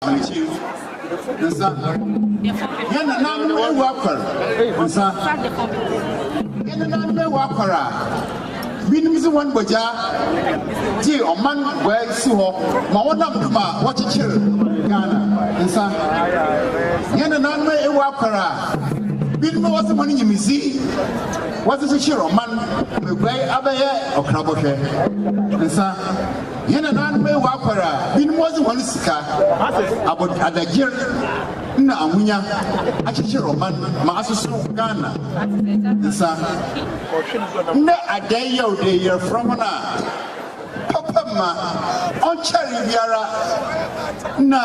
Nsa yana nan me wakwara nsa yana nan me wakwara binim se won boja ji oman gwa si ho ma wonam duma wo chichir Ghana nsa yana nan me wakwara binim wo se moni nyimisi wo se chichir oman me gwa abaye okrabohwe nsa yana nan me wakwara binim wo se won sika abod adagir na amunya achichir oman ma asusu Ghana nsa na adeye ode year from na papa ma on cherry biara na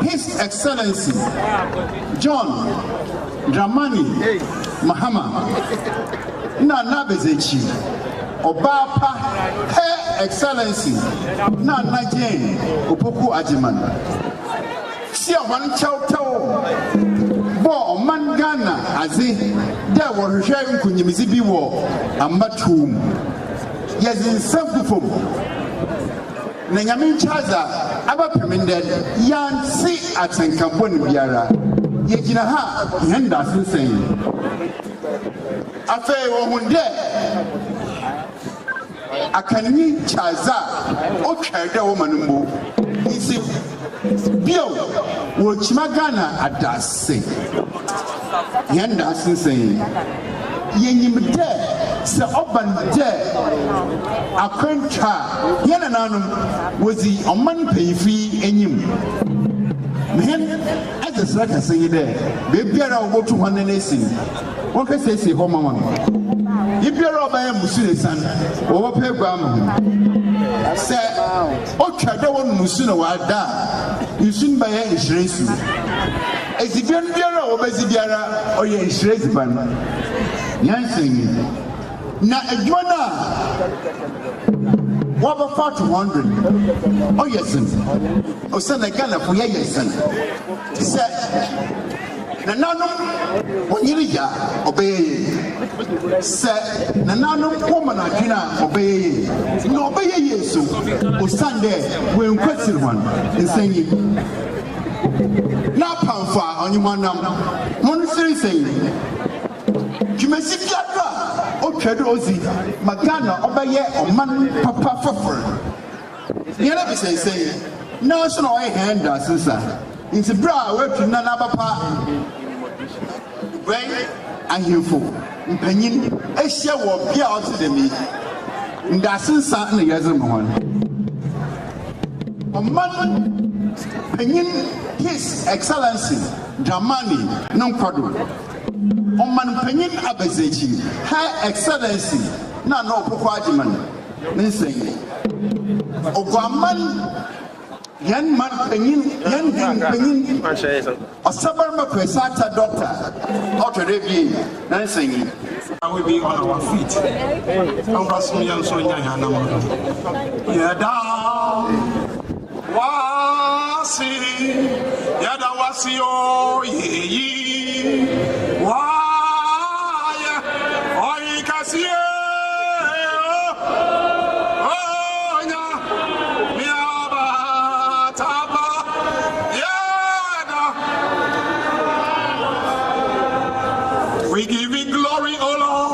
His Excellency John Dramani Mahama na nabezechi Obapa Her Excellency na Jane Opoku Ajiman si awan chow bo man Ghana azi there were hwehwe nkunyimizi bi wo amatum yazin safufom na nyame chaza abapemende yansi atenkambon biara yegina ha henda sensen afa wo hunde akanyi chaza o twede wo manumbu isi bio wo chima Ghana adase yenda sensen yenyimde se oban de akwenta yana nanum wozi oman peyifi enyim men azesra ka senyi de be biara obotu hone na esi won ka sesi ho mama ye biara oban musule san wo pe gwa ma se o twade won musule wa da isun ba ye ihresu ezibian biara obezi biara oye ihresu ban Yansi na adwana waba 400 oh yes o sana Ghana for yes se na nanu onyirija obeye se na nanu woman adwina obeye no obeye yesu o sande we nkwesiri wan nsanyi na pamfa onyimanam mon siri sayi Jumesi biara o twedo ozi magana obaye oman papa fofor yere bi say na so no hand asisa inti bra we tu na papa when ahimfo mpanyin ehia wo bia o te demi ndasinsa na yazem hon oman panyin His Excellency Dramani Nonkwado Oman penyin abezechi Her Excellency na no Opoku Ajiman nseng ogwaman yan man penyin osabar makwesata doctor otorebi nseng we be on our feet and was me and so nyanya yada wasi yada wasi o yi why oi kasie oh nya miaba taba yada we give you glory o Lord.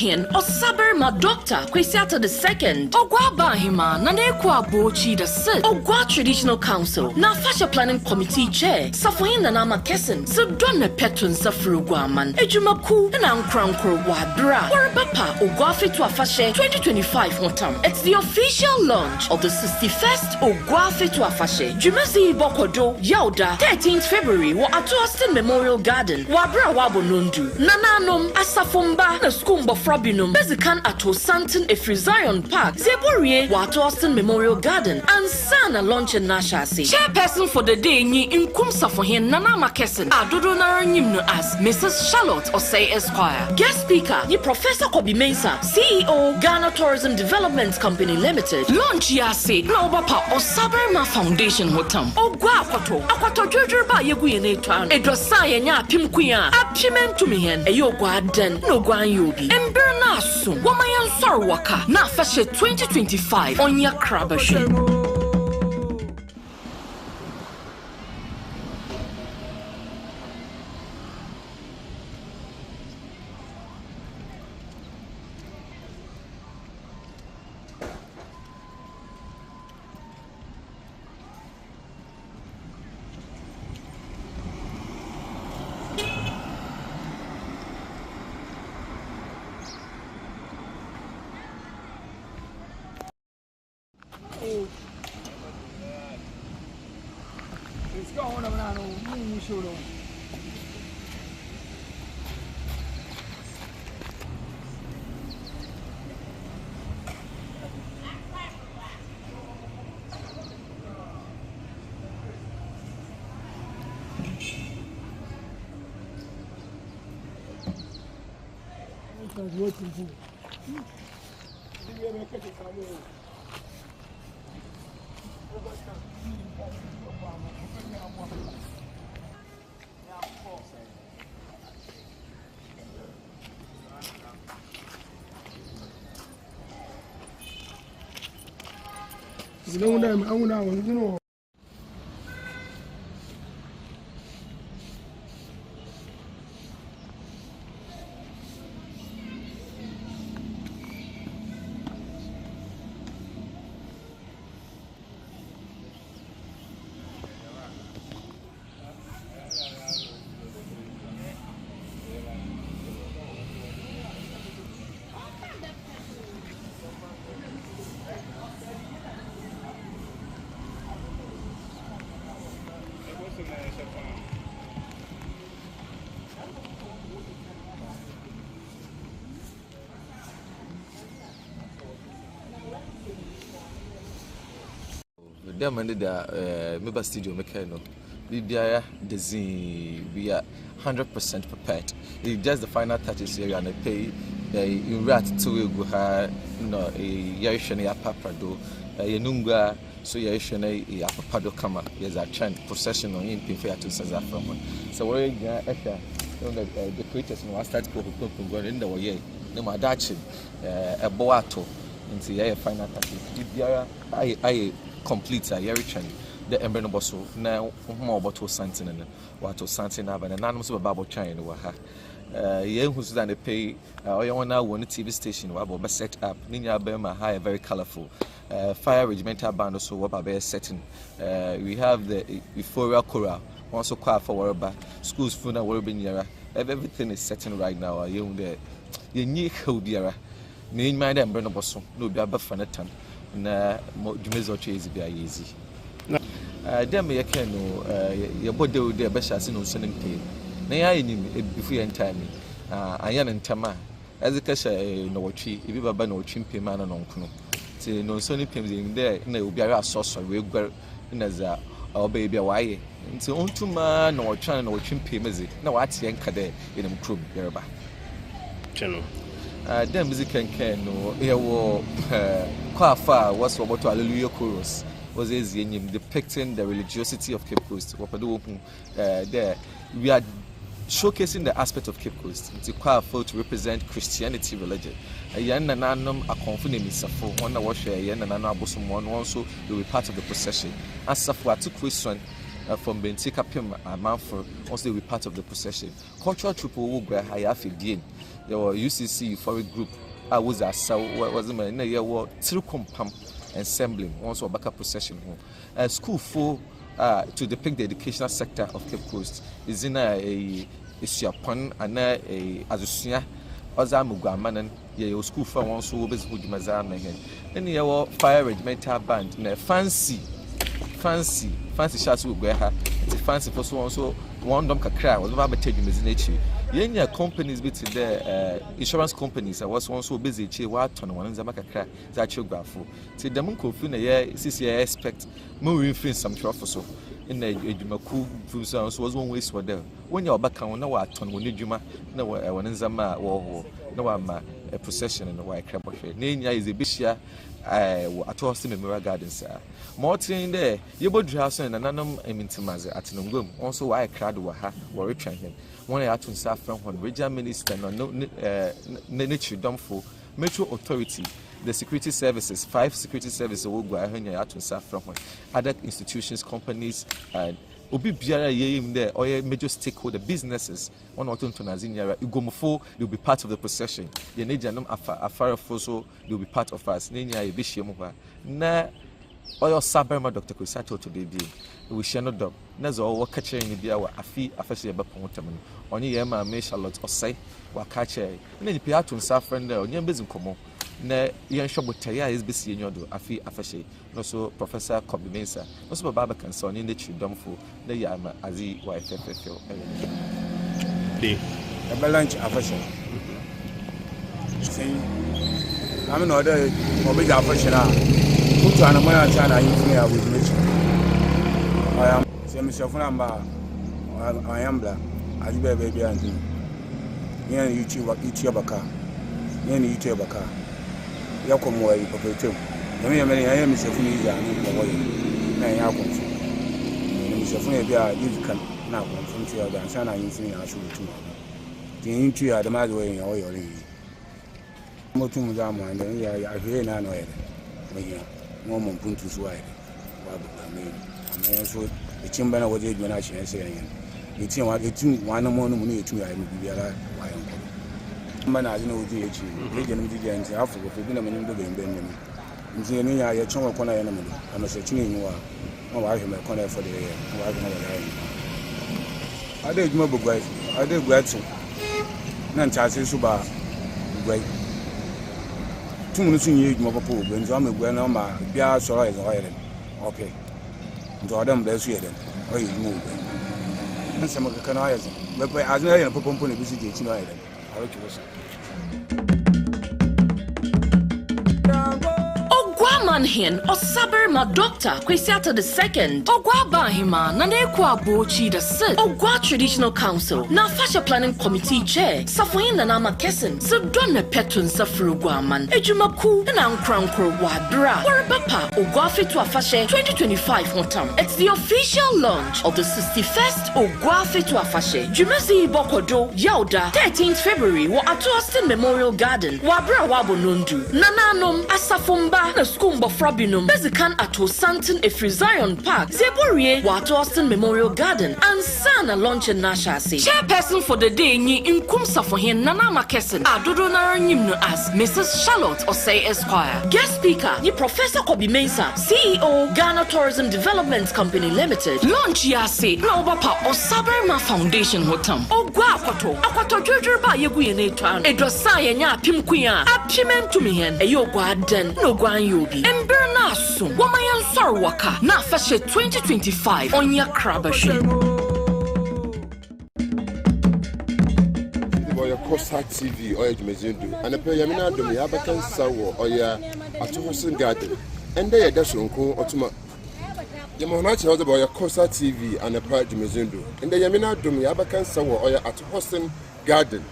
Fafahyen Osaber ma Doctor Kwesiata II. Ogwa Bahima Nanekwa Bochi the Sid. Ogwa Traditional Council. Na Fasha Planning Committee Chair. Safoyin Nanama Kessen. Sudonna Petun Safru Guaman. Ejumaku and Ankrankur Wadra. Warabapa OGUAA FETU AFAHYE 2025 Motam. It's the official launch of the 61st OGUAA FETU AFAHYE. Jumazi Bokodo Yauda 13th February wa at Austin Memorial Garden. Wabra Wabo Nundu. Nananom Asafumba na Skumbo Frabinum. Bezikan ato Santin Efri Zion Park. Zeburie wa at Austin Memorial Garden. And Sana launch in Nashasi. Chairperson for the day ni Inkum Safohin Nanama Kessen. Adodo Naranyimno as Mrs. Charlotte Osei Esquire. Guest speaker ni Professor Kobi Mensah, CEO Ghana Tourism Development Company Limited. Launch yase na obapa Osaberma Foundation Hotam. Ogwa akwato jojoba yegu yene twan. Edosa yenya pimkuya apimentumihen eyogwa den no gwan yobi. Emberna asu wamayan sorwaka na Afahye 2025 onya krabashe. It's going on now. You should know. You know. Them and the Meba Studio Mechano. We are we are 100% prepared. It's just the final touches here and I pay in rat to go no a Yarishani Apapado, a Nunga, so Yarishani Apapado Kama, yes, a chant procession on in Pinfair to Sazafra. So we're the creators no start to go in the way, no Madachi, a Boato, into the final touches. I complete a Yarichan, the Embrenoboso, now more about something and what was something up and anonymous about China. Who's than a pay, I want now one TV station, what set up, Nina Burma high, very colorful. Fire regimental band also what about setting. We have the Euphoria Choral, also quite for whatever schools for now, everything is setting right now. You know, you need Hodiera. Name my Embrenoboso, no be a buffanetan. Na jumezo chezi bia yezi dem ye ken no ye bode de be shase no sonim pe na ya enim bifu ye ntami anya ne ntama ezeka sha no wotwi ebi baba na wotwi mpe ma na no nkono ti no sonim pe de na obi ara asoso we gwar na za oba bia waye nti ontuma na wotwa na wotwi mpe mezi na wate ye nka de enim krom yerba cheno dem music can no here wo quite far was about Hallelujah chorus was depicting the religiosity of Cape Coast. There we are showcasing the aspect of Cape Coast. It's quite far to represent Christianity religion. Yan and Anum are confident in Safo, one wash a yan and Anabosum one also will be part of the procession. As Safo took question from Bentika Pim Manford, also be part of the procession. Cultural troop OGUAA FETU AFAHye. There were UCC Euphoric Group. I was a in a year war through compam ensembling also a backup procession home. School for to depict the educational sector of Cape Coast is in a Siapon and a Azusia Ozamugamanan, ye school for one so obes would Mazam again. Then your fire regimental band in a fancy shots will wear her. It's a fancy for so also one dumb cry was never taking business. Yenya companies bit the insurance companies I was also busy che what on one Zamaka cry that geographer. See the monk of in a year, CCI expect moving fin some trophy so. In a Jumaku was one way for them. When you're back on no ton when you Juma, no one in Zama or no a procession in the white crab. Nanya is a bishia at all Memorial Gardens. Martin there, you both house and anonymous Mintimaza at Nungum, also why I cried Waha or return him. One I to Saffron when regional minister no nature dumful Metro Authority. The security services, 5 security services OGUAA FETU to Saffron, other institutions, companies, and Obi Biara Yim there, or major stakeholder businesses, one or two Nazinia, Ugomofo, you'll be part of the procession. The Najanum Afara Foso, you'll be part of us. Nanya Ibishimova. Na Oyo Saberma Dr. Kusato to the day. We shall not dog. Nazo or catching in the Biawa, Afi, Afasi Bapontaman. Only Yama, May Charlotte, or say, Wakache, and then the Piatun Saffron there, on your business common. Na yan shobo taya is bisi nyodo afi afashe no so Professor Kobi Mensa no so baba kan so ni nature domfo na ya ma azi wa FFF de balance afashe say I'm no other obi afashe na kutu ana mo ya ta na yin fun ya with nature I am say me self number I am bla azi baby anti yan YouTube baka yan YouTube baka Yakom way operative. Yammy, I am Mr. Funny, and I am Mr. Funny, you can now from Tia and Sana in Sina should too. The entry are the mad way in oil. Motum Dama and then I hear none of it. Moment Puntus wide. I mean, so the Chimbana was a generation and saying, it's one more money to I will be alive. Man, I know the age, Legion of the Gens, after the dinner in the Benjamin. In the Nia, I chong corner animal. I'm a searching you are. Oh, I have a corner for the air. I did mobile guys. I did Gretchen. Nantassi Suba. Great. 2 minutes in you, mobile pool, when I'm a grandma, Bia Sora is island. Okay. To Adam bless you then. Or you move. And some of the canals, but I know I am a company visiting island. OGUAA Manhin or Saberma Doctor Kwesiata the second. OGUAA Bahima Nanekwa Bochi the third. OGUAA Traditional Council. Na Fascia Planning Committee Chair. Safoyin Nanama Kesin. Subdonna Petun Safru Guaman. Ejumaku and Ankrankur Wadra. Warabapa OGUAA FETU AFAHYE 2025 Hotam. It's the official launch of the 61st OGUAA FETU AFAHYE. Jumezi Bokodo Yauda 13th February wa Austin Memorial Garden. Wabra Wabo Nundu. Nananom Asafumba na Skumbo Frabinum. Bezikan ato Santon Efri Zion Park. Zeborie wa Austin Memorial Garden. And Sana launch in Nashasi. Chairperson for the day ni Nkum Safohin Nanama Kesin. Adodo Naranyimno as Mrs. Charlotte Osei Esquire. Guest speaker ni Professor Kobi Mensa, CEO Ghana Tourism Development Company Limited. Launch yase na obapa Osaberma Foundation Hotam. OGUAA Akwato Jojo ba yegu yene twan. Edosa yenya apim kuya. Apimem tumihen. Eyo OGUAA den no gwan yobi. Emberna so. Wamayan sorwaka. Na FAHYE 2025 onya krabashi. Costa TV or Mezindu, and a Payamina do Yabakan Sawo or Ya Atohosen Garden, and they are Dashunko or Tuma. Yamonachi was about Costa TV and a Pay Mezindu, and the Yamina do Yabakan Sawo or Ya Atohosen Garden,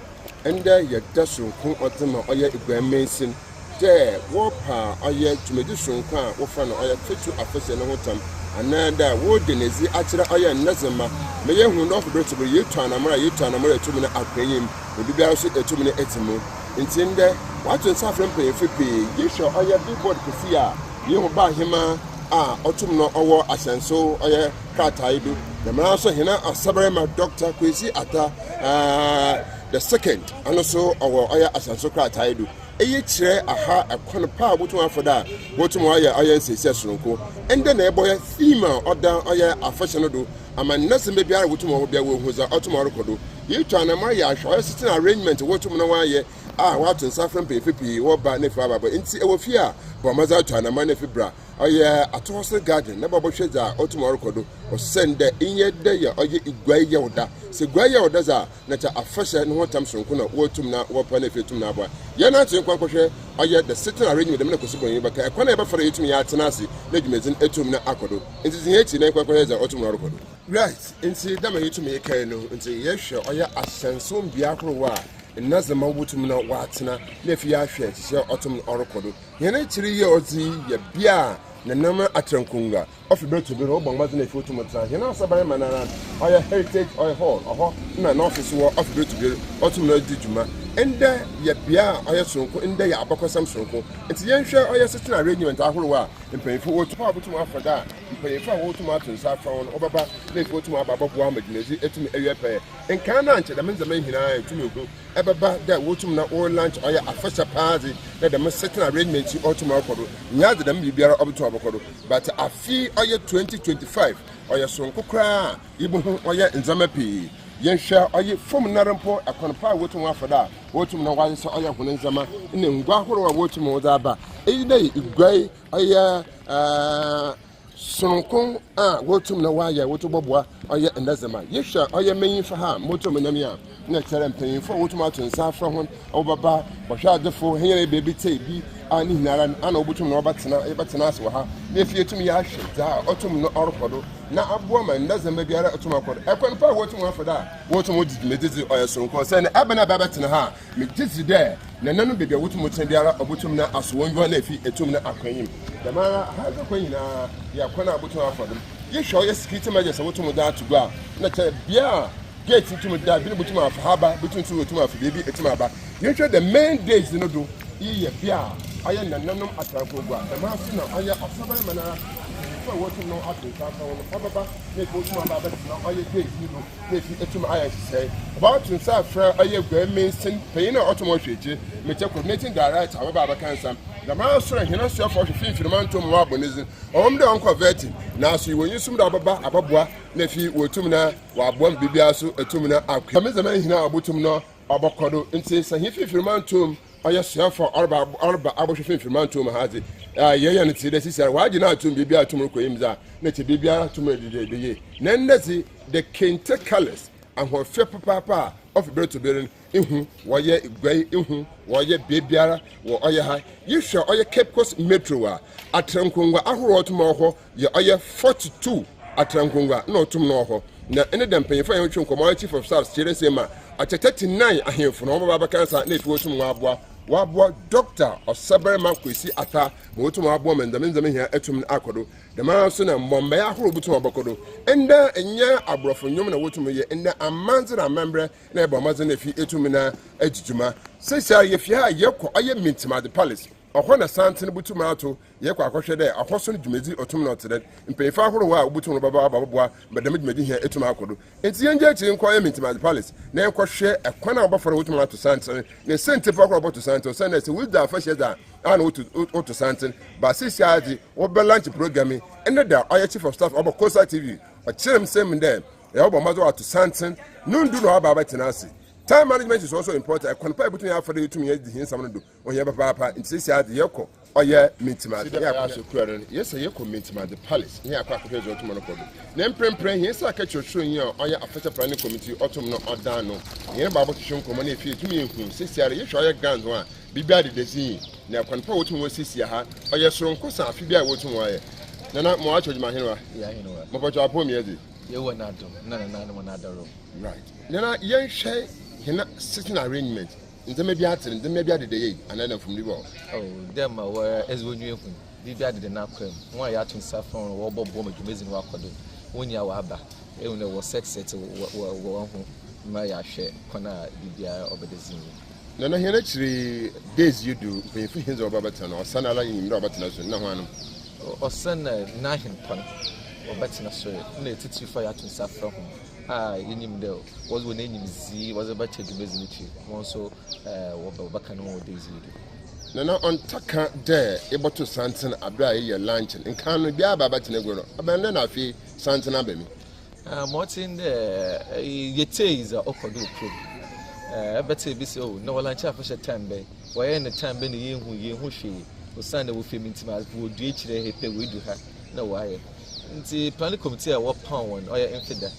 and there are Dashunko or Tuma or Ya Ibrahim Mason, there, Warpa or Ya Jumedishunka or Fan or Ya FETU AFAHYE and Hotam. Ananda wodin is the actual iron Nazama. May you not be to be Utanamara 2 minute Aquayim, will be able to 2 minute etimo. In Tinder, what in Saffron pay 50, you shall all your big board to see you buy him autumnal or Asenso or krataa do na mara so hena asabarema Dr. Kwesi Ata the second and also our oya asanso krataa do eye kire aha ekon pa botum afoda botum oya nsese sonko ende na eboya theme oda oya afashion do ama nase me biara botum o bia wo huza otum orokodo ye twa na ma ya hwa sitting arrangement wotum na wa ye what in Safran Pepe, what by Nefa, but in Seofia, but Mazatana, Manefibra, Atosa Garden, never Bosheza, or tomorrow Kodo, or send the in your day or ye Guayoda, Seguaya or Daza, not a first and what time from Kuna, what to now, what benefit to Naba. You're not in Quankoshe, or yet the sitting arrangement with the Medical but I can't ever for it to me at Tanasi, Legimazin, Etumna Akodo. It is in 18 Quakoza or tomorrow. Right, and see, Dama to me a canoe, and say, yes, sure, or ya Ascension Biakro. Nazama wutumna watina lefi ya hwe tse otum orokodo yene 3 years ye bia na nama atrankunga ofibeto be ro bangba na fi otum tra yene asabare manana oya heritage oya hall oho na na office wo ofibeto be otum na dijuma ende ye bia oya sonko ende ya abakosam sonko enti yen hwe oya sitting arrangement ahoro wa mpanyfo otum abotum afada mpanyfo wotum atunsa afon obaba na fi otum abababo amadinezi etum eyepe enkan na nche da menza hina etum ego ebaba da wotum na all lunch oya afasha party na da sitting arrangement otum akodo nyaade da bibiara obutum akodo but afi oya 2025 oya sonko kra ibu oya nzama pi yensha oye fom narampo akonpa wotum afada wotum na waje so oye hunen zama ine ngwa horo wa wotum woza ba dai igwai oye sonkon wotum na waje wotum bobwa oye ndazama yesha oye menyin fa ha wotum na mia na tere mpanyin fo wotum atonsa afra hon obaba bohwa adefo henyere bebi bi ani hinara ana obutum na obatena aso ha na fie tum ya hwe da otum no orokodo na abuo ma ndazama biara otum akodo ekwanpa wotum afada wotum medidi oyesonko se na abana babatena ha medidi de na nanu bebi wotum tena biara obutum na aso wonwo na fi etum na akwanyim da mara ha ga kwanyina ya kwana obutum afodo ye hwe oye security measures wotum da to go na te bia gate to me da bi wotum afahaba wotum to wotum afabebi etum aba ye hwe the main days no do iye bia aya nananum atranpogwa the master na aya asabare manara for what no atunsa for obaba na wotum aba na aya gate ni no na fi etum aya say about to say fra aya gwaminsin payin na otum ohweje meche coordinating director obaba kansa the master hina so for finfirmantom wa bonizin de onko vetting na so yiwonyi sum da obaba ababua na fi wotum na wa abom bibia so etum na akwa mezama hina abotum no obokodo nti sahin finfirmantom oya so for arba abohwe finfirmantom hazi yeya ne tide sisi waji na atum bibia atum ko yimza na che bibia atum edede na ndezi the kente colors ahofе papa of beto berin ihu woye igwai ihu woye bebiara wo oye ha yihwe oye Cape Coast Metro a atrankonwa ahoro otum oho ye oye 42 atrankonwa na otum no oho na ene dem panyefo ya ntwe nkomo chief of staff chere sema a 39 ahemfo no baba kansa na efi otum wabua Dr. Osabarema Kwesi Ata wotum wabua mendamenza hia etum akodo de ma so na mbomba ya horo butum abakodo enda enya abrofo nyom na wotum ye enda amanze na membre na ebomaze na fi etum na ajijuma sesa ye fi ha ye ko aye mintima the palace ohona santen butum ato ye kwa akohwe de ahoso no dwumedi otum na otede mpenifa ahoro wa butum no baba babboa bedam dwumedi hia etum akodo enti ye nje akiri nko aye mintima the palace na ye kohwe ekwana obaforo wotum ato santen ne sente pa kwa boto santen so na se wida afahye da ana oto santen ba sisi adi obe lunch programming ene da aye chief of staff obo Kosa TV o chirem sem dem e obo mazo ato santen nundu no aba tenasi. Time management is also important. I can pay between after the 2 years in some do on your papa in this year the yoko or yeah mintima. Yes, I mintima the palace. Here, I quite a to Monopoly. Then praying, yes, I catch your showing you or your official planning committee, autumn or dano. Here, Baba Shun Common if you to me, 6 years, you show your guns one. Be bad the disease. Now, can put to was 6 years, or your strong cosa, Fibia, what to wire. No, not more to my hero. Yeah, you know, Mopacha Pomi. You were not done. No, another room. Right. Then I share. Sitting arrangement. In the maybe at the maybe at the day, and then from the wall. Oh, them were as when you did not come. Why you to suffer on a bob bomb amazing work. When you are back, even there was sex set my share, Kona, the over the scene. No, actually, days you do, when you feel over Baton or Sanala in Robert Nelson, no one. Or son, 9 pun. obetina so na etiti fa ya tun safra ho yenim de was when enyim zi was about to do chi won so wo baka no wo daisy do na on taka de able to santen abra ye lunch in kan no bia baba tinegro no abanda na afi santen abemi Martin yete is okodo pro better be so no lunch after time be why any time be ne yehu hwe osane wo femi ntima wo du ekire hepe we du ha na why nti planning committee a wo pound won oya enfida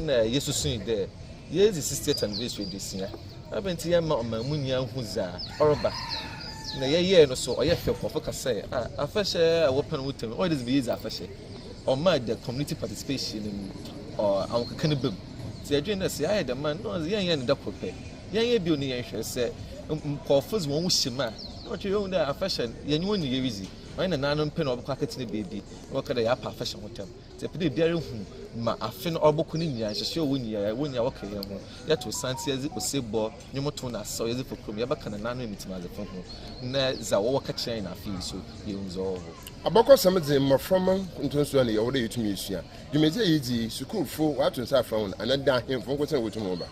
na yesusun de ye the 60th anniversary this year abenti ya ma omamunya hu za oroba na ye no so oya fe kofo ka say afashe wo pan wutem all this be is afashe or my the community participation in or our kanibem ti adwen na say aye the man no yen da kope yen bi oni yen hwe say kofos won wushima no twe yon da afashe yen woni ye wizi wan na nanon pe na obakwa katine bebi wo kada ya pa afashe wutem ti pede biare hu ma afe no oboko ni nya hye woni ya woka yen ho ya to santi ezi osebo nyomoto na so ezi fokrom ya baka na nanon emitima ze fo ho na za wo ka kyen na afi so ye unzo aboko samedze maframa ntonso na ye wo de yetumi esua dwumeze yidi school fo wato nsa afrawon anada hemfo nko sen wotumo ba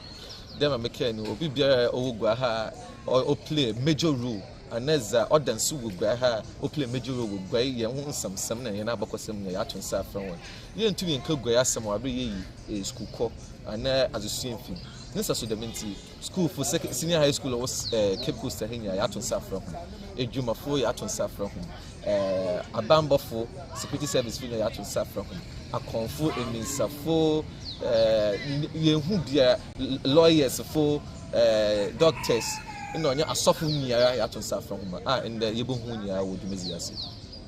dem ameke ni obi bia owugwa ha o play major role aneza odansu wugwa ha o play major role wugwa ye ho nsamsam na ye na aboko sem na yato nsa afrawon ye ntumi nka gwa ya sem wa be ye school ko ana azusuan fi nisa so dementi school for senior high school was Cape Coast henya yato nsa afrawon ejumafo yato nsa afrawon abambofo security service fi yato nsa afrawon akonfo eminsafo yehu bia lawyers for doctors ino nya asofu nyia yato nsa afrawon and yebohu nyia wo dumezi ase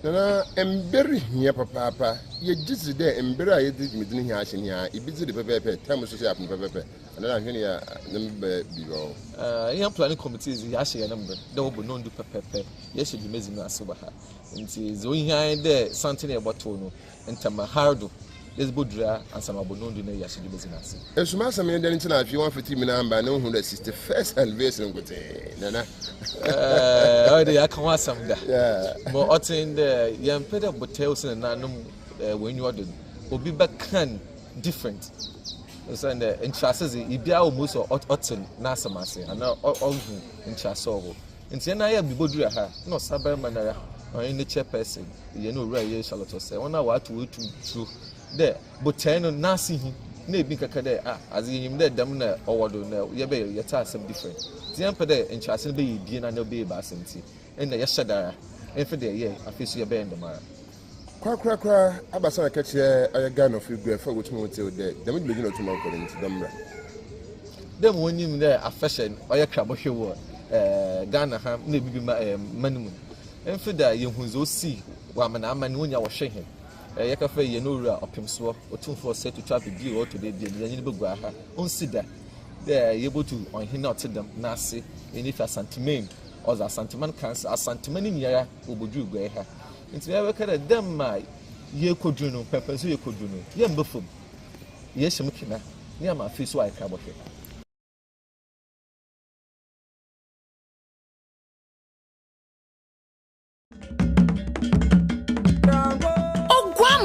na emberi hia papa ye gizi de emberi a ye di medini hia ahye hia ibizi de pepepe time so ya pepepe na hwene ya number biwo yan planning committees ya ahye number de wo no ndu pepepe ye hye dumezi no ase ba ha nti zo hia de something e boto no ntama hardo yes bodra ansama bonondo na ya hye dumezi no ase esuma asame de ntina afi 150 mina amba na 161st anniversary ngote nana de ya kan wasam da but otin the yan peda botels na nanum when you order obi bakan different so and interests e bia almost otin na asamase ana ohu interest owo nti na ya bibodura ha no sabar manara on the chairperson ye no ura ye Charlotte say ona wa to wetu true there botel no na sihi na ebi kaka de azi yim de dam na owodo na ye be ye ta asem different ti yan pede interest be ye die na be ba asenti en na ye shadara en fe de ye afesu ye be ndamara kwa abasa na kache aye Ghana of Igwe fa wotumo hotel de dem de gina otumo ko nti damra dem wonim de affection oye krabo hwewo Ghana ha na bibi manum en fe da ye hunzo si wa mana amani wonya wo hwe he ye ka fa ye no ru a opemso otumfo set to traffic bi o to de bi ye ni begwa ha onsida de ye botu on hina otedam na ase eni fa santimen oza santiman cancer asantiman ni yara obodu gwa ha nti ya weka dem ma ye kodru no pepe so ye kodru no ye mbefom ye hyem kina ni ama fi so ai ka bohwe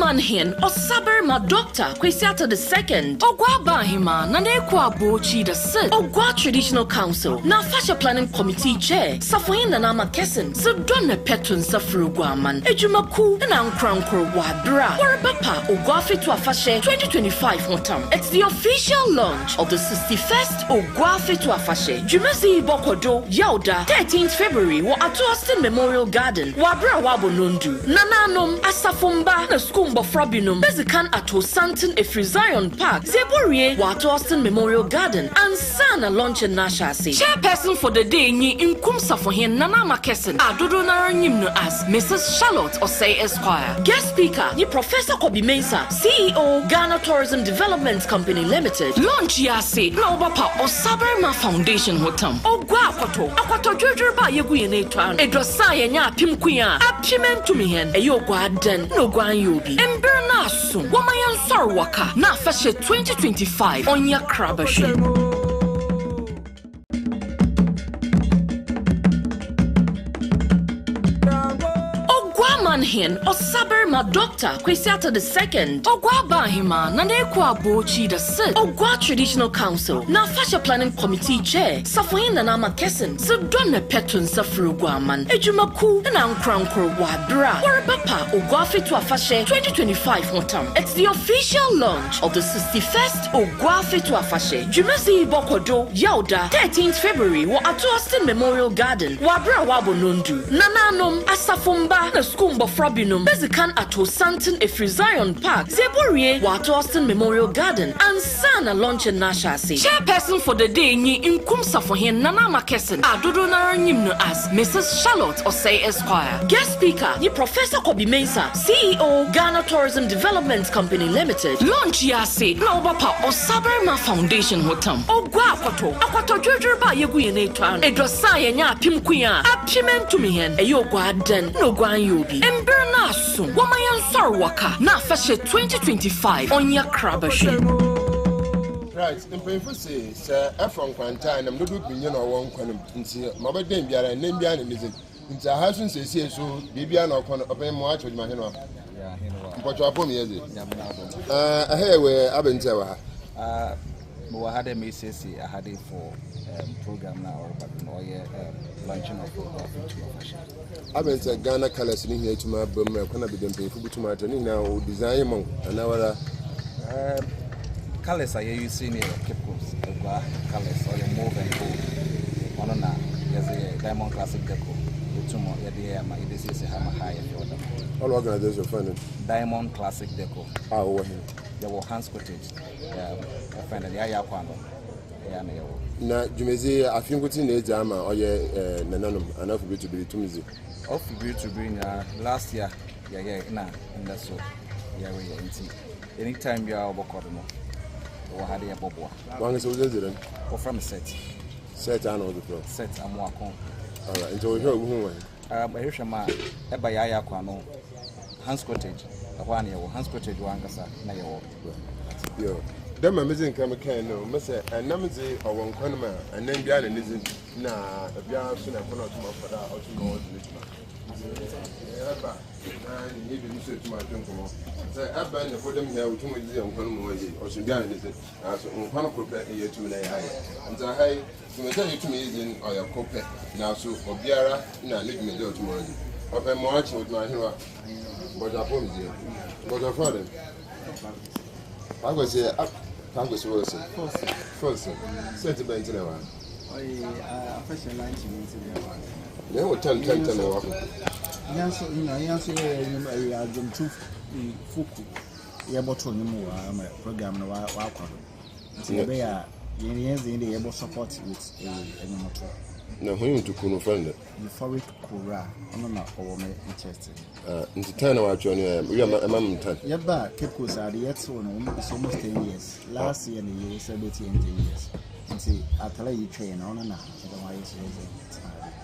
Manhin or Saber ma doctor Kwesiata the second Ogwa Bahima na Nekwa Bochi the third Ogwa Traditional Council na Fashion Planning Committee Chair Safoyin na Nama Kesen so Donne Petun Safru Guaman Ejumaku na Nkrankur Wadra Warabapa Ogwa Fetu Afahye 2025 Hotam. It's the official launch of the 61st Ogua Fetu Afahye Jumezi Bokodo Yauda 13th February wa at Austin Memorial Garden Wabra Wabonundu Nananom Asafumba na Skumbo Frobinum Bezikan Ato Santin Efri Zion Park Zeborie Wato Austin Memorial Garden and Sana Launch in Nashasi. Chairperson for the day ni Nkum Safohin Nana Makesen Adodo Naranyimno as Mrs. Charlotte Osei Esquire. Guest speaker ni Professor Kobi Mensah, CEO Ghana Tourism Development Company Limited. Launch yase na Obapa Osaberma Foundation Hotam. Ogwa Akwato Jojoba Yegu Yenetwan Edrosa Yenya Pimkuya Apimentumihen Eyogwa Den no Gwan Yobi. Emberna Sum Wamayan Sarwaka na Afahye 2025 Onya Krabashi. Banhin or Saber ma Doctor Kwesiata the second. Ogua Bahima Nanekwa Bochi the third. Ogua Traditional Council. Na Fascia Planning Committee Chair. Safoin Nama Kesson. So Donna Petun Safru Guaman. Ejumaku and Ankrankur Wadra. Warabapa OGUAA FETU AFAHYE 2025 Hotam. It's the official launch of the 61st OGUAA FETU AFAHYE. Jumasi Bokodo Yauda 13th February wa at Austin Memorial Garden. Wabra Wabo Nundu. Nananom Asafumba na Skumba Frabinum. Bezikan ato Santon Efri Zion Park. Zeborie wa at Austin Memorial Garden. And Sana launch in Nashasi. Chairperson for the day ni Inkumsa for him Nana Makesen. Adodo Naranyimno as Mrs. Charlotte Osei Esquire. Guest speaker ni Professor Kobi Mensah, CEO Ghana Tourism Development Company Limited. Launch yasi na obapa Osaberma Foundation Hotam. Ogua akwato Jojoba yegu yene twan. Edrosa yenya apimkuya. Apimentumi hen eyogwa den no gwan yobi. Emberna asum. Wamayan sorwaka na fashe 2025 onya krabashe. Right, in painful say, sir, from quarantine, I'm not doing one quantum. Mama Dame Biara and name Bian is it. Into a house and say, so, Bibian or open watch with my hand off. What you are for me, is it? I hear where I've been telling her. I had a message I had it for program now, but no, launching of OGUAA FETU AFAHYE. I've been to Ghana colors in here to my bum, I cannot be them pay for my training now, design monk, and our colors are using here, Kipos, OGUAA colors, or your move and gold. On now, there's a Diamond Classic Deco. Tomorrow, this is a hammer high. All organizations funded Diamond Classic Deco. There were hands coated. I find the Ayaquano. Now, you may say, I think what's in the Jama or Nananum, enough of it to be to music. Off to bring last year, and that's so. Anytime you are Bocorno, or had a bobo. One is resident or from a set. Set, I know the floor. Set, I'm walking. All right, until we hear who here's a man, Ebaya Quano, hands cottage, a 1 year, hands cottage, one gassa, Nayo. Yo, then my missing come can no, Massa, and Namazi or one Conoma, and then Bian and isn't now a Bian soon I cannot come up for that or to know and you didn't say to my jungle. Say, I've been for them here with too much on Conoma or some Bian is it as one of the year to me. And so, hey, you may tell you to me in or your copy now, so for Biara, now leave me there tomorrow. Up and marching with my hero, but I promise you, but I found him. I was here up, Congress Wilson. First, sent to Benton. I first lunch in They were 10 walking. Yes, you know, I am too Fuku. You are bottle my program. No, yes, in the able support with a motor. No, who to Kuno friend? Euphoric Kura, I'm not over my interest. Into 10 hour journey, we are a man 10. Yaba, Kepos are the ex one, it's almost 10 years. Last year, the year 17 years. And see, I tell you, train on and otherwise,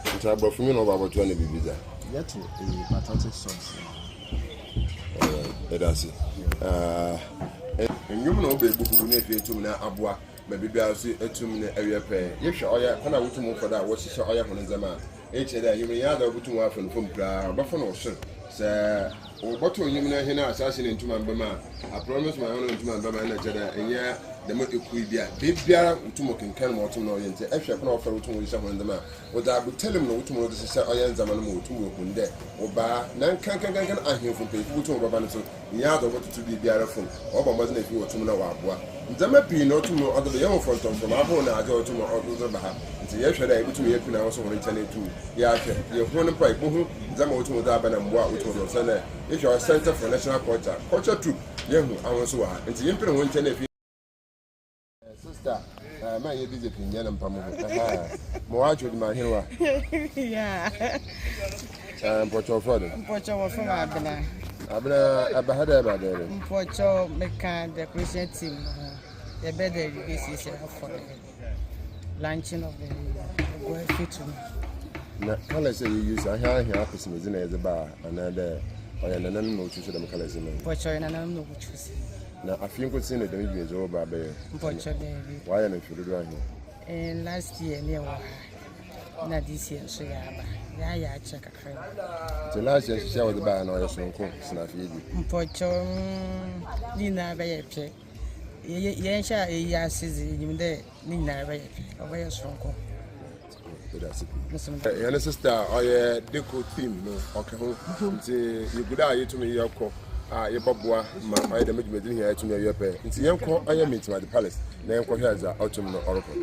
it's about for me about 20 visa. Yet to a patriotic source. That's it. And you know, baby, who need to now abwa. Maybe I'll see a 2 minute area pay. If you're when I want to move for that, what's your oil on the man? Each day, you may either go to one from Buffalo, sir. Sir, or what will you mean here assassin into my bama? I promise my own to my bama, and yeah, the motor could be a big beer to mock in Canmore to know. If you can offer to someone the man, what I would tell him no tomorrow to say, I am Zaman to work one day, or bar, none can I hear from people to Babanato, the other wanted to be beer from, or wasn't if you were to know. There be no tomorrow other the young front from our own. I go to my other behalf. It's yesterday, able to make now also returning to your phone pipe, who Zamo to Daban and what we told us. If you are a center for national culture troop, young, I was so hard. It's the Emperor won't tell if sister, my visit in Yanam Pamu. More with my hero. Yeah. Porto Ford. Porto from Abena. Abahada about there. Porto Mecan, the Christian team. The better this is for the launching of the OGUAA FETU. Now, colors you use, I have pessimism as a bar, another, or an no to them colors in it. Porto and I know what you say. Now, I think what's in it, the is over by Porto, why am I for the here? And last year, near na this year so yaba ya check akra The last year she was the buy no yesonko snafi di mpocho ni na ba ye pye ye sha ya sizi nyimde ni na ba ye pye oba yesonko your sister or your deco team no okay you good are you to me your your babwa my the meeting here to your pay nti yenko aye meeting at the palace na yenko here as autumn no oracle.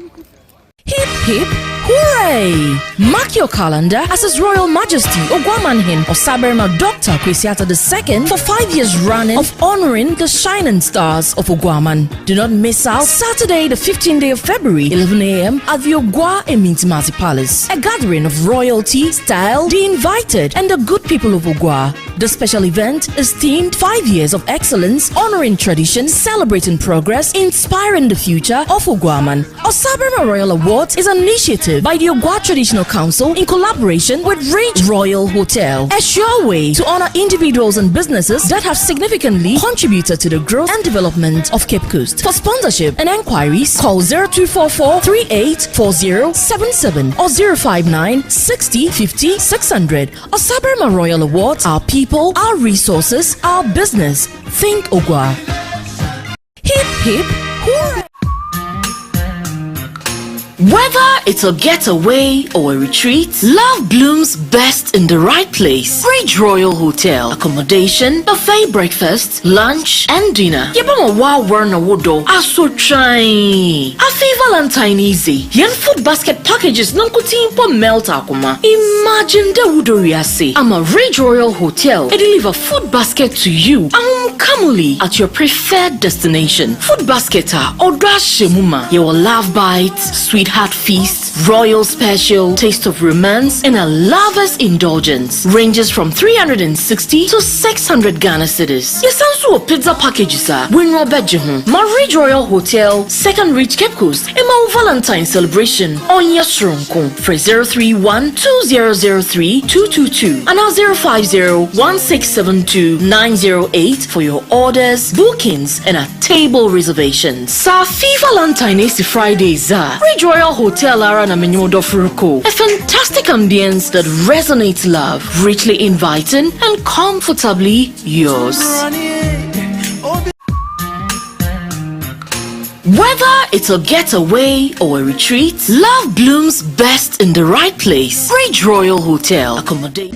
Hip hip hooray! Mark your calendar as His Royal Majesty Ogwamanhin Osaberma Dr. Kwesiata II for 5 years running of honoring the shining stars of Ogwaman. Do not miss out Saturday the 15th day of February 11 a.m. at the OGUAA Emintimati Palace. A gathering of royalty, style, the invited and the good people of OGUAA. The special event is themed 5 years of excellence, honoring tradition, celebrating progress, inspiring the future of Ogwaman. Osaberma Royal Awards is an initiative by the OGUAA Traditional Council in collaboration with Ridge Royal Hotel, a sure way to honor individuals and businesses that have significantly contributed to the growth and development of Cape Coast. For sponsorship and enquiries, call 0244 384077 or 059 60 50 600. Osaberma Royal Awards, our people, our resources, our business. Think OGUAA. Hip hip hooray! Whether it's a getaway or a retreat, love blooms best in the right place. Ridge Royal Hotel. Accommodation, buffet breakfast, lunch, and dinner. Yebama wa warna wodo aso try. Afi Valentine easy. Yen food basket packages nankuti po melt akuma. Imagine the wudoriase. I'm a Ridge Royal Hotel. I deliver food basket to you. Kamuli at your preferred destination. Food basket or shemuma. You will love bites, sweetheart feast, royal special, taste of romance, and a lover's indulgence. Ranges from 360 to 600 Ghana cedis. Yes, also pizza packages sir. When you're bedroom, Ridge Royal Hotel, Second Ridge Cape Coast, and my Valentine celebration on your strongko for 031 2003 222 and now 050 1672 908 for your orders, bookings, and a table reservations. Safi Valentine is Friday Ridge Royal Hotel Ara na Menyodo Furuko. A fantastic ambience that resonates love, richly inviting and comfortably yours. Whether it's a getaway or a retreat, love blooms best in the right place. Ridge Royal Hotel. Accommodate.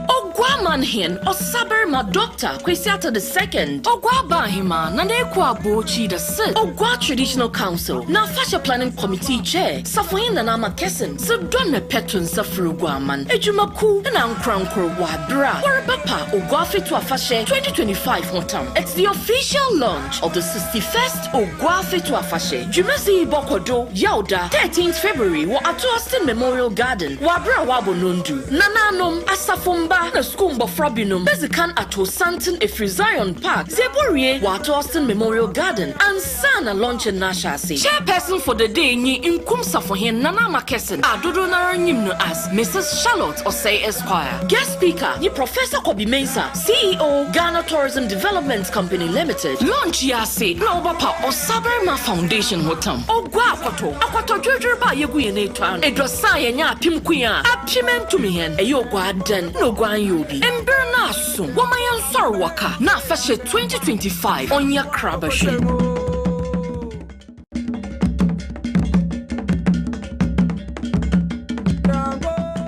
Ogwamanhin Osaberma Dr. Kwesiata II OGUAA Bahima Nanekwa Bochi the Sid OGUAA Traditional Council na Fashion Planning Committee Chair Safoyin Nanama Kesin Sudone Petun Safru Guaman Ejumaku and Ankrankur Wadra Warabapa OGUAA FETU AFAHYE 2025 Hotam. It's the official launch of the 61st OGUAA FETU AFAHYE Jumezi Bokodo Yauda 13th February wa Atu Austin Memorial Garden Wabra Wabo Nundu Nananom Asafumba na Skumbo Frobinum Bezikan Ato Santin Efri Zion Park Zeborie Wato Austin Memorial Garden and Sana Launch in Nashasi. Chairperson for the day Nyi Inkum Safohin Nanama Kesin Adodo Naranyimno as Mrs. Charlotte Osei Esquire. Guest speaker Ni Professor Kobi Mensah, CEO Ghana Tourism Development Company Limited. Launch Yasi na Obapa Osaberma Foundation Hotam OGUAA Akwato Jojoba Yeguye Netwan Edosa Yenya Pimkuya Apimentumihen Eyogwa Den no Gwan Yobi Emberna Sum Wamayan Sarwaka Na Fashe 2025 Onya Krabashi.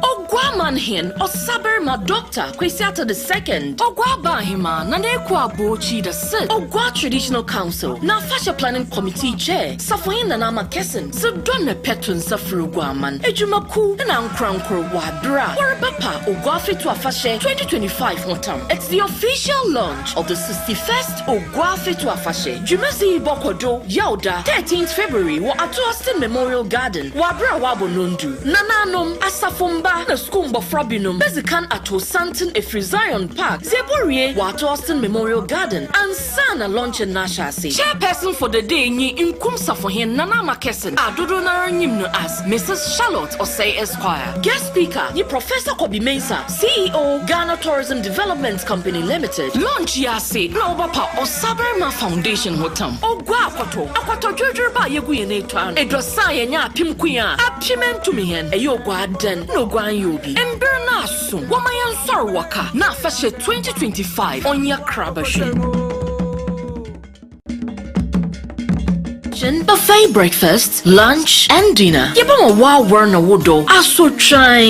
Ogwamanhin Osaberma Dr. Kwesiata II OGUAA Bahima Nanekwa Bochi the Sid OGUAA Traditional Council na Fashion Planning Committee Chair Safoyin Nanama Kesin Sudone Petun Safru Guaman Ejumaku and Ankrankur Wadra Warabapa OGUAA FETU AFAHYE 2025 Hotam. It's the official launch of the 61st OGUAA FETU AFAHYE Jumezi Bokodo Yauda 13th February wa Atu Austin Memorial Garden Wabra Wabo Nundu Nananom Asafumba na Skumbo Frobinum, Bezikan Ato Santin Efri Zion Park, Zeborie, Wato Austin Memorial Garden, and Sana Launch in Nashasi. Chairperson for the day ni Inkum Safohin Nana Makesen, Adodo Naranyimno as Mrs. Charlotte Osei Esquire. Guest speaker ni Professor Kobi Mensah, CEO, Ghana Tourism Development Company Limited. Launch Yasi, Globapa Osaberma Foundation Hotam. Ogua Akwato Jojo ba yegu yene twan. Edrosa yenya apimkuya. Apimentu mihen. Eyogwa den no gwan yobi. Emberna asu. Wamayan sorwaka. Na fashe 2025 onya krabashi. Buffet breakfast, lunch, and dinner. Yebama wa warna wodo. Aso try.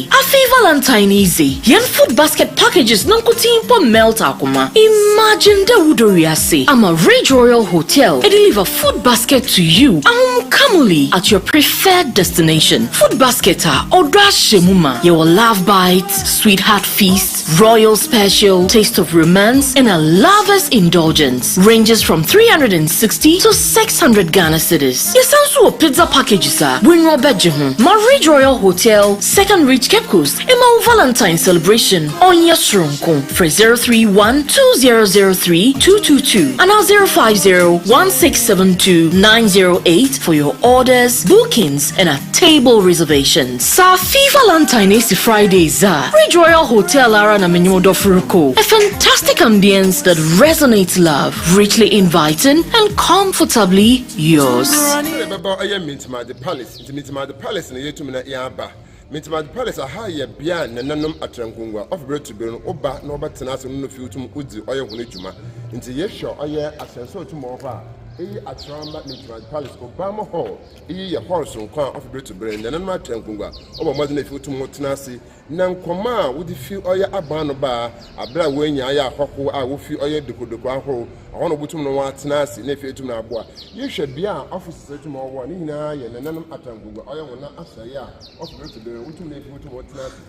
Afi Valentine easy. Yen food basket packages nankuti po melt akuma. Imagine the wudoriasi. I'm a Ridge Royal Hotel. I deliver food basket to you. Kamuli at your preferred destination. Food basket odra shemuma. You will love bites, sweetheart feast, royal special, taste of romance, and a lover's indulgence. Ranges from 360 to 600 Ghana cedis. Yes, also pizza packages when you're bedroom. Ridge Royal Hotel, Second Ridge Cape Coast, Emma Valentine celebration on your shrunko for 031-2003-222 and 050-1672-908 for your orders, bookings, and a table reservations. Safi Valentine is Fridays. Ridge Royal Hotel Arana Menyodo Furuko. A fantastic ambience that resonates love, richly inviting and comfortably yours. The palace, the palace, and the Yaba. Mintima the palace a higher beyond the Nanum Atrankungwa of Bread to Burn, Oba, no but Tenas and no few to Uzi, Oya Hunijuma. Into Yesha, Oya, a sensor tomorrow. A trauma Mintima the palace, Obama Hall, a horse on car of Bread to Burn, and Nanma Trankungwa, over more than a few to Motanasi. Nan Koma would feel Oya Abano Bar, a black wing, Aya Hoko, I will feel Oya de Kuduaho. I want to put him on Tanasi, nephew to Nabua. You should be our officer tomorrow, one in and another Atangu. I will not answer ya. Of the Utum nephew to what Tanasi,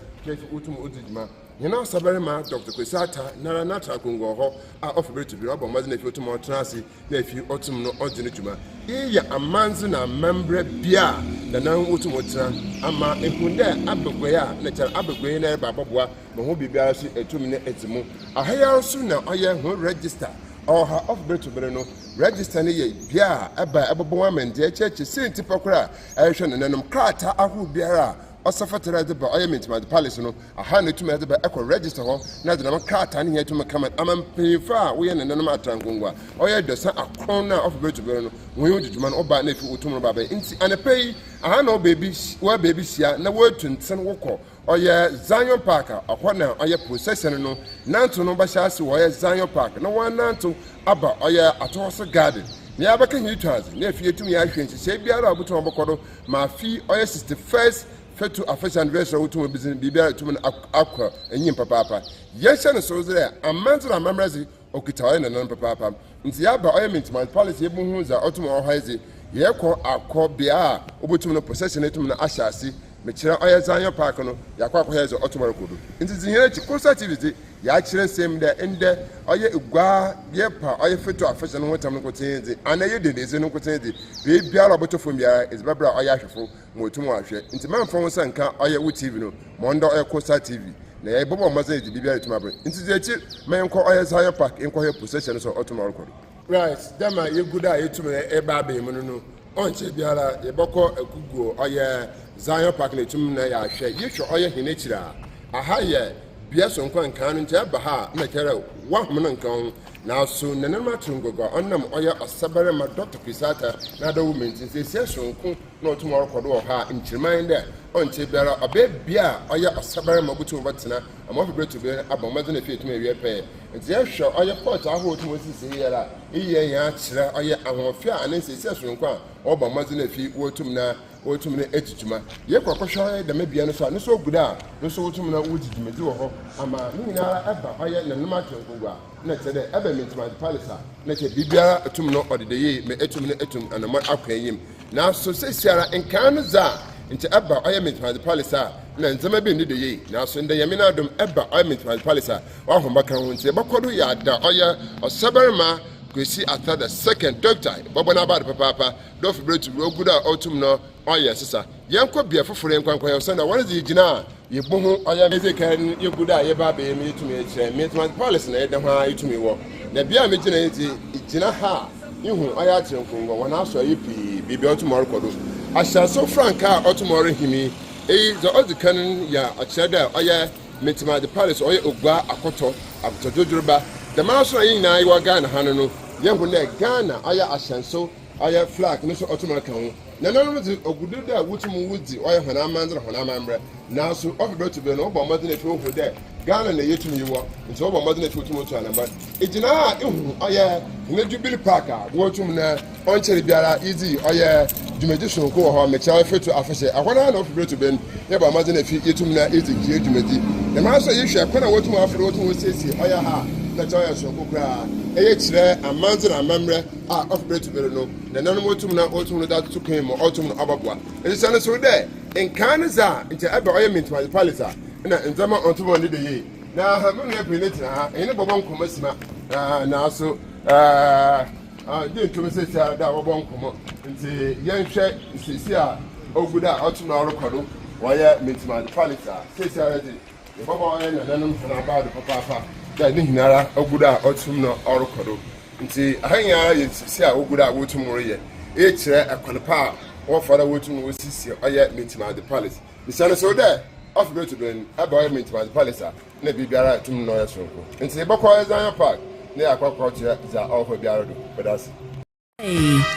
Utum Udima. You know, Sabarima, Dr. Quisata, Naranata Kungo, I offer to be up on my nephew to Montanasi, nephew Otum no Ordinatuma. Iya a man's and a member Bia, the non Utumota, Ama Impunda, Abuquea, Nature Abuquea, Babua, Mahobi Biasi, a 2 minute etimu. I hire sooner, I will register. Or her off to Breno, register ye, Bia, Abba, Ababoam, dear church, Saint Tipocra, Action and Anum Crata, Ahu Biara, or Safatera the Boyament, my palace, no, a hundred to me the Echo register, not the Namaka, and here to my comment, I'm paying far, we and another Tangungwa, or yet the son of corner of Bertubern, we would man or by nephew Utum Babe, and a pay, I know babies, where babies here, no word to San Woko. Oya Zion Park, or what now? Oya possession no, Nanto no Bashas, Oya Zion Park, no one Nanto, Abba, Oya Atosa Garden. Never can you trust, nephew to me, I can say, Biara Buton my fee, Oya 61st Fetu Afahye anniversary to business, Bibia to an aqua, and Yin Papa. Yes, and so there, a man's of members, Okita and non papa. In the Abba, Oya means my policy, who's a autumn hazy, Yako, a call Bia, Obutum possession to an Ashasi. Mechira Oya Zion Park no yakwa kwa hezo otomaro kodo nti zinyere chi conservativity ya chire sem de ende Oya igwa yepa Oya fetu afahye no hotam no kotenzi anaye dedeze no kotenzi be biara obotofo biara ezbabra Oya ahwefo motum ahwe nti manfo ho sanka Oya wo TV no mondo Oya Costa TV na ya bobo maza edi biara tumabre nti zechi menko Oya Zion Park enko he possession so otomaro kodo right dama yeguda yetume eba be mu no onche biara yeboko akugo Oya Zion Park le tum na ya hwe yehwe Oya hinechira aha ye bia so nkwan kan nche ba ha na kere wa hom nkan na so nanama tungogo onnam Oya asabare ma Dr. Pisata na da women tinse sie so nko na otum orkodo ha nchirman de onche biara obe bia Oya asabare ma butu batena amofe bretu be abamazo na fie tum ewie pe nti yehwe Oya port aho otum osisi yera iye ya kire Oya ahofia anense sie so nko a obamazo na fie wotum na wotum na etituma ye kwakosho da mabia no so guda no so wotum na wodidimedi wo ho ama ni na eba Oya na numa tengogwa na tede eba Mintima palace na te bibia etum no odede ye me etum na etum anama akwanyim na so sesiara enkan za nti eba Oya Mintima palace na nzema bi ndi de ye na so nda yamina dom eba Oya Mintima palace wa hombaka ho nti bakodo ya da Oya osabarma kwesi ata the second doctor bobo na bad papa do fibre to go good autumn no Oya sisa yenko bia foforo enkwankwa yo sanda one is gina ye bo oya meze kan ye guda ye ba be me tumi e kire me tuma policy na ye de ho a itumi wo na bia me gina nti gina ha ihu oya kire nkongo wona so ye pi bibi otumoro kodo asha so franka otumoro himi the ozikan ya achada oya metima the palace oya ogua akoto abtojojurba the man so yin na iwa Ghana hanu no yenhu na Ghana oya ashanso oya flag no so otumoro kan ho na no di ogudu da wutumu wudi oya hona manzra hona mamre na so ofibe to be no bo modern efi ho de Ghana na yetumi yiwo nso bo modern efi wutumu to anamba ejina ehu oya ne Jubilee Park a wotum na onchere biara easy oya jumeji sonko ho OGUAA FETU AFAHYE akwana na ofibe to ben ye bo modern efi yetum na easy gie jumeji na ma so yehwe akwana wotum afro wotum sesi oya ha na choya sonko kra eye kire amanzra amamre a ofibe to be no na nanom wotum na wotum no that to claim otum no ababwa ejisa so de enkanza nti ebe oya mintima palisa na nzama ontumo ni de ye na ha me na peneti na ha ene bobo nkomo sima na so de ntumo se tia da bobo nkomo nti yenhwe sisi a oguda otum na orokodo waya mintima palisa sisi already the bobo oya na nanom na ba do papa da ni hinara oguda otum na orokodo nti ahanya ye sisi a oguda wotum roye e kire akwanpa wo fara wotum wo sisi oya mintima palace bisana so there off go to ben about me to the palace na bibiara tum no yasonko nti bako Zion Park na akwa che za ofo biara do but that's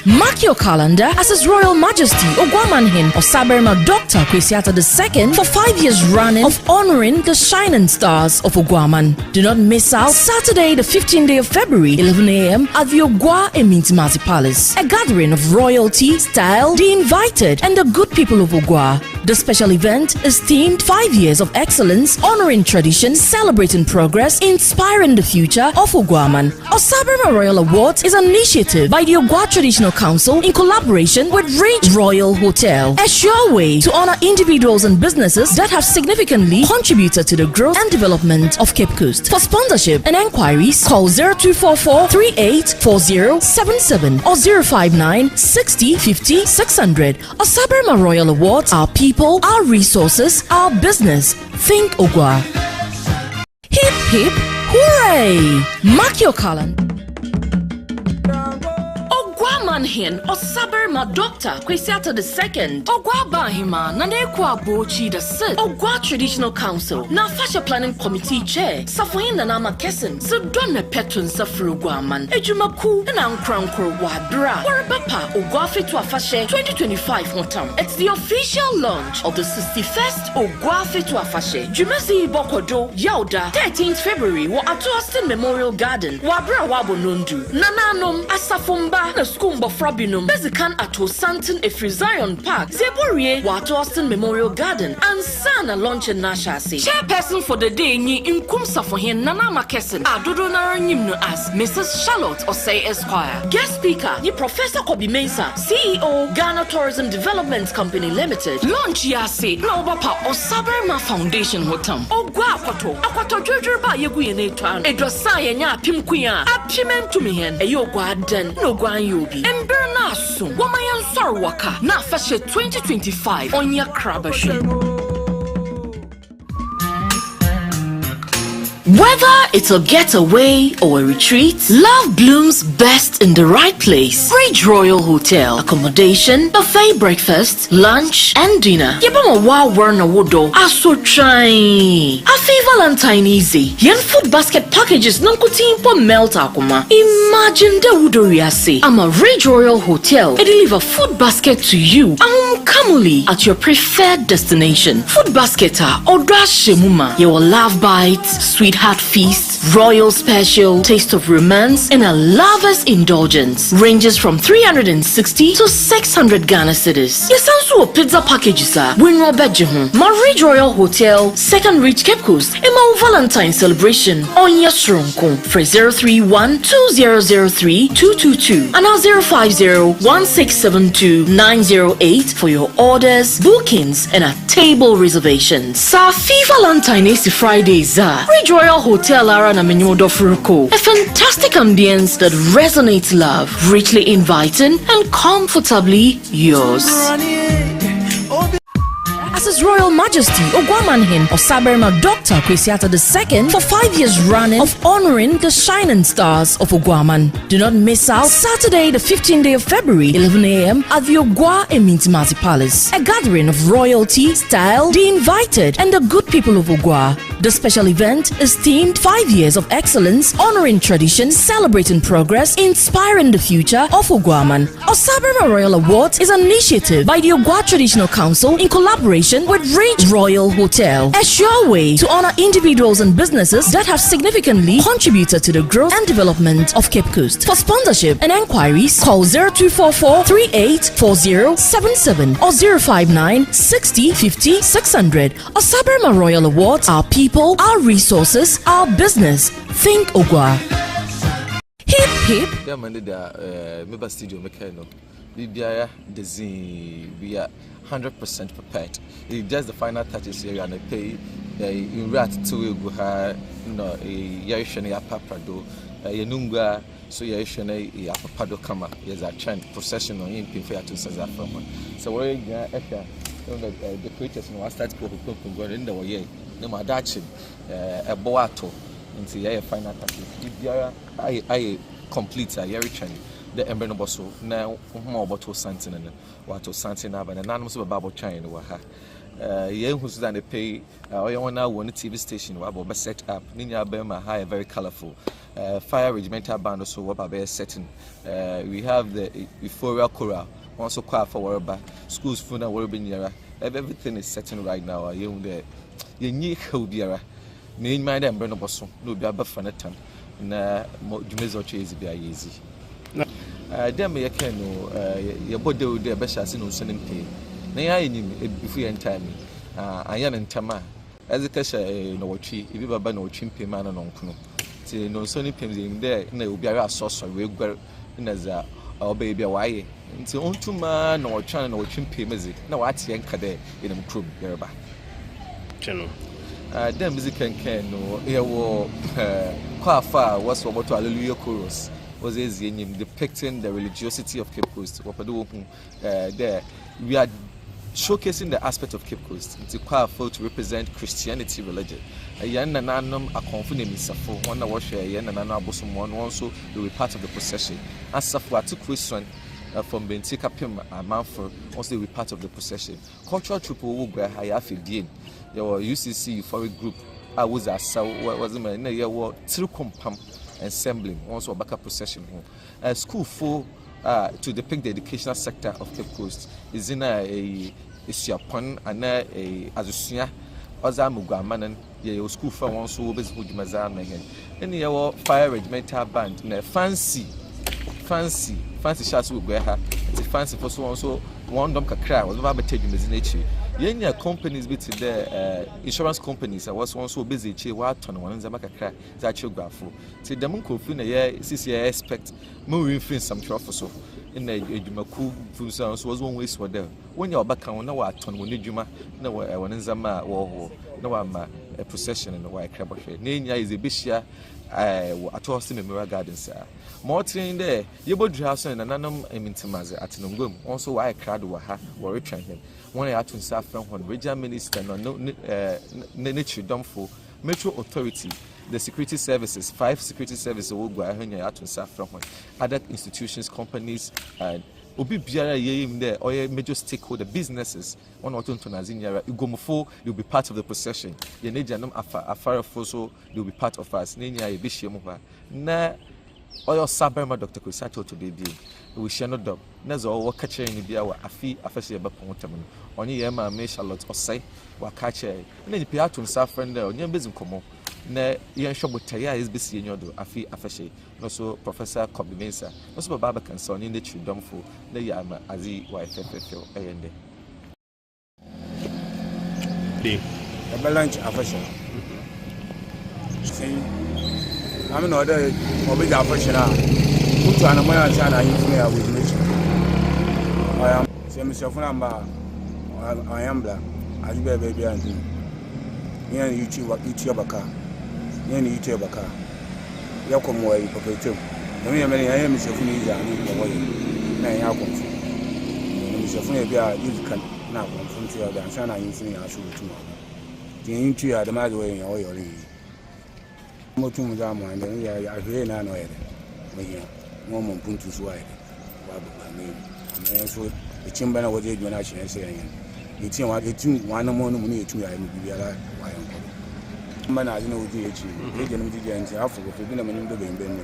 Mark your calendar as His Royal Majesty Ogwamanhin Osaberma Dr. Kwesiata II for 5 years running of honoring the shining stars of Ogwaman. Do not miss out Saturday the 15th day of February 11 a.m. at the OGUAA FETU Palace, a gathering of royalty, style, the invited and the good people of OGUAA. The special event is themed 5 years of excellence, honoring tradition, celebrating progress, inspiring the future of Ogwaman. Osaberma Royal Awards is an initiative by the OGUAA Traditional Council in collaboration with Ridge Royal Hotel, a sure way to honor individuals and businesses that have significantly contributed to the growth and development of Cape Coast. For sponsorship and enquiries, call 0244 384077 or 059 60 50 600. Osaberma Royal Awards, our people, our resources, our business. Think OGUAA. Hip hip hooray! Mark your calendar. Ogwamanhin Osaberma Dr. Kwesiata II OGUAA Bahima Nanekwa Bochi the Sid OGUAA Traditional Council na Fashion Planning Committee Chair Safoyin Nanama Kesin Sudonne Petun Safru Ogwaman Ejumaku na Nkrankur Wadra Warabapa OGUAA FETU AFAHYE 2025 Hotam. It's the official launch of the 61st OGUAA FETU AFAHYE Jumezi Bokodo Yauda 13th February wa at Austin Memorial Garden Wabra Wabo Nundu Nananom Asafumba na Skumba Frabinum Bezikan ato Santon Efri Zion Park Zeborie Wato Austin Memorial Garden and Sana launch in Nashasi. Chairperson for the day ni Inkumsa for him Nana Makesen Adodo Naranyimno as Mrs. Charlotte Osei Esquire. Guest speaker ni Professor Kobi Mensah, CEO Ghana Tourism Development Company Limited. Launch yasi na Obapa Osaberma Foundation Hotam OGUAA Akwato Jojoba Yegu Yenetwan Edrosa Yenya Pimkuya Apimentumihen Eyogwa Den no Gwan Yobi Emberna Sun Wamayan Sarwaka Na Fashe 2025 Onya Krabashi. Whether it's a getaway or a retreat, love blooms best in the right place. Ridge Royal Hotel. Accommodation, buffet breakfast, lunch, and dinner. Yebama wa warna wodo. Aso try. Afi Valentine easy. Yen food basket packages nankutin po melt akuma. Imagine the wudoriasi. I'm a Ridge Royal Hotel. They deliver food basket to you. Kamuli at your preferred destination. Food basket or dash shemuma. Your love bites, sweetheart feast, royal special, taste of romance, and a lover's indulgence ranges from 360 to 600 Ghana cedis. Yes, also pizza packages are win Robertjehun, Ridge Royal Hotel, Second Reach Cape Coast, and my Valentine celebration on your Shrunko for 031 2003 222 and 050 1672 908 for your orders, bookings, and a table reservations. Safi Valentine is Fridays. Ridge Royal Hotel Arana Menyodo Furuko. A fantastic ambience that resonates love, richly inviting and comfortably yours. as His Royal Majesty Ogwamanhin Osaberma Dr. Kwesiata II for 5 years running of honoring the shining stars of Ogwaman. Do not miss out Saturday, the 15th day of February, 11 a.m. at the OGUAA Emintimasi Palace. A gathering of royalty, style, the invited, and the good people of OGUAA. The special event is themed 5 years of excellence, honoring tradition, celebrating progress, inspiring the future of Ogwaman. Osaberma Royal Awards is an initiative by the OGUAA Traditional Council in collaboration with Rich Royal Hotel. A sure way to honor individuals and businesses that have significantly contributed to the growth and development of Cape Coast. For sponsorship and enquiries, call 0244 384077 or 059 60 50 600. Osaberma Royal Awards, our people, our resources, our business. Think OGUAA. Hip hip. There man member studio mekano. Bibia design we are 100% prepared. It's just the final touches here and I pay in rat to OGUAA no yeshene apapado yenunga so yeshene apapado kama yes a trend procession on in fair to South from. So we the creators no start go in the way no madachi a boato into your final touches. I complete a year trend. The embryoboso now more about something and what something about an anonymous about China. Who's done a pay or now one TV station about set up Nina Burma high very colorful fire regimental band also what about setting. We have the euphoria choral also quite for whatever schools food and whatever near everything is setting right now. You there you need help here. Main mind embryoboso no be about fun at time na jumezo chase be easy. Dem ye ken no ye body dey be shase no sonim pay na ya enim before your time anya ne ntama ezekasha no watchi ibi baba no watchi pay man no nkono ti no sonim pay dem dey na obi ara asoso we gwar na za oba bia waye nti ontuma na watcha na watchi pay mezi na wate yenka dey enem krom yerba cheno dem music ken no ye wo kwafa was about hallelujah chorus was depicting the religiosity of Cape Coast. There we are showcasing the aspect of Cape Coast. It's powerful to represent Christianity religion. Yan nanam a confident misafo. One wash yan nanana bosom one also will be part of the procession. As Safwa took question from Bentika Pim and Manford also will be part of the procession. Cultural troop will go higher fidin. Your UCC euphoric group. I was a was a man through compam assembling also a backup procession home. School for to depict the educational sector of Cape Coast is in a Siapon and a Azusia Ozamugamanan, your school for one so with Mazan again. And your fire regimental band, fancy shots will wear her. It's a fancy for so also one dumb cry was about taking the nature. Yenya companies bit the insurance companies I was also busy che what on one zamaka cry that geography. See the munko fin a year CCI expect moving fin some trophy so in the Jumaku was one way for them. When you're back on no ton when you juma no one in Zama or no a procession in the white crab. Nanya is a bishia at all Memorial Gardens. More train there, you both house and anonymous Emintimazi at Nungum, also why I cried with her or return him. One I had to serve from one regional minister, no nature dumful, Metro Authority, the security services, 5 security services will go ahead to serve from one. Other institutions, companies, and Obi Biara Yim there, or a major stakeholder businesses, one or two Nazinia, Ugomofo, you'll be part of the procession. Yenejanum Afara Foso, you'll be part of us. Nenia Bishimova. Na Oyo Saberma Dr. Kusato to be we shall not dog. Nazo or catching in the Biawa, Afi, Afasi about Pontaman. Only Emma may Charlotte or say, what catcher, and then the Piatun Safran there on your business como. Ne yan shobo taya is busy in your do afi afashe no so Professor Kobimensa no so baba kan so ni nature domfo na ya ma azi YFFF ayende the lunch afashe say I'm no other obi afashe na put an amount of time in here with nature I am say Mr. Funamba I am black as baby and me and YouTube baka Any YouTube baka. Yakom way poketum. Na me many I am so funi ya ni mo way. Na ya kom. Ni so funi bia you can na konfront ya da sana yin sin ya so tu ma tin tu ya da ma da wayan ya wayo ri mutum za mu anda ya hwe na no yere mai mo mun puntu su waye babu ba ne amma ya so da cin bana waje jona shi ne sai yan yi tin wa tin wani mo no mu ne tu ya yi bibiya la wayan ko mana azina wuji ya ce yake namiji ga yanci hafu ko bi na mun da bayin bayin ne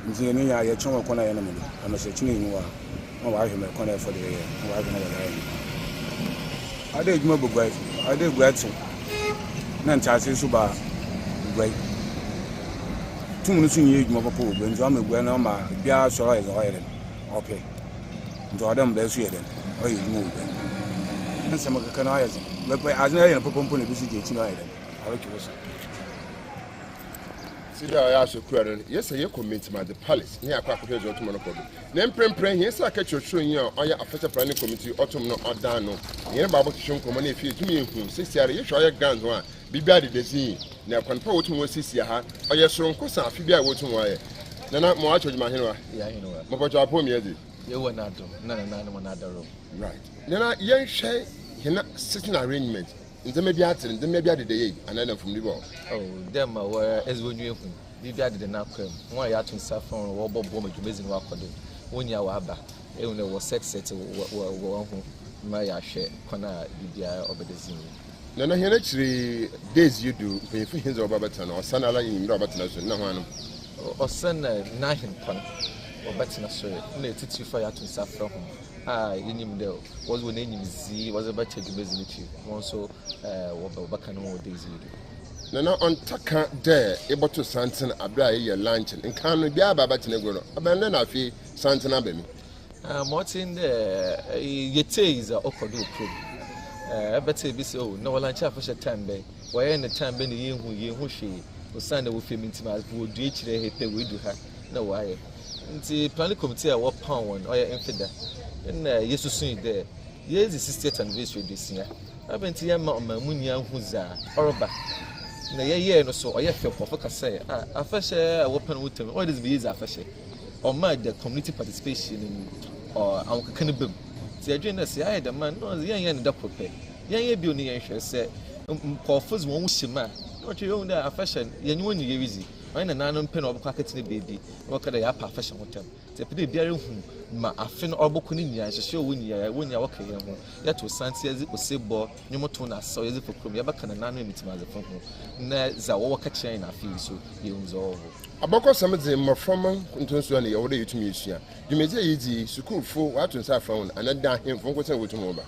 nti ni ya chonwa kona ya na mun amma sai cin yi wa wa hwe me kona for the wa hwe na da yi ade juma bugwai ade gwatu nan ta sai su ba gwai tun sun yi juma ko ben zo me gwa na ma bia so ra zo yere okay ndo adam da su yere o yi mu ben nan sama ka kana ya ba bai azna yana popon ne bisi je cin yere a roki wasu sida ya so kura no yes ye comment ma the palace ni akwa akwa jo to monopoly na mprempren he sa ka chocho yin oya afecha planning committee otom no odan no ye ba bo twon komo na efi tumi ehun sisiare ye hwa ye grand one bibia de desi na kwanpa wotum wo sisia ha oye soronko sa afi bia wotum wo ye na mo acho juma henwa ya henwa mo bojo apo mi edi ye wona do na mo na daro right na ye hwe hina sitting arrangement ndeme bia atere ndeme bia de ye anana from libo dem were ezwonyu ehun bibia de na kwam won ya tun safon wo bobo madwumezi no akodo wonya wa aba ehun wo set wo ho ma ya hwe kona bibia obedezin na hena chiri days you do pefu hinza obabata na osana ala yin mira obata na so na hwanu osana na hinkon obata na so na etiti fa ya tun safon ho yenyim de was when enyim zi was about to dwumezi ni chi won so wo baka no wo days you do na on taka there able to santen abra ye lunch in kan no bia baba tenegro no aban na afi santen abemi motin de yete is okodo pro better be so no lunch after time be why na time be ne yehu hwe osana wo femi ntima wo du ekire hepe we du ha na why nti planning committee a wo pan won oya enfida na yesusun de yes the 60th anniversary this year abenti ya ma mamuni ahu za oroba na ye no so oye fe ko foka say afashe wo pan wutem what is be is afashe or ma the community participation in or awon bem ti adwen na say aye the man no yan da prepare yan bi oni yan hwe say nkofos won wushima no twe yon da afashe yan woni ye wizi why na nanon pen obokwa aketine baby wakada ya pa fashion hotel te pede biare hu ma afe no obokwa ni nya hyehye woni ya woni awaka ye hu ya to santi ezi osebo nyomoto na so ezi fokrom ya baka na nanon emitima ze fon hu na za wo waka chen na afi so ye unzo ho aboko samze maframa ntonso na ye wo de yitumi esua dwumeze yidi school fo wato nsa phone anada hemfo nkosen wotum oba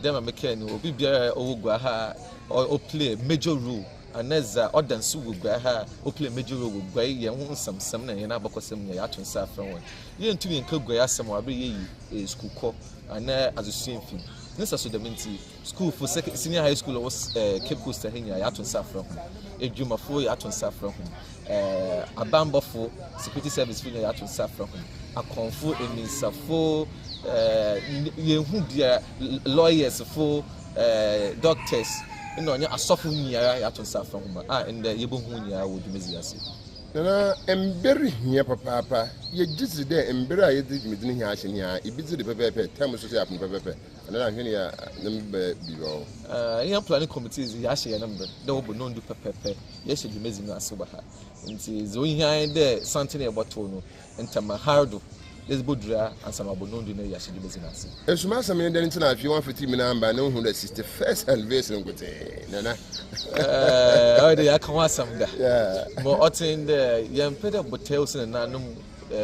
dem amekani obi bia owugwa ha o play major role aneza odansu wugwa ha o play major role wugwa ye hu samsam na ye na abakosem ya ato nsa afran won ye ntumi nka gwa ya sam abe ye school ko ana azusuin film nisa so dementi school for senior high school was Cape Coast henya ya ato nsa afran edwumafo ya ato nsa afran abambofo security service film ya ato nsa afran akonfo eminsafo ye hu dia lawyers for doctors ino nya asofu nyaya ya to safa huma ende yebohu nyaya wo dwumezi ase na emberi hia papa ye gizi de emberi a ye di medini hia ahye hia ibizi de pepepe time so so yapun pepepe na na hwene ya number biwo yan planning committees ya ahye ya number de wo no ndu pepepe ye hye dwumezi no ase ba ha nti zo hia de something e boto no ntama hardo les bodra ansama bonondu na ya shidi business esuma asame de ntina afi 150 mina amba na hu da 61st anniversary ngote nana ode ya kan wasam da mo otin de yam peda hotels na nanum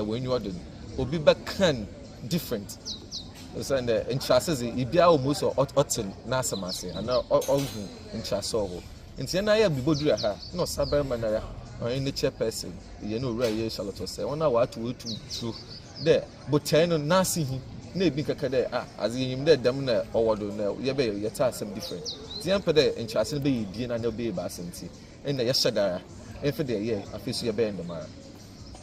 when you order obi bakan different so and interests ibia almost otin na asamase ana ohu interest oho nti na ya bibodra ha no sabar manara on the chairperson ye no ura ye charlotte say ona wa to true de boteno nasi hi na ebi kaka de aziyim de dam na owodo na ye be ye ta some different tiam pede enchase be yedie na be ba asenti na ye shadara efe de ye afesu ye be ndoma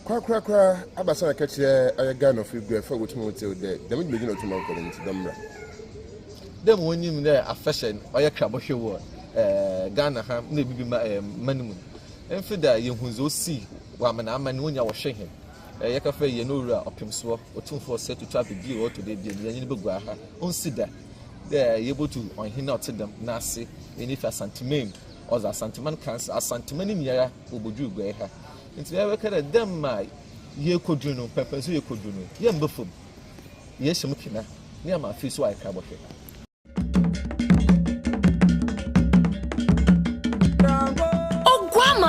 kwa abasa na kache aye Ghana of Igwe for wetin hotel de dem be gina tuma ko nti damra dem wonim de affection oye krabo hwewo Ghana ha na ebi ma manimu efe da ye hunzo si wa mana amani wonya wo hwe he yakafa ye no ura opimso otumfo set to trap bi o to de bi ye ni begwa ha onsida they are able to on him not to them nasi in if a sentiment or the sentiment cancer a sentiment in yara ubuju greha it's very kind them my ye could you know pepper so you could you know yeah before yes mukina near my face so I can work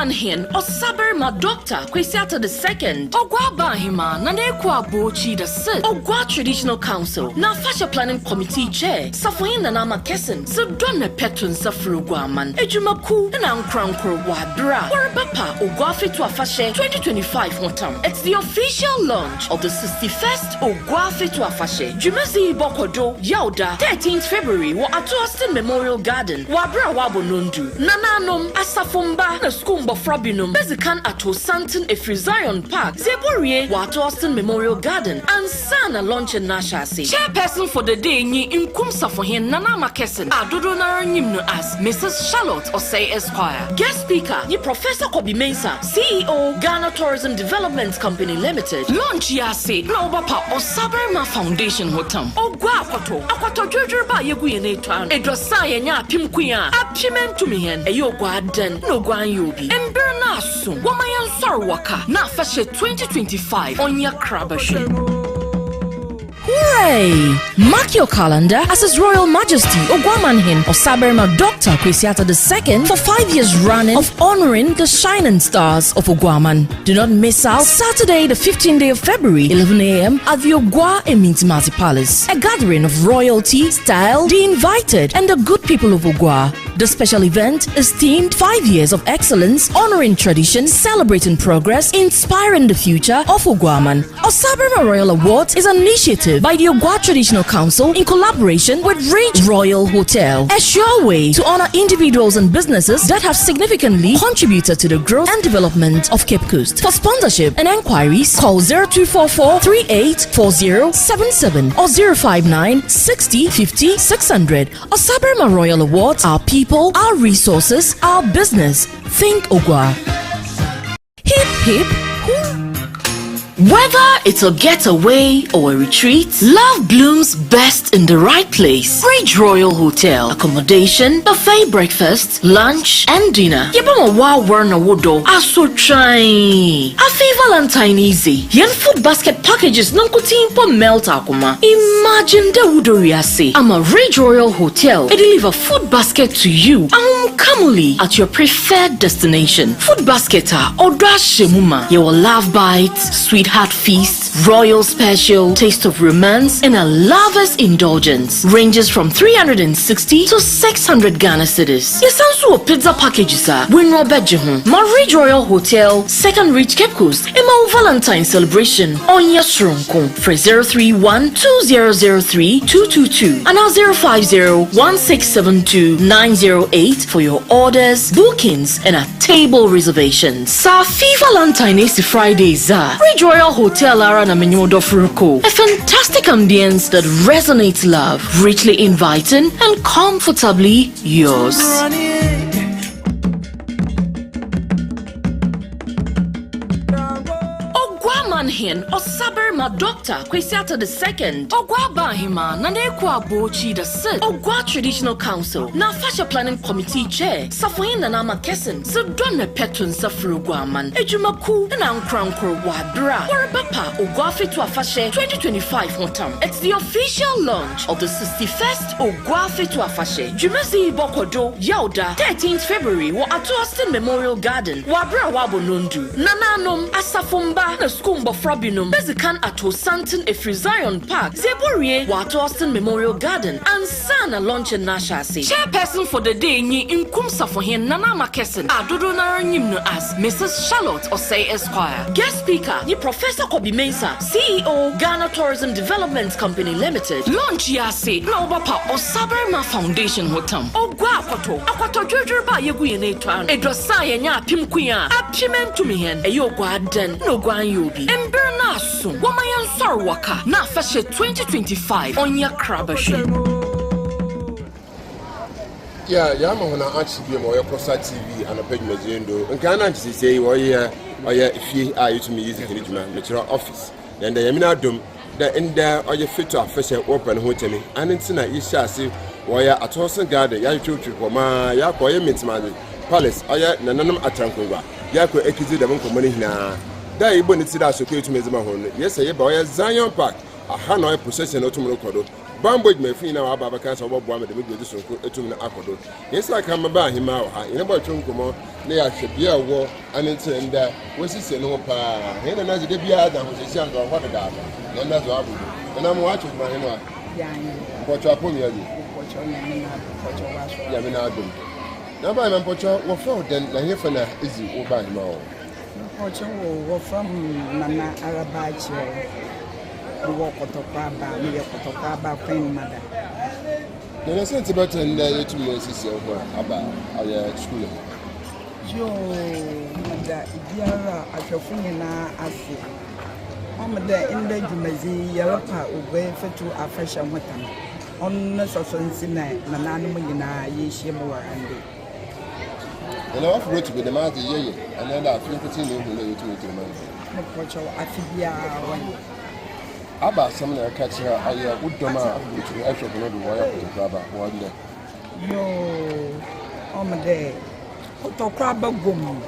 Manhin or Saber ma doctor Kwesiata the second Ogwa Bahima Nanekwa Bochi the sit Ogwa Traditional Council na Fashion Planning Committee Chair Safoyin Nanama Kesin so Donna Petun Safru Guaman Ejumaku and Ankrankur Wabra Warabapa Ogua Fetu Afahye 2025 Hotam. It's the official launch of the 61st Ogua Fetu Afahye Jumasi Bokodo Yauda 13th February wa at Austin Memorial Garden Wabra Wabo Nundu Nananom Asafumba na school Frabinum, Bezikan Ato Santon Efri Zion Park, Zeborie, Wato Austin Memorial Garden, and Sana Launch and Nashasi. Chairperson for the day, Ni Inkumsa for him, Nana Makesen, Adodo Naranimno as Mrs. Charlotte Osei Esquire. Guest speaker, Ni Professor Kobi Mensah, CEO, Ghana Tourism Development Company Limited. Launch Yasi, Globapa or Saberma Foundation Hotam. Ogua Akwato Jojoba Yeguyene Town, Edrosaya Nya Pimquia, Apimen to me and Ayogwa Den, no Guan Yobi. Emberna soon. Wamayan Sarwaka. Na Fashion 2025 on your Krabashi. Hooray! Mark your calendar as His Royal Majesty Ogwamanhin or Saberma Dr. Kwesiata II for 5 years running of honoring the shining stars of Ogwaman. Do not miss out Saturday the 15th day of February 11 a.m. at the OGUAA Emintimati Palace. A gathering of royalty, style, the invited and the good people of OGUAA. The special event is themed 5 years of excellence, honoring tradition, celebrating progress, inspiring the future of Ogwaman. Osaberma Royal Awards is an initiative by the OGUAA Traditional Council in collaboration with Ridge Royal Hotel. A sure way to honor individuals and businesses that have significantly contributed to the growth and development of Cape Coast. For sponsorship and enquiries, call 0244 384077 or 059 60 50 600. Osaberma Royal Awards, our people, our resources, our business. Think OGUAA. Hip hip hoo. Whether it's a getaway or a retreat, love blooms best in the right place. Ridge Royal Hotel. Accommodation, buffet breakfast, lunch, and dinner. Yebama wa warna wodo. Aso try. Afi Valentine easy. Yen food basket packages nonkutimpo melt akuma. Imagine the wudoriase. I'm a Ridge Royal Hotel. It deliver food basket to you. Kamuli at your preferred destination. Food basket or shemuma. You will love bites, sweetheart feast, royal special, taste of romance, and a lover's indulgence. Ranges from 360 to 600 Ghana cedis. Yesansu pizza packages are Winro Bedjehun, Ridge Royal Hotel, Second Reach Cape Coast, Emma Valentine celebration on Yasrunko for 031 2003 222 and 050 1672 908 for your orders, bookings, and a table reservations. Safi Valentine is Fridays. Ridge Royal Hotel Arana Menyodo Furuko. A fantastic ambience that resonates love, richly inviting and comfortably yours. Manhin or Saberma Doctor Kwesiata II Ogwa Bahima Nanekwa Bochi the sit Ogwa Traditional Council na Fashion Planning Committee Chair Safoyin Nanama Kesin so Donna Petun Safru Guaman Ejumaku and Ankrankur Wabra Warabapa Ogua Fetu Afahye 2025 Hotam. It's the official launch of the 61st Ogua Fetu Afahye Jumasi Bokodo Yauda 13th February wa at Austin Memorial Garden Wabra Wabo Nundu Nananom Asafumba na school Frabinum, Bezikan Ato Santon Efri Zion Park, Zeborie, Wato Austin Memorial Garden, and Sana Launch and Nashasi. Chairperson for the day, Ni Inkumsa for him, Nana Makesen, Adodo Naranimno as Mrs. Charlotte Osei Esquire. Guest speaker, Ni Professor Kobi Mensah, CEO, Ghana Tourism Development Company Limited. Launch Yasi, Globapa or Saberma Foundation Hotam. OGUAA Akwato Jojoba Yeguyene Town, Edrosaya Nya Pimquia, Apimen to me and Ayogwa Den, no Guan Yobi. Emberna soon. Wamayan Sarwaka. Na Fashion 2025 on your Krabashi. Yeah, Yamahona actually be more Costa TV and a page Mazendo. And Ghana say, oh, if you are using music in the office. Then the Yamina Dum, the end there, or your fit to a fashion open hotel. And it's not you shall see Waya Atosin Garden, Yachu Chukoma, Yako Mitmadi, Palace, Oya, Nanam Atankova, Yako Ekizi, the Monkomani na. That you bonnet it as okay to Mezamahon. Yes, I buy Zion Park, a Hanoi possession of Tumorokodo. Bamboid may feel now about Babakas or Bob the Middle District to Akodo. Yes, I come about him out. In about Chunkomo, they are should be a war and it's in there. What's it say no pa? And another Debia that was a young or what a dab. And that's what and I'm watching my him. What your pony, Yaminadum. Now by my pocho, what for then? The Hefana is you by him all. Pocho from Nana Arabache. We walk to Paba, we walk to Paba, Queen Mother. Then I sent about and you to me, sister, about our school. Joe, Mother, Diara, at your finger, I see. I'm there in the Jumazi, Yelapa, OGUAA FETU AFAHYE Motam. On the Sosonsina, Nananumina, Yeshimua, and and I offer to be the master, and then I think it's in you to me to me. Pocho, Afibia, About some of the catcher, I would do my which we actually know the wire to grab one day. Yo, on the day, Otokraba gum,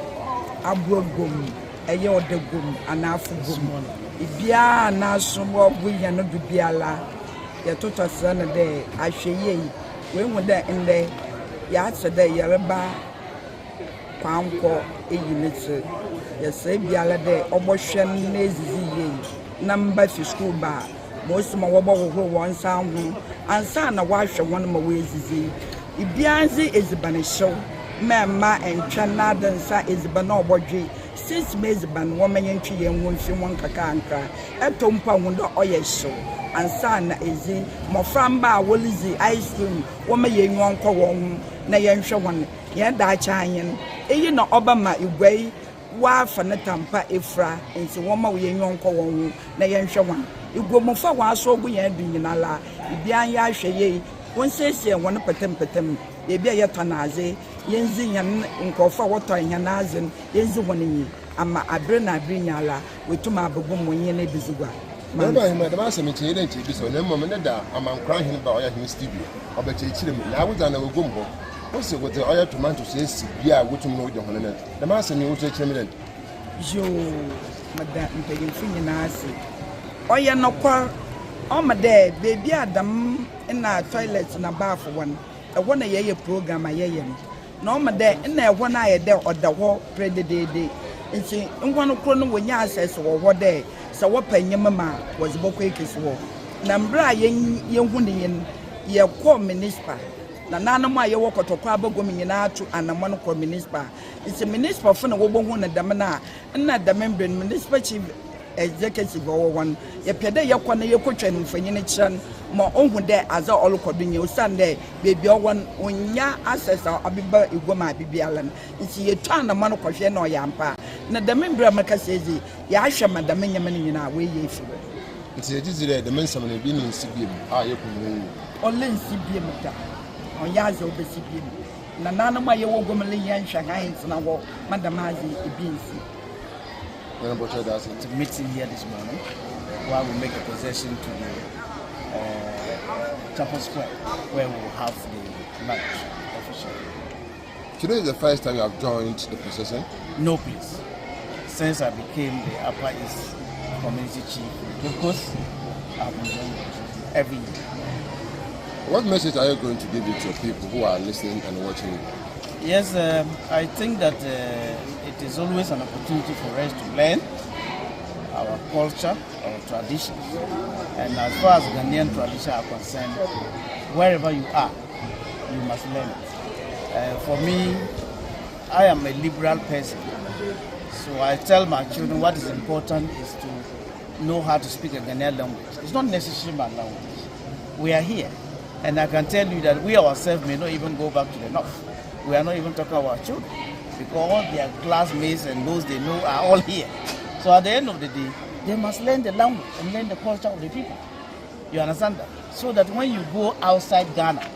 Abro gum, a yaw de gum, and Afu gum. Ibia, Nasum, we are not to be ala. Your total son a day, I say, when we're there in the Yatsada Yaraba, Pamco, a unit, yes, say, Biala day, Oboshan, lazy. Number for school bar. Most of my wobble one sound and son a wash one of my ways is Ibianzi is the banner show. Mamma and Chanadan sa is the banner body. 6 meses ban woman and tree and one kakanka. A tompa window oil show. And son is the Moframba will is the ice cream. Woman young one call one. Nayan show one. Yan da chayan. You know Obama you way. Wa fanatampa efra nti woma we nyonko won na yenhwe wan igwomofa wa so ogu yan binyinala ibian ya hweye won sese won petem e bia ye tonaze yenzi yan nkofa woto yan azen yenzi wonyi ama abre na abre nyala wetuma abogum wonye na bizugwa Mama him the master meeting identity bi so na mom na da amankran hin ba oya hin studio obekyekire mu na awuza na wogumbo what's it with the oil tomatoes? Yes, yeah, what you know, the master knew what you meant. Jo, Madame, taking finger nasty. Oh, you're no quarrel. Oh, my dad, baby, Adam in our toilets and a bath for one. I want a year program, I am. No, my dad, in there one eye there or the war, pray the day. And see, in one corner when ya says, or what day, so what pay your mamma was Boquakis war. Nambra, young woman, your core minister. Na nana ma ye woko to kwa bago minyina atu anamano ko municipal it's a municipal for na wo bohu na damna na da member municipal chief executive or one ye pede ye kwa na ye kotwa mfanyine chiran ma onhu de aza olukodunye usande baby one onya access abiba igoma bibialan nti ye twa na mano kohwe na oyampa na da member amaka sezi ya ahwe madam nyamane nyina we ye fi nti ye dizire de mensam na bi ni nsibiem a ye kunwe ole nsibiem ta on yazo besibiem na nana ma ye wo gomele yan hwagan na wo madam azi ebinsi to meet him here this morning while we make a procession to the Chapel Square where we will have the lunch officially. Today is the first time you have joined the procession? No, please. Since I became the Upper East Community Chief, because I've been doing it every year. What message are you going to give it to people who are listening and watching you? Yes, I think that it is always an opportunity for us to learn our culture, our traditions. And as far as Ghanaian traditions are concerned, wherever you are, you must learn it. For me, I am a liberal person. So I tell my children what is important is to know how to speak a Ghanaian language. It's not necessarily my language. We are here. And I can tell you that we ourselves may not even go back to the north. We are not even talking about our children. Because all their classmates and those they know are all here. So at the end of the day, they must learn the language and learn the culture of the people. You understand that? So that when you go outside Ghana,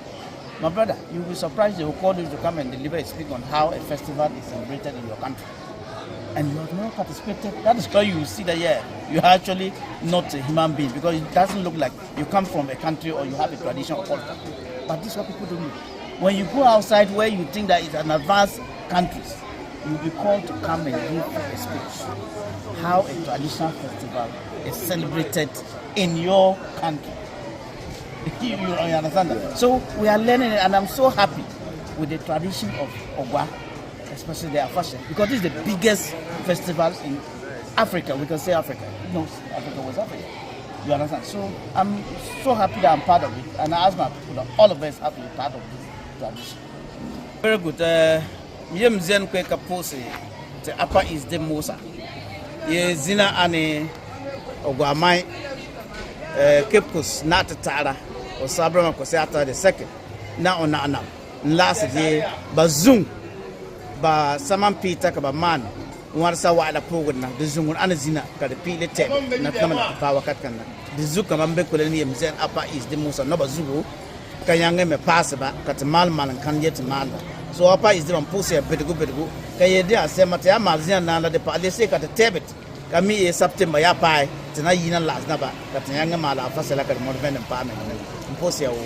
my brother, you will be surprised they will call you to come and deliver a speak on how a festival is celebrated in your country. And you have not participated. That is why you will see that, yeah, you are actually not a human being because it doesn't look like you come from a country or you have a tradition or culture. But this is what people don't know. When you go outside where you think that it's an advanced countries, you'll be called to come and give a speech. How a traditional festival is celebrated in your country. You understand that? So we are learning it, and I'm so happy with the tradition of OGUAA, especially the Afahye, because this is the biggest festival in Africa. We can say Africa. No, Africa was Africa. You understand? So I'm so happy that I'm part of it, and I ask my people that all of us have to be part of this tradition. Very good. Miem zen kweka pose te apa is the mosa. Ye zina ane OGUAA Cape Coast na tatara o Sabra Kosiata the second. Na ona anam. Last day bazung ba saman Peter ka ba man. Warsa wa ala program na dizungun anazina ka de pile te na kama na pawa katkana. Dizuka mambe koleni mzen apa is the mosa no bazugo kanyanga me pass ba katmal man kan yet mal. So apa is the pose a bedugo kayede asema te amazina na de pa de se ka te tebet kami e September ya pai tena yina las na ba katanyanga mala fasela ka mo ven pa me pose ya o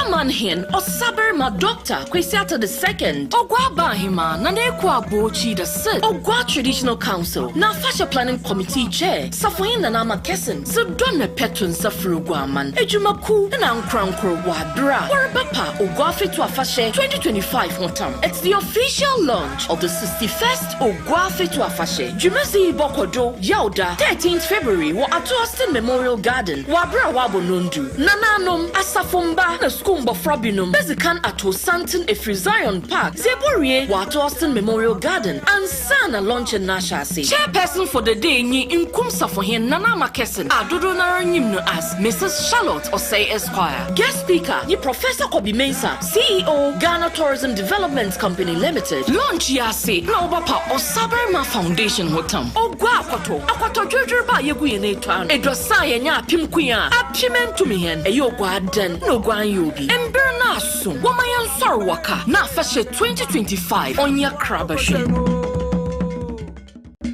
Manhin or Saber ma doctor Kwesiata the second OGUAA Bahima na Nekwa Bochi the third OGUAA Traditional Council na Fashion Planning Committee Chair Safoyin na Nama Kessen so Donne Petron Safru Guaman Ejumaku na Nkranko Wadra Warabapa OGUAA FETU AFAHYE 2025 Hotam. It's the official launch of the 61st OGUAA FETU AFAHYE Jumezi Bokodo Yauda 13th February wa at Austin Memorial Garden Wabra Wabo Nundu Nananom Asafumba na school Frobinum, Bezikan Ato Santon Zion Park, Zeborie, Wato Austin Memorial Garden, and Sana Launch and Nashasi. Chairperson for the day, Ni Inkumsa for him, Nana Makessen, Adodo Naranyimno as Mrs. Charlotte Osei Esquire. Guest speaker, Ni Professor Kobi Mensah, CEO, Ghana Tourism Development Company Limited. Launch Yasi, Naobapa Osaberma Foundation Hotam. OGUAA Akwato Jojoba Yeguyene Town, Edosaya Nya Pimkuya, Apimentumihen, Eyogwa Den, no Gwan Yobi. Emberna soon, Wamayan Sarwaka, na Afahye 2025 on your Krabashi.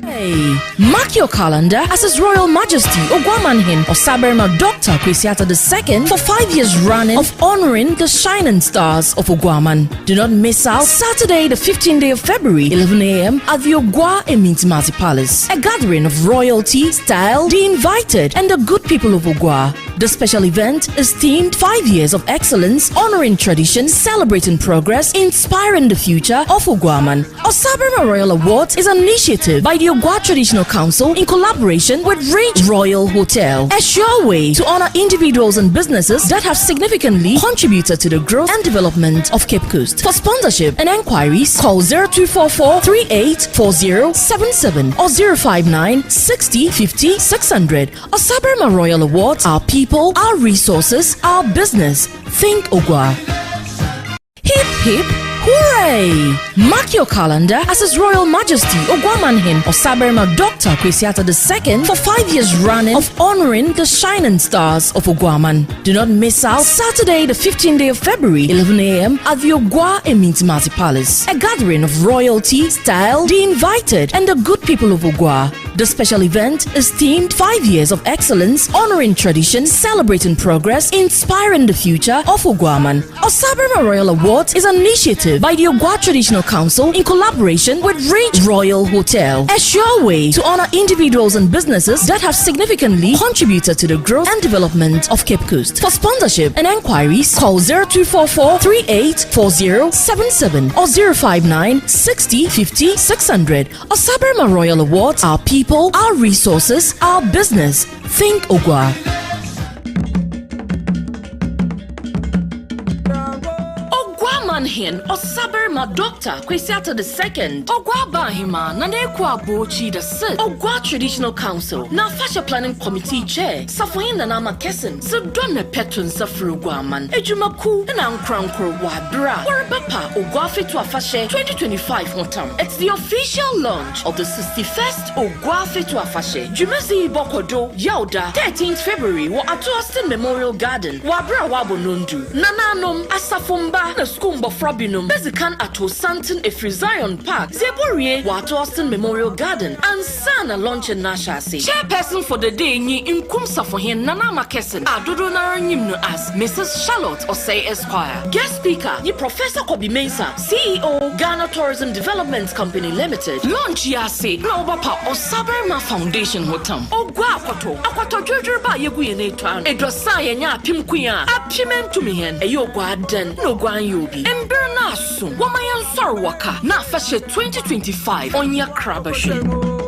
Hey, mark your calendar as His Royal Majesty Ogwamanhin Osaberma Dr. Kwesiata II for 5 years running of honoring the shining stars of Ogwaman. Do not miss out Saturday the 15th day of February 11 a.m. at the OGUAA Emintimati Palace. A gathering of royalty, style, the invited and the good people of OGUAA. The special event is themed 5 years of excellence, honoring tradition, celebrating progress, inspiring the future of Ogwaman. Osaberma Royal Awards is an initiative by the OGUAA Traditional Council in collaboration with Rich Royal Hotel. A sure way to honor individuals and businesses that have significantly contributed to the growth and development of Cape Coast. For sponsorship and enquiries, call 0244 384077 or 059 60 50 600. Osaberma Royal Awards, our people, our resources, our business. Think OGUAA. Hip hip hooray! Mark your calendar as His Royal Majesty Ogwamanhin Osaberma Dr. Kwesiata II for 5 years running of honoring the shining stars of Ogwaman. Do not miss out Saturday the 15th day of February 11 a.m. at the OGUAA Emintimati Palace. A gathering of royalty, style, the invited and the good people of OGUAA. The special event is themed 5 years of excellence, honoring tradition, celebrating progress, inspiring the future of Ogwaman. Osaberma Royal Awards is an initiative by the OGUAA Traditional Council in collaboration with Rich Royal Hotel. A sure way to honor individuals and businesses that have significantly contributed to the growth and development of Cape Coast. For sponsorship and enquiries, call 0244 384077 or 059 60 50 600. Osaberma Royal Awards, our people, our resources, our business. Think OGUAA. Manhin Osaberma Dr. Kwesiata II OGUAA Bahima na Nekwa Bochi the third OGUAA Traditional Council na Fashion Planning Committee Chair Safoyin na Nama Kessen so Donne Petron Safru Guaman Ejumaku na Nkranko Wadra Warabapa OGUAA FETU AFAHYE 2025 Hotam. It's the official launch of the 61st OGUAA FETU AFAHYE Jumezi Bokodo Yauda 13th February wa at Austin Memorial Garden Wabra Wabo Nundu Nananom Asafumba na school Frobinum, Bezikan Ato Santin Efri Zion Park, Zeborie, Wato Austin Memorial Garden, and Sana Launch in Nashasi. Chairperson for the day ni Inkum Safohin Nana Makesen, Adodo Naranyimno as Mrs. Charlotte Osei Esquire. Guest speaker, ni Professor Kobi Mensah, CEO, Ghana Tourism Development Company Limited. Launch yase, na obapa Osaberma Foundation Hotam. Ogua Akwato Jojoba Yeguye Twan, Edosa Yenya Pimkuya, Apimen to me hen, Eyogwa Den, no Guan Yobi, Emberna Sum, Wamayan Sarwaka, na Fashe 2025, Onya Krabashi.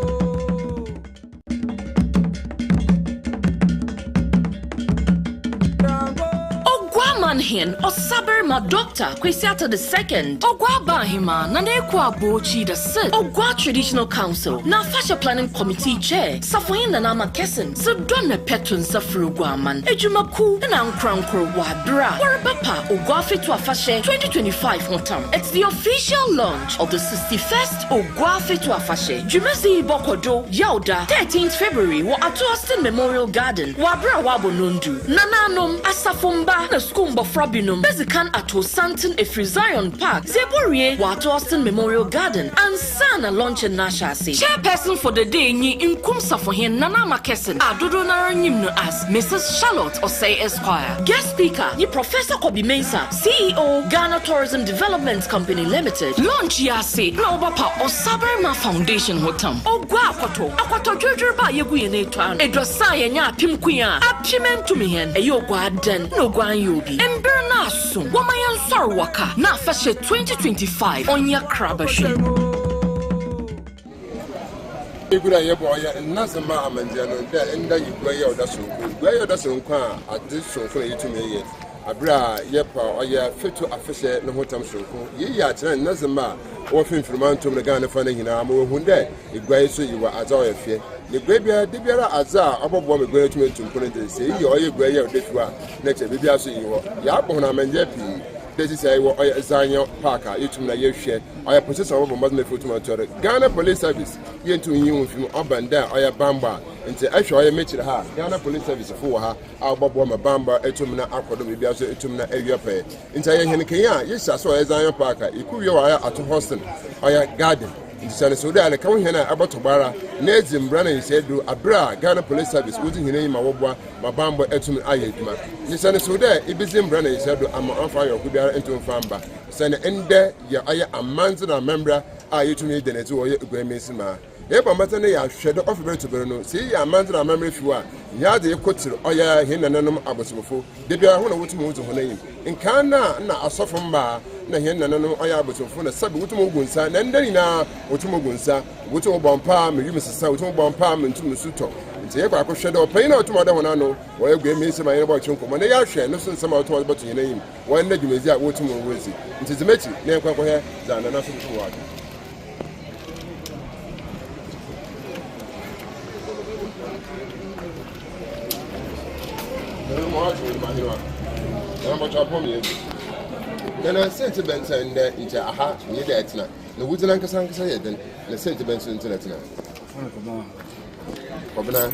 Hin or Saber ma doctor Kwesiata the second Ogua Bahima Nanekwa Bochi the third Ogua Traditional Council na Fashion Planning Committee Chair Safoin Nama Kessen Subdonna Petun Safru Guaman Ejumaku and Krankro Wabra Warabapa Ogua Fetu Afahye 2025 Hotam. It's the official launch of the 61st OGUAA FETU AFAHYE Jumezi Bokodo Yauda 13th February wa at Austin Memorial Garden Wabra Wabo Nundu Nananom Asafumba na Skumba Frobinum, Bezikan Ato Santin Efri Zion Park, Zeborie, Wato Austin Memorial Garden, and Sana Launch in Nashasi. Chairperson for the day ni Inkum Safohin Nana Makesen, Adodo Naranyimno as Mrs. Charlotte Osei Esquire. Guest speaker, ni Professor Kobi Mensah, CEO, Ghana Tourism Development Company Limited. Launch yase, na obapa Osaberma Foundation Hotam. Ogua Akwato Jojoba Yeguye Twan, Edosa Yenya Pimkuya, Apimen to me hen, Eyogwa Den, no Guan Yobi. Emberna Sum, Wamayan Sarwaka, na Fashe 2025, Onya Krabashi. Igura yebo ya nasema amandiano nda igura ya odasunku. Igura ya odasunku a adisonku na yitumeye. Abra yepa oya fetu afahye no hotam sonku. Ye ya tena nasema wo finfirmantum na Ghana fa na hina ma wo hunde igura yeso yiwa aza o yefie. Igura bia de biara aza abobo me igura tumentum ko ne se yi oya igura ya odefiwa na che bibia so yiwo. Ya akpo na manje pi. This is a Zanyo Parker, you to Nayeshe, I possess of Muslim Futumator. Ghana Police Service, you to you from up and down, I Bamba, and say, actually, I met her. Ghana Police Service for her, our Bob Wama Bamba, Etumna Aquadom, Etumna Aviape. In Tayan, yes, I saw a Zanyo Parker, you could go at Hoston, I garden. Sana Suda and come here about Tobara, Nezim Brannan said, do Abra, Ghana Police Service, using her name, Mawabwa, Mabamba, Etum Ayatma. Nisana Suda, Ibizim Brannan said, I'm on fire, who are into Famba. Sana Ende, Yaya, a man's and a member, are you to me, then it's all your Grammy. Eba matane ya shadow of to Bruno. See ya man to memory if you are. Ya de kotir oya hin nananum abosofo. De bia ho na wotum wotu ho nayim. Nka na asofo mba na hin nananum oya abosofo na sabe wotum ogunsa na ndani na wotum ogunsa. Wotum bompa me yim sesa wotum bompa me ntum suto. Nti ye kwa akohwede opan na wotum oda ho no wo ye gwe mesi ma ye bo chenko na ya hwe no so nsema wotum oda botu hinayim. Wo na dwumezi a wotum ogunsi. Nti zimechi na enkwa ko he za na so to wa. Then Saint Benson in Aha, near the Etna. The woods and Ankasan said, the Saint Benson to Etna. Cobana,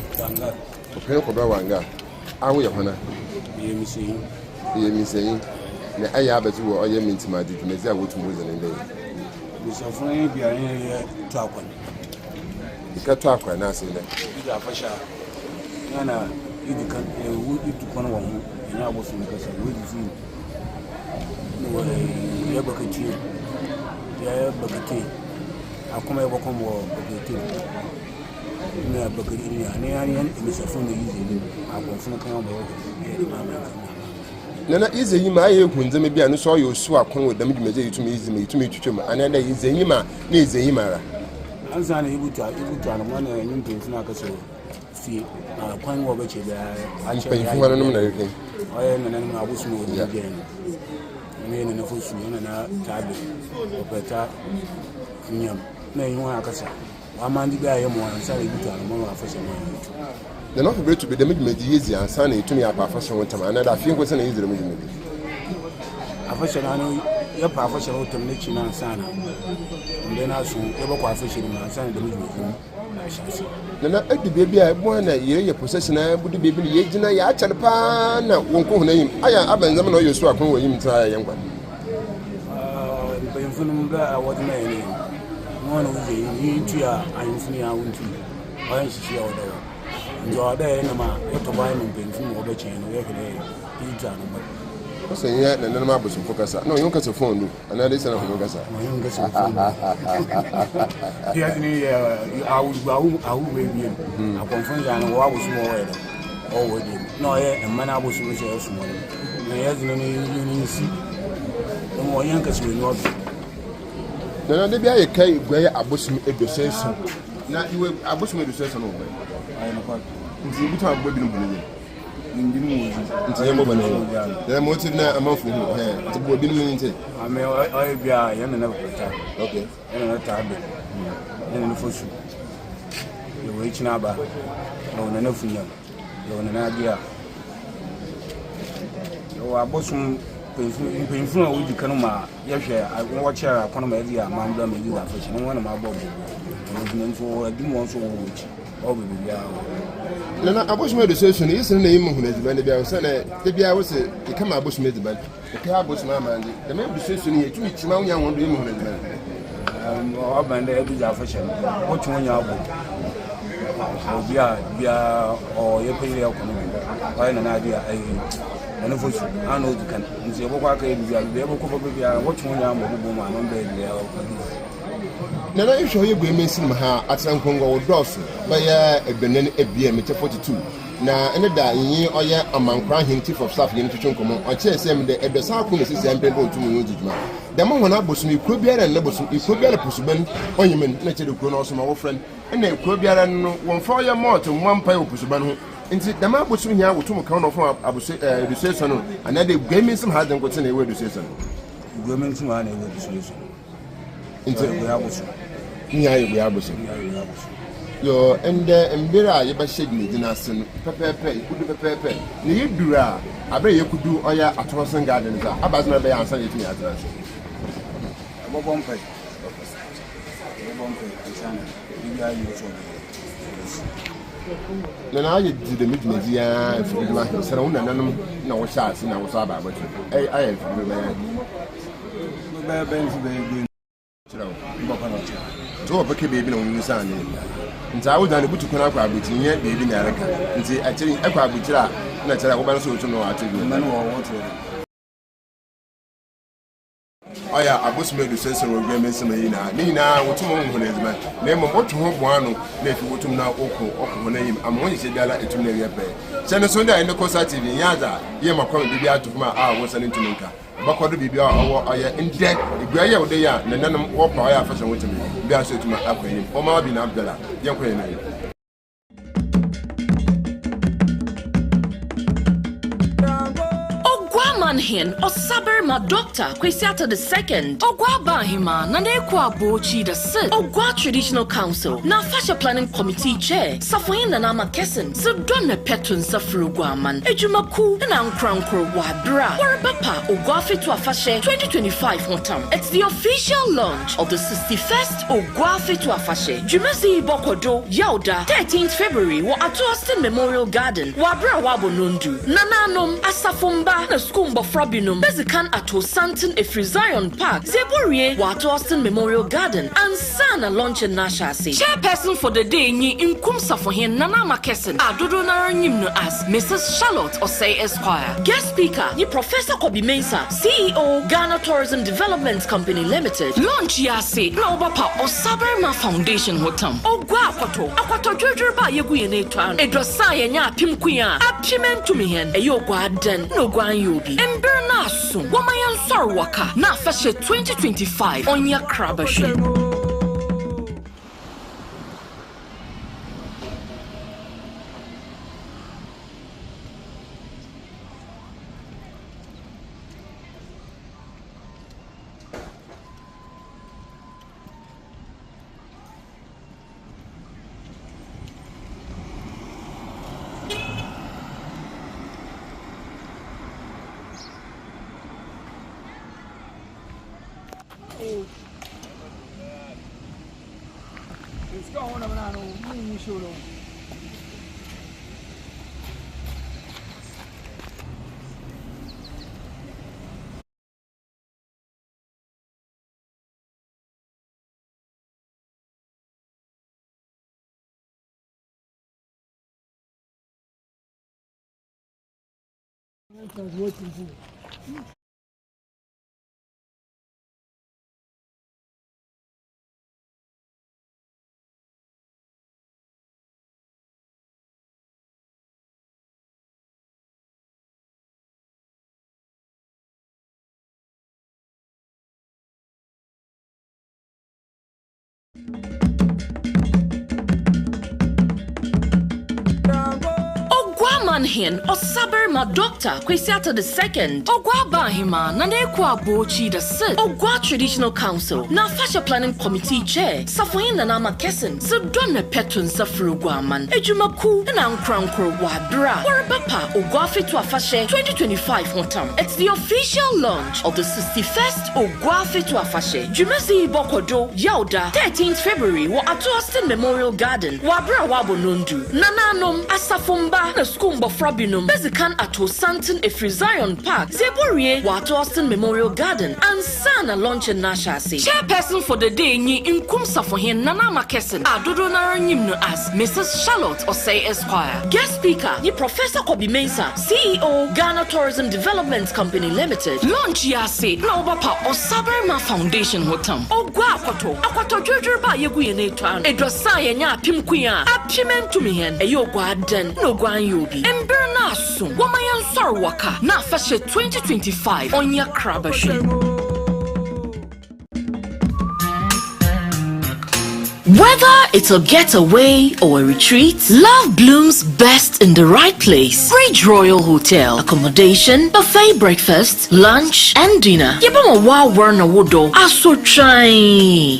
Cobawanga. Are we upon her? Be missing, the Ayabetu or Yemin to my Dickinezia, which was in day. We shall find be a talk on. You can talk right now, saying that. You can to one woman, and I was in the castle with you. No, Buckety, Buckety. I'll come over come war, Buckety. No, Buckety, and Mr. Fonda using. I will from the Nana is a Yima, when they may be, and saw you swap with them to me to meet you, and then there is a Yima, needs a Yimara. I'm not able to one and you can not so. See, Quan Wobach, I'm paying for everything. I am an animal, I was moving again. I mean, in a full swing and a tablet, or better, name one Akasa. I'm on the guy, I'm one, sorry, more fashion. They're not able to be the middle easy and sunny to me about fashion one time, and I think was an easy movie. A fashion, I know your professional termination and sana. And then I soon ever quite fishing in my son, the movie. Nana the baby I won a year your possession I would be agent I actually pan won't call name. I am Abenzaman or you swap with him try young one. from what the man one of the into I infinitely I went to why is she out there? You are there in a man, what to buy and pay from over chain, we have a saying, yeah, and then I'm able to focus. No, you don't get a phone, and that is enough to focus. I would be a conference and what was more already. No, and man, I was so small. There's no need to see. The more youngest will not. Now, maybe I can't wear a bosom education. Now, you will a bosom education over. I am quite. You can't be nti yɛ mɔbɔ n'ayi yɛ mɔ ti na ama fo ho hɛ ti bɔ bi ni nti ame ɔyɛ bia yɛ nana kɔta okay yɛ nana ta be yɛ nana fo su yɛ wɔ ekyina aba na wɔn nana funyam yɛ wɔn nana agia yɛ wɔ abosom mpanyinfo a wɔdi kan ma yɛhwɛ wɔn kyerɛ akɔnɔ ma yɛdi amambra ma yɛdi afɔkye na wɔn na ma bɔ bɔ wɔn nso adi mu nso wɔ wɔkyi ɔbɛ bia Nana Abushman Association is in the name of the Bell Senate. The Bia was a come Abushman, the car Bushman, the member association here to each man young on the Immohun. I'll band the Abuja fashion. What you want your book? Bia or your pay find an idea. And of course, I know you can see what I can be able to watch one young woman on the Nana you show you go missing ha at San Congo Dawson by a Benin ABM 42. Now, and that in or among crying chief of staff in the common or chase him the South Kunis and people to me. The man when I was me could be a nebus, you could be a possible on you mean nature to grown also my friend, and then could be a one for your more to one pile of possible. And the man was here with 2 count of I would say the season, and then they gave me some hard and what's in a way to season. Women to money with the solution. Into the Abuson. Yo, and Bira, you shake me, then I send Pepe, could be Pepe. You do, I bet you could do all your Atwasan Gardens. I was not by answering it at last. Then I did the media for my surround and no shots in our suburb, but I am from the so a baby on the sun. And I would have to come up with yet baby in America. And say, I tell you, I can't be trap. And I tell you, I'm so to know how to do it. Oh, yeah, I was made to say some agreements. Nina, what tomorrow is my name of what to hope one, if you would to now Oko name. I'm only said that to never pay. Send us Sunday in the Cosative in Yaza. Yama come be out of my hours and into Ninka. Bakɔ bi bia ɔwɔ ɔyɛ ndɛ igua yɛ ɔde ya na nanam wɔpa ɔyɛ afasɛn wɔtɛm bi aso tuma akɔyɛ ɔma bi na abdala yɛn kɔyɛ na Manhin or Saber ma doctor Kwesiata the second Ogua Bahima Nanekwa Bochi the sit Ogua Traditional Council na Fashion Planning Committee Chair Safoyin Nanama Kesin Sudonna Petun Safruguaman Ejumaku and Ankrankro Wabra Warabapa Ogua Fetu Afahye 2025 Hotam. It's the official launch of the 61st Ogua Fetu Afahye Jumasi Bokodo Yauda 13th February wa at Austin Memorial Garden Wabra Wabo Nundu Nananom Asafumba na school Frobinum, Bezikan Ato Santon Efri Zion Park, Zeborie, Wato Austin Memorial Garden, and Sana Launch in Nashasi. Chairperson for the day ni Inkumsa for him Nana Makesen, Adodo Naranyimno as Mrs. Charlotte Osei Esquire. Guest speaker ni Professor Kobi Mensah, CEO Ghana Tourism Development Company Limited. Launch yasi Naobapa Osaberma Foundation Hotam. Ogua Akwato Jojoba Yeguyene Twan. Edrosa Yenya Pimkuya, Apimentumihen, Eyogwa Den, no Gwan Yobi. Emberna soon. Wamayan Sarwaka. Na Fashion 2025 on your Krabashi. It's going on. Hin or saber ma doctor kwesiata the second ogwa bahima na nekwa bochi the third ogwa traditional council na fashion planning committee chair safoyin na nama kesen so donne petun safru gwaman ejumaku na nkrankro wadra warabapa ogwa fetu afahye 2025 hotam. It's the official launch of the 61st ogwa fetu afahye jumasi bokodo yauda 13th February wa at Austin Memorial Garden wabra wabo nondu nananom asafumba na skumbo Frabinum, Bezikan Ato Santon Efrizion Park, Zeborie, Wato Austin Memorial Garden, and Sana Launch in Nashasi. Chairperson for the day, Ni Inkumsa for him, Nana Makesen, Adodo Naranyimno as Mrs. Charlotte Osei Esquire. Guest speaker, Ni Professor Kobi Mensah, CEO, Ghana Tourism Development Company Limited. Launch Yase, Nobapa, Osaberma Foundation Hotam. Ogwa Akwato Jojoba Yeguyene Twan, Edwasaya Nya Pimkuya, Apimen Tumihen, Eyogwa Den, no Gwan Yobi. Berna soon, Wamayan Sarwaka, na fashe 2025 on your Krabashi. Whether it's a getaway or a retreat, love blooms best in the right place. Bridge Royal Hotel. Accommodation, buffet breakfast, lunch, and dinner. Yebama wa warna wodo. Aso try.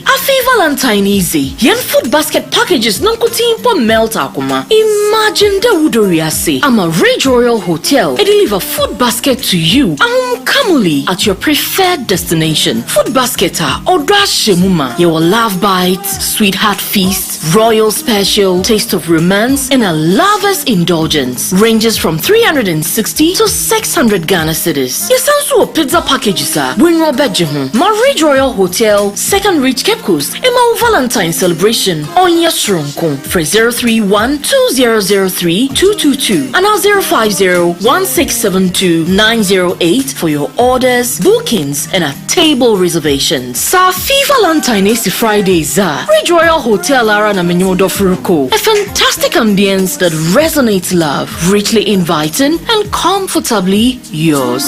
Afi Valentine easy. Yen food basket packages nonkutin po melt akuma. Imagine the wudoriasi. I'm a Ridge Royal Hotel. It deliver food basket to you. Kamuli at your preferred destination. Food basketer or shemuma. You will love bites, sweetheart feast, royal special, taste of romance, and a lover's indulgence. Ranges from 360 to 600 Ghana cedis. Yes, also a pizza packages are. When you're bedroom, Ridge Royal Hotel, Second Reach Cape Coast, and my Valentine celebration on your strongkong for 031-2003-222 and 050-1672-908 for your orders, bookings, and a table reservations. Safi Valentine is Friday za. Ridge Royal Hotel Ara na Menyodo Furuko. A fantastic ambience that resonates love, richly inviting and comfortably yours.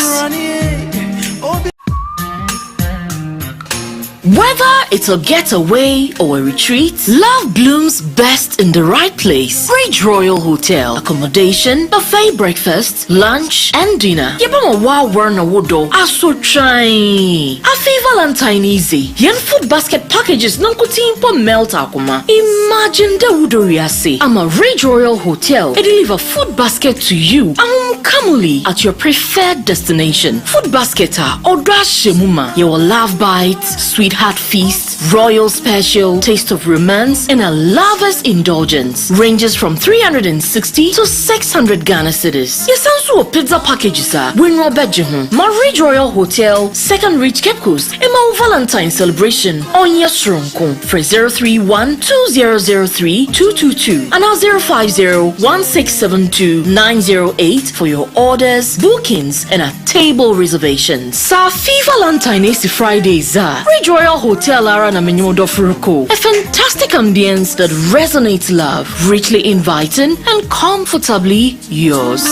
Whether it's a getaway or a retreat, love blooms best in the right place. Bridge Royal Hotel. Accommodation, buffet breakfast, lunch, and dinner. Yebama wa warna wodo. Aso try. Afi Valentine easy. Yen food basket packages nonkutin po melt akuma. Imagine the wudoriasi. I'm a Ridge Royal Hotel. It deliver food basket to you. Kamuli at your preferred destination. Food basketer or shemuma. You will love bites, sweetheart feast, royal special, taste of romance, and a lover's indulgence. Ranges from 360 to 600 Ghana cedis. Yes, also a pizza packages are. When you're bedroom, Ridge Royal Hotel, Second Reach Cape Coast, and my Valentine celebration on your strongkong for 031-2003-222 and 050-1672-908 for your orders, bookings, and a table reservations. Safi Valentine is Friday za. Ridge Royal Hotel Ara na Menyodo Furuko. A fantastic ambience that resonates love, richly inviting and comfortably yours.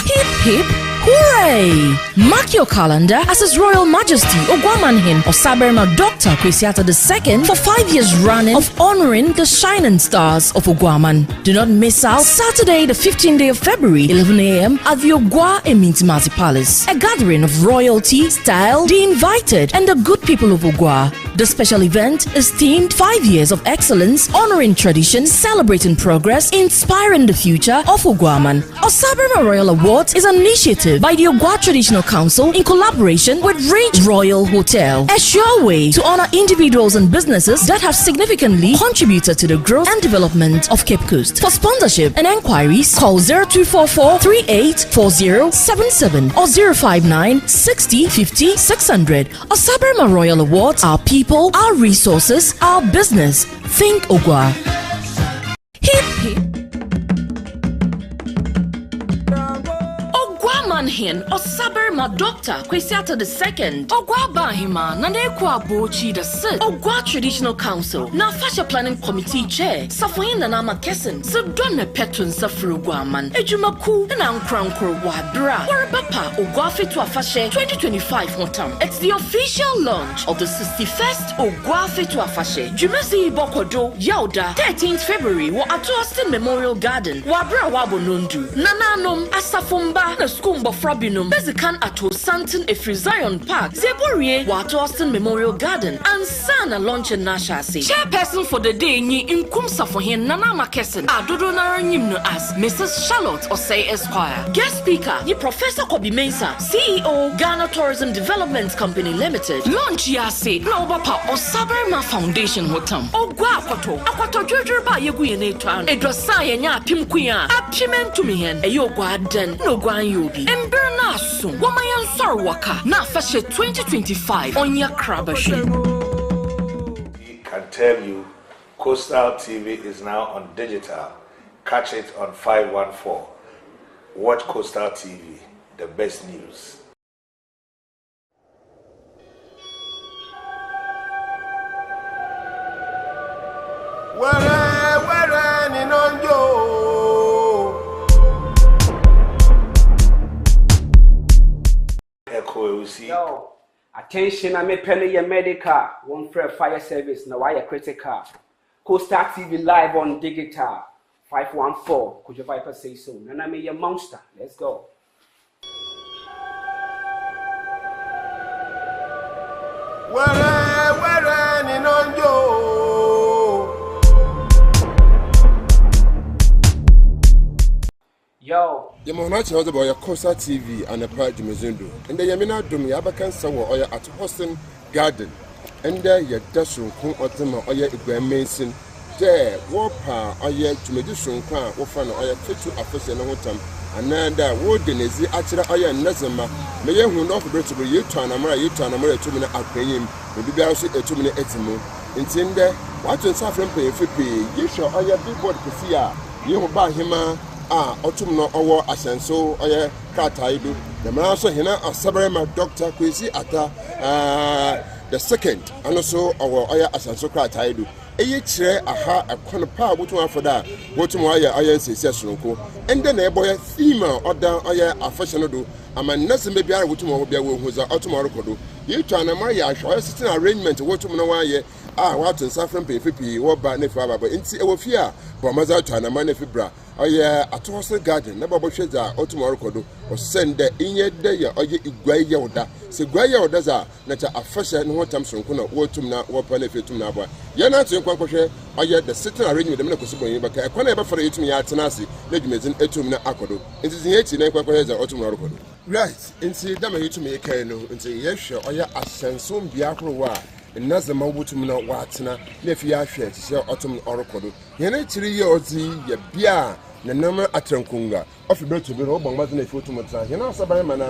Hip hip hooray! Mark your calendar as His Royal Majesty Ogwamanhin Osaberma Dr. Kwesiata II for 5 years running of honoring the shining stars of Ogwaman. Do not miss out Saturday the 15th day of February 11 a.m. at the OGUAA FETU Palace. A gathering of royalty, style, the invited and the good people of Ogua. The special event is themed 5 years of excellence, honoring tradition, celebrating progress, inspiring the future of Ogwaman. Osaberma Royal Awards is an initiative by the OGUAA Traditional Council in collaboration with Ridge Royal Hotel. A sure way to honor individuals and businesses that have significantly contributed to the growth and development of Cape Coast. For sponsorship and enquiries, call 0244 384077 or 059 60 50 600. Osaberma Royal Awards, our people, our resources, our business. Think OGUAA. Hip hip. Hen or Saberma Doctor Kwesiata the second. Ogwa Bahima Nanekwa Bochi the third. Ogwa Traditional Council. Na Fasha Planning Committee Chair. Safoyin Nanama Kessen. Sudonna Petun Safruguaman. Ejumaku and Ankrankur Wadra. Warabapa OGUAA FETU AFAHYE 2025 Hotam. It's the official launch of the 61st OGUAA FETU AFAHYE. Jumesi Bokodo Yauda 13th February wa at Austin Memorial Garden. Wabra Wabo Nundu. Nananom Asafumba na Skumba Frabinum. Bezikan ato Santon Efri Zion Park. Zeborie wa at Austin Memorial Garden. And Sana launch in Nashasi. Chairperson for the day ni Inkum Safohin Nanama Kessen. Adodo Naranyimno as Mrs. Charlotte Osei Esquire. Guest speaker ni Professor Kobi Mensah, CEO Ghana Tourism Development Company Limited. Launch yase na obapa Osaberma Foundation Hotam. Ogwa akwato Jojo ba yegu ye netwan. Edrosa ye nya apimkuya. Apimentumi hen eyo gwa den no gwa yobi. Emberna aso woma yansor waka na afahye 2025 onya krabashi. Can tell you Coastal TV is now on digital. Catch it on 514. Watch Coastal TV, the best news. Yo, attention, I'm a penny medical. One for fire service, now I critical. Coastal TV live on digital. 514. Could your viper say so? And I'm a monster. Let's go. Yo. Yamanachi was about your Coastal TV and a part of Mizundo. And the Yamina Dumi Abakan Sawa or at Austin Garden. And there your Dashun Kun Otama or your Ibrahim Mason. There, Wapa or your Tumedishun Kwan, Wofan or your Fetu Afashe and Hotam. And then there, Wodenezi, Achira or your Nazama. May you know for Brittle, you turn a mara, you turn a mara 2 minute at paying. Maybe also a 2 minute etimo. In Tinder, what will suffering pay for pay? You shall or your big board Kusia. You will buy him. Autumn or Asenso or your Kataidu. The Maraso Hina or Saberma Doctor Kwesi Ata the second, and also our Oya Asenso Kataidu. Each aha a corner which one for that, what to my iron session, and then a boy female or down Oya affectionado. I'm a nursing baby, which will be who's a automobile. You turn a Maria, I sitting arrangement, what to know what in suffering pay 50 or bad nefa, but in see our fear, but Maza China money fibra. Oh yeah, at Austin Garden, never bushes are automobile or send the in your day or ye Guaya Oda. So Guaya Odaza, not a fashion and what time soon, what to now, what benefit to Naba. You're not in Quackoshe, or yet the sitting arrangement with the medical but I can't ever for you to me at Tanasi, legends in Etumna Akodo. It is the 18 Quackos automobile. Right, and see, damn you to me a canoe, and say, yes, sure, or ya ascension biacro. And that's the Mabutumina Watsana, Nefia Shet, Autumn Oracle. Yene 3 years, ye bia, the number at Trankunga, of a to be Robon Mazan Futumata, you know, Sabaman,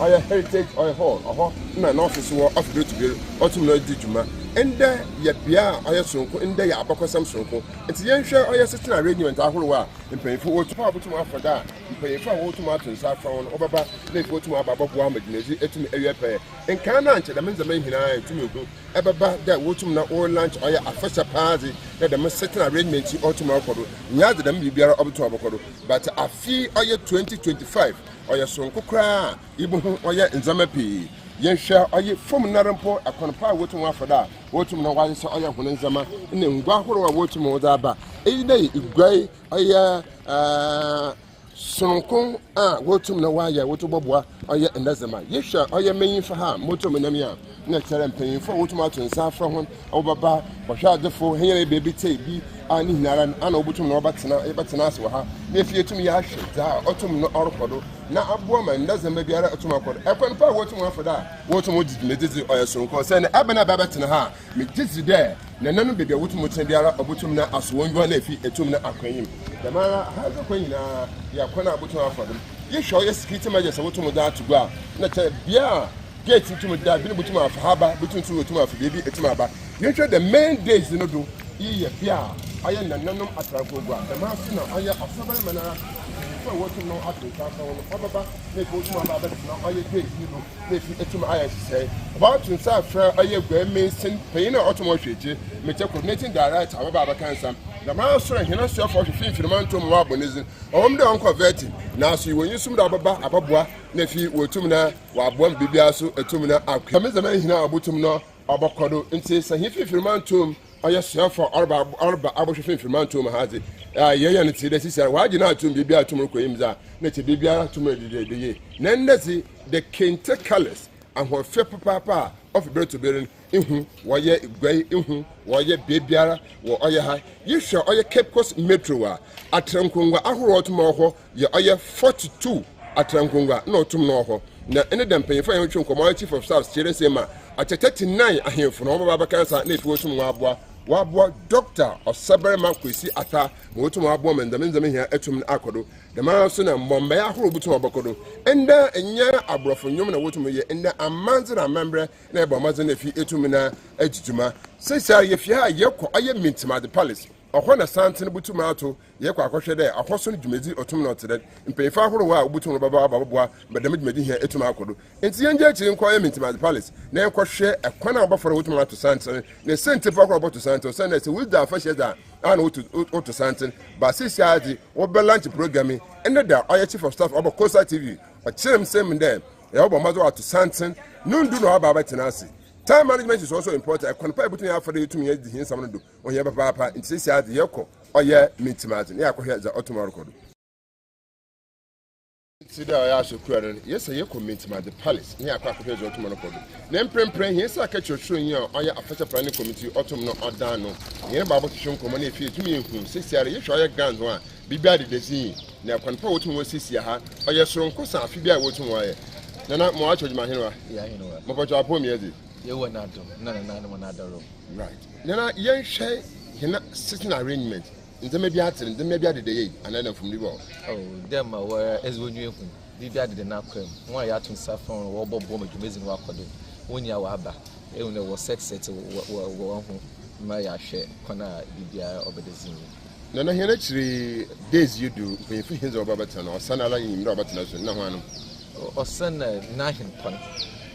or your heritage or a hall, or an office war of Brutal, Autumn Dijuma, and there ye bia, or your sunko, and there Abacosam sunko. It's young share or your sister arrangement, Ahua, and pay for what to power to for that. You pay for what tomatoes are found over, they go to my Baba Guamad, etum area pay, and can't answer the men's main here to me. Ebaba that wotum or lunch or a first party that the most certain arrangement to automobile. Neither them be better up to Abacado, but a fee or your 2025 or your son cry, even or your Zamapi. Yen share or your from Narampo, a conpa wotum for that. Wotum no one saw your Hunzama in the Guahua wotum Odaba. A day if gray or your Sonkong, wotum no wire, wotubobwa, or your Nazama. Yes, sure, or your main for her, motominamia. Next time paying for automatic and saffron over bar, but shall therefore here baby take be and Naran and Obutum Robertsona, Ebatanaswa. If you to me, I should autumn no oracle. Now a woman doesn't maybe a automatic. I can't pay what for that. What would you or so concern Abana Babatana? Me this there. None be a Wutumutambia, Obutumna as one if he a tumna acquaint. The man has a queen, Yakona Butum for them. You show your skitter matters, Wutumda to go. Not a beer. Get into my dad, between my harbor, between two to my baby, it's my back. You show the main days in the do, Pia, I am the none of Atragoga, the master, I am a Sabarmana, for what you know how to pass on the Baba, make what you about all your great, you know, if you to my eyes say. About to inside all your grand mason, paying automotive, make a coordinating director, our Baba cancer. The master and he for the fifth man to Marbonism, or the uncle vetting. Now, so when you sum the Ababa, nephew, or Tumina, while one Bibiasu, a Tumina, I come as a man here, Butumno, Abacodo, and says, and if you man to I just for Arba Abushing from Mount Tomahati. Yan, it's this is why you not to be able to make him that, let it be able to make the year. Then let's see the Kente colors and what fair papa of bird to bearing in whom, why ye gray in whom, why ye babyara, or your high. You shall all your Cape Coast Metro at Trankunga, Ahuro tomorrow, your 42 at Trankunga, no tomorrow. Now, any of them paying for your commodity for South Chiresema at 39. I hear from all Baba Cancer, network to Wabwa doctor or Sabarama Quisi Ata, Motum Wabwam and the Menzamin here etum Akodo, the Marason and Bombay Hubutum Abakodo, and there and ya abro from Yumana Wotumia, and there a manzan a member, neighbor Mazan if you etumina edjuma. Say, sir, if you are Yoko, I am mintima the palace. Or when a Santin Butumato, Yako Akosha there, a horse to Medi or Tumno to that, and pay far for a while Butum Baba, but the Medi here etumakodo. And the young judge inquire mintima the palace. Now, Koshe, a corner buffer Utuma to Santin, they sent to Bako to Santos, and as with the first year, I know to Santin, but Society, or Belanchi programming, and the I chief of staff of Costa TV, a chim same there, the Oba Mother to Santin, none do no about Tenancy. Time management is also important. I compare between our for you to me in some do on your papa in Sisia the Yoko or yeah, Mintimazin. Yeah, I the automobile. See there, I should query. Yes, I commit the palace near Quackers automobile. Then praying, yes, I catch your showing you or your official planning committee autumn or dano. Near Baba Shon Common if you to me whom 6 years, you show your guns one. Be bad at the scene. Now, compare what was Sisia or your strong cousin, Fibia, what you wire. Nana Moach of my hero. Yeah, you know what your poem is. You were not room. Right. Now, young shay, you're not sitting arrangement. In the maybe at the day, and then from the wall. Oh, them were as when you did the not come. Why you to suffer on a wobble bomb to amazing work when you were back. Even there was sex set my share, Kona, Bidia, over the scene. None of actually days you do when you feel his or Babaton or son in Robert Nelson, no one. Or son, Nahin Pun.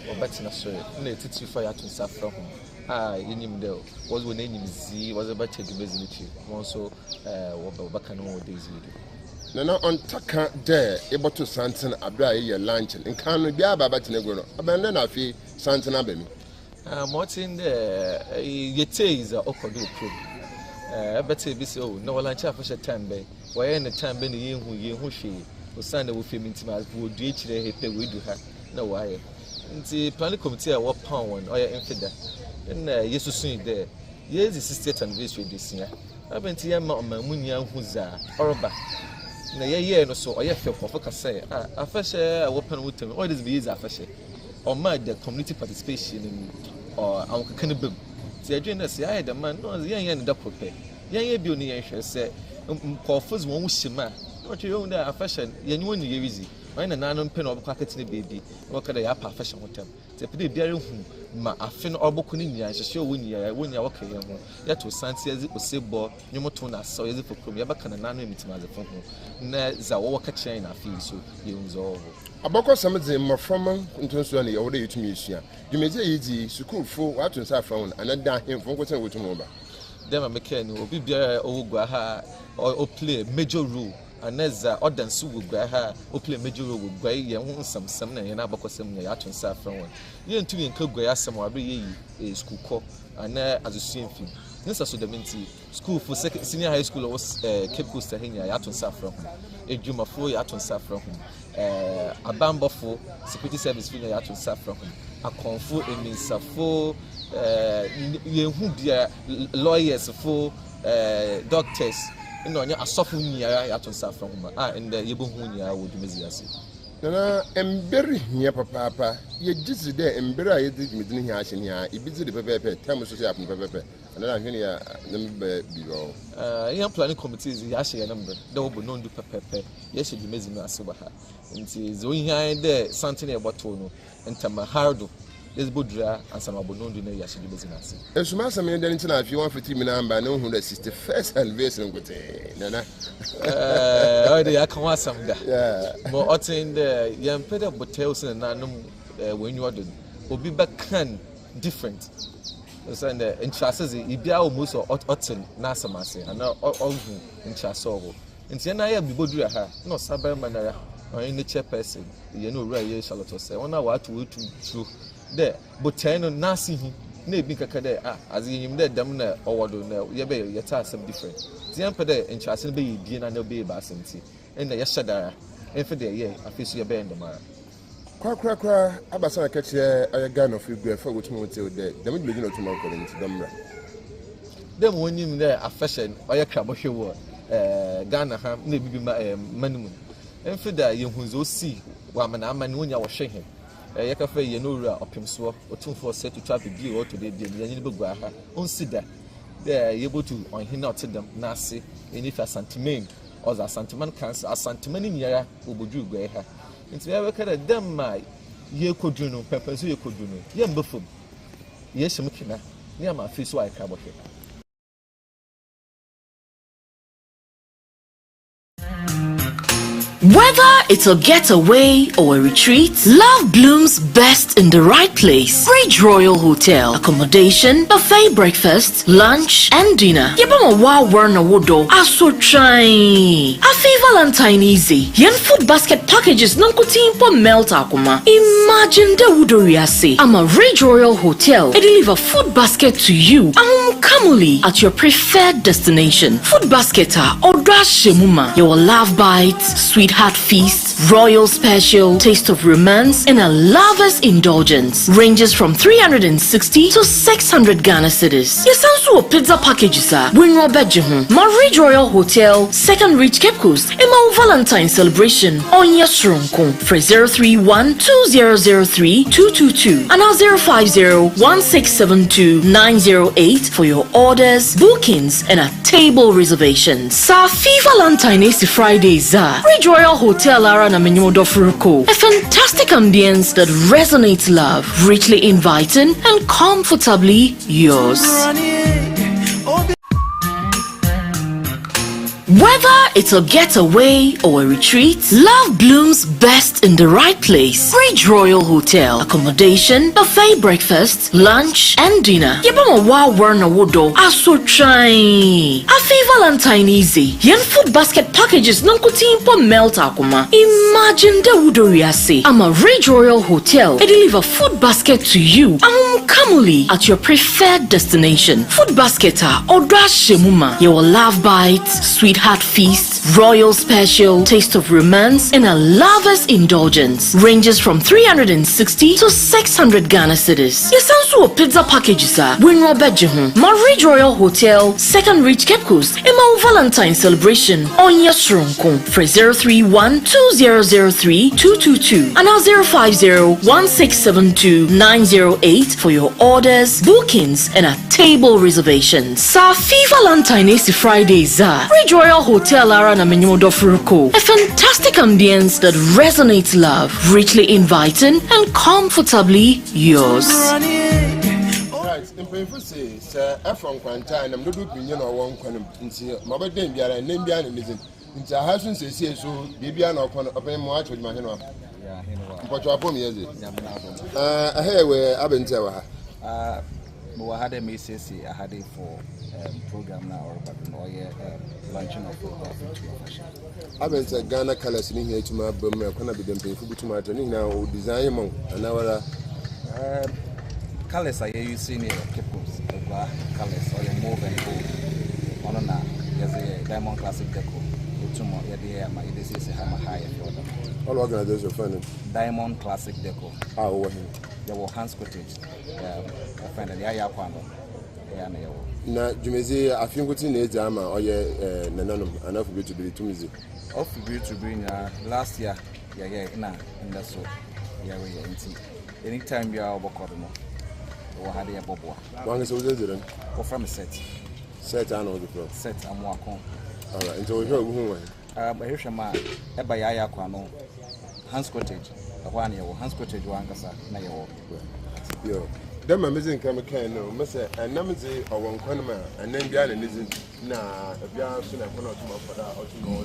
Or better not so, no, it's you fire to suffer home. Ah, you knew there was when name Z was about to be busy. Also, what Bacano days you do. No, on Taka there, able to Santon Abra your lunch and can't be about Negro. Abandon a fee, Santon Abbey. What's in there? Your tays are Okodo crew. I bet say this, oh, no lunch after time bay. Why any time been the who she was signed with him into my would reach the hit we do have. No wire. The planning committee are what pound or infidel. And yes, to see there. Yes, the sister anniversary this year. I've been to Yama Munya who's or back. Na ye no so oye fe for say a fashe a weapon with him. What is be easy a fashe? Or mad the community participation in or our cannibal. See, I join us, I the man, no, the young the prepare. Young be only anxious, say, Corfus won't shima. What you own there, a fashion, young one easy. When an unknown pen of packet in the baby, what could I have a fashion with them? The pretty bearing whom ma a fin or bocunia, I show when you're okay. Yet to Santi as it was say, boy, you more tuna, so as if for Crum, Yabaka and anonymity as a phone. Naz are all catching a fee, so you all. About some of them more from intentionally order you to me. You may say easy, school full, what to say phone, and then down him from what's with tomorrow. Then I make will be there or play major role. And as other Sue will play major role with Gray, young some and about some Yatun Saffron. You and 2 and Kogaya some every school call, and as a same thing. This is the Minty school for senior high school was Cape Coast Yatun Saffron, a Juma for Yatun Saffron, a bamboo for security service for Yatun Saffron, a confu a means for lawyers for doctors. No, a soft Yatun Saffron, and the Yabuhunia would Messias. No, and very near Papa, you just there and bury it with me. I visit the paper, Thomas happened paper, and then I'm going to young planning committees, Yashi number, there will be known to paper. Yes, you'd be missing us over her. And see, Zoe there, something about Tono, and Tamahardo. Let's bodra and some abonondo na yashidi business. Esuma some den ntina afi 150 minamba na 161st anniversary ngote. Nana. Oh dey aka wa some ga. Yeah. But otin the yam peda hotels na no when you order obi back different. So and the interests ibia almost otin na asamase and all interests nti na ya bibodura ha no sabar manara on nature person you know where you shall say ona wa to true there but ten na si hu na ebi kaka there as yim there dam na owodo na ye be ye ta some different ti am pede interests be yi na na be ba asenti na ye shadara enfe there ye afisu ye be ndama kwa abasa ka che Ghana of Igwe for which mo tell there dem be no to ma ko nti damra dem wonim there affection oye krabo hwewo Ghana ha na bibi manum enfida yehunzo si wa mana amane wonya wo hwe he yekafa ye no wura opemso otumfo set to trap bi o to de ye be gwa ha onsida there you able to on hin not them na ase eni fa sentiment or za sentiment cancer sentiment ni yara oboju gwa ha nti ya weka dem ma ye kodru no pepper so ye kodru no ye mbefom ye shimkina ni ama fi so ai krabo he. Whether it's a getaway or a retreat, love blooms best in the right place. Bridge Royal Hotel. Accommodation, buffet breakfast, lunch, and dinner. Yebama wa warna wodo aso try. Afi Valentine easy. Yen food basket packages nankuti po melt akuma. Imagine the wudoriase. I'm a Bridge Royal Hotel. They deliver food basket to you. Kamuli at your preferred destination. Food basket odra shemuma. Your love bites, sweetheart feast, royal special, taste of romance, and a lover's indulgence. Ranges from 360 to 600 Ghana cedis. Yes, also a pizza packages when you're bedroom. Marriage Royal Hotel, Second Reach Cape Coast, Emma Valentine celebration on your strongcom for 031-2003-222 and 050-1672-908 for your orders, bookings, and a table reservations. Safi Valentine is Fridays. Bridge Royal Hotel Ara na Menyodo Furuko. A fantastic ambience that resonates love, richly inviting and comfortably yours. Whether it's a getaway or a retreat, love blooms best in the right place. Bridge Royal Hotel. Accommodation, buffet breakfast, lunch, and dinner. Yebama wa warna wodo aso try. Afi Valentine easy. Yen food basket packages nankuti po melt akuma. Imagine the wudoriase. I'm a Bridge Royal Hotel. They deliver food basket to you. Kamuli at your preferred destination. Food basket odra shemuma. Your love bites, sweetheart feast, royal special, taste of romance, and a lover's indulgence. Ranges from 360 to 600 Ghana cedis. Yes, also a pizza packages when you're bedroom. Marriage Royal Hotel, Second Reach Cape Coast, Emma Valentine celebration on your strongcom for 031-2003-222 and 050-1672-908 for your orders, bookings, and a table reservations. Safi Valentine is Fridays. Bridge Royal Hotel Ara na Menyodo Furuko. A fantastic ambience that resonates love, richly inviting and comfortably yours. Right, in painful say, sir, from quarantine, I'm not doing you know one quantum into my birthday, and name behind a visit. Into a house and say, so, baby, I know upon my watch with my hand. But you are for me, is it? I hear where I've been telling her. I had a message, I had it for program now, but launching of OGUAA FETU AFAHYE. I've been to Ghana colors in here to my bum, I can't be them painful to my training now, design among an hour. Colors are using it, OGUAA colors, or your move and go. On now, there's a Diamond Classic Deco. Tomorrow, this is a hammer high. All organizers are funded. Diamond Classic Deco. There were hands cottage. A friend of the Ayaquano. Na jumezi afinguti ne jama oye nananum anafu be to be to music off be to bring last year in the so anytime you are bokodo or had a bobo one is over or from a set I know the pro set am wakon all right until we hear who here's ma e ba Ayaquano hands cottage the one year hands cottage one kasa na year Yo. Them amazing come can no, Massa, and Namazi or one Conama, and then Bian and isn't now a Bian soon I cannot come up for that or to know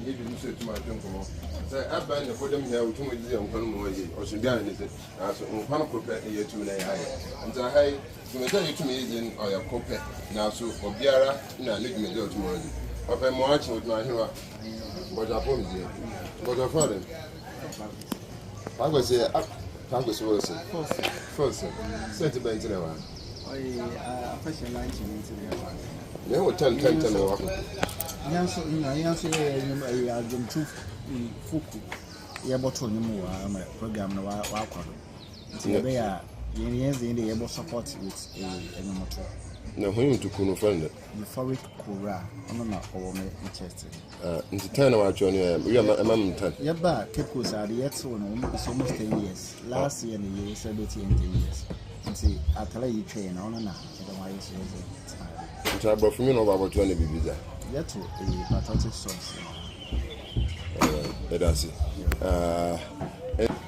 you didn't say to my jungle. Say, I ban the podium here with 2 million on Conamo or some Bian is it as one copet a year to lay high. And so, hey, you may tell you to me in or your copet now, so for Biara, no, leave me there tomorrow. If I'm watching with my hero, but I promise you, but your father. I was here. Congress Wilson. First, sentiment in our fashion line into the one. Yeah, what 10 or Yanso, you truth Fuku. Yeah, but on your program, no, I'll they are the able support with a motor. No, whom to Kuno friend. Euphoric Kura, I'm not all interested. Into 10 hour journey, we are a man 10. Yeah, but Kepos are the X one, it's almost 10 years. Last year, the year, 17 years. And see, I tell you, train on and otherwise, it's about for me, no about 20 visa. Yet to a patriotic source. That's it.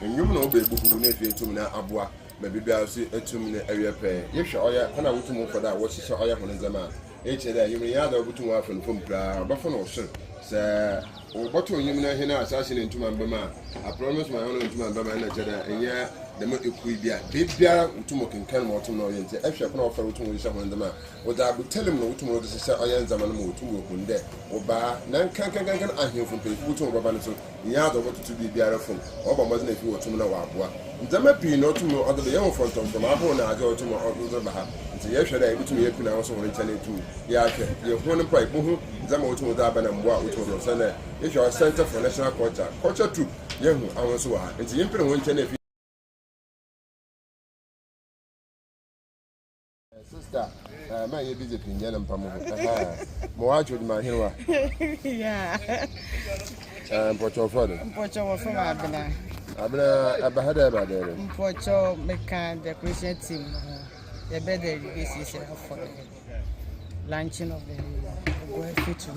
And you know, baby, who never to me now, maybe I'll see a 2 minute area pay. If she or can I would move for that, what she saw on the man. Each day, you may either go to often from Buffalo or so. Sir, what you mean here assassin into my bama. I promise my own into my bama and yeah, the motor could be a big beer to mock in Canmore to know. If she can offer to someone the man, what I would tell him no tomorrow to say, I am Zaman to work on there. Or by none can I hear from people to Babanito, Yard over to be beer from, or wasn't if you were to know. There be no tomorrow other the young front from our own, I go to my other behalf. Yesterday, able to make also returning to your phone pipe, Zamo to Daban and what which was on if you are Center for National Culture Troop, young, I was so hard. It's the Emperor Winter. Sister, my busy in Yanam Pamu. Moach with my hero. Yeah. Porto Father. Porto from Abena. Abahada about there. Porto Mecan, the Christian team. The better basis for the launching of the OGUAA FETU.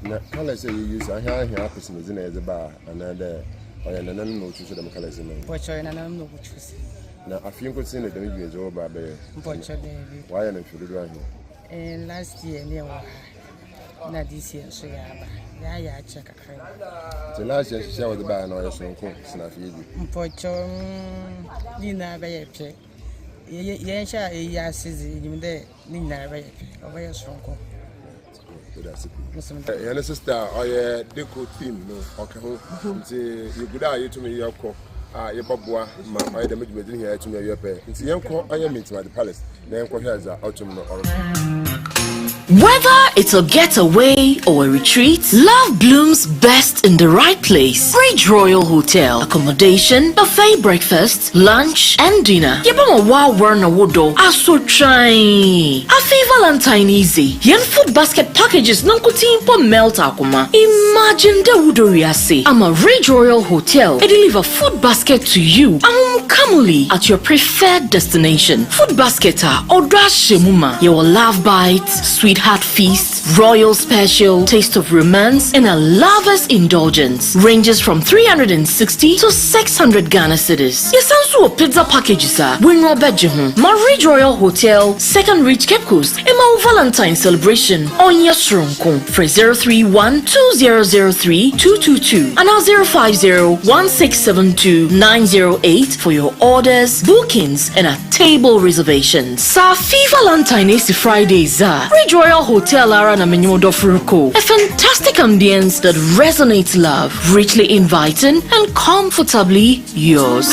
Now, can I say you use a hair happiness in as a bar and another or an unknown to the mechanism? Porto and unknown which was. Now, a few could see the years over by Porto. Why am I sure and last year, near not this year, so yeah, check a crane. The last year, she was the bar and I was so cool, snappy. Porto, dinner by a check. Yes, I see you there, Nina, a very strong. And a sister, or a deco team, no, okay, you good eye to me, your call. Your Babua, my damage within here to me, your pay. It's young call, I am meeting at the palace, then call her as autumn or. Whether it's a getaway or a retreat, love blooms best in the right place. Bridge Royal Hotel. Accommodation, buffet breakfast, lunch, and dinner. Yebama wow warna wodo. Aso try. Afi Valentine easy. Yen food basket packages nankuti po melt akuma. Imagine the wudoriase. I'm a Bridge Royal Hotel. I deliver food basket to you. Kamuli at your preferred destination. Food basket or dash shemuma. Your love bites, sweetheart feast, royal special, taste of romance, and a lover's indulgence. Ranges from 360 to 600 Ghana cedis. Yes, also pizza packages sir. Bring your bedroom. Marriage Royal Hotel, Second Reach Cape Coast, Emma Valentine celebration on your strongcom. For 031 2003 222 and now 050 1672 908 for your orders, bookings, and a table reservations. Safi Valentine is Fridays. Bridge Royal Hotel Ara na Menyodo Furuko. A fantastic ambience that resonates love, richly inviting and comfortably yours.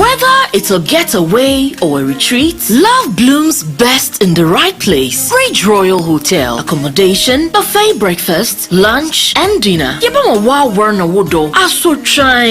Whether it's a getaway or a retreat, love blooms best in the right place. Ridge Royal Hotel. Accommodation, buffet breakfast, lunch, and dinner. Yebama wa warna wodo. Aso try.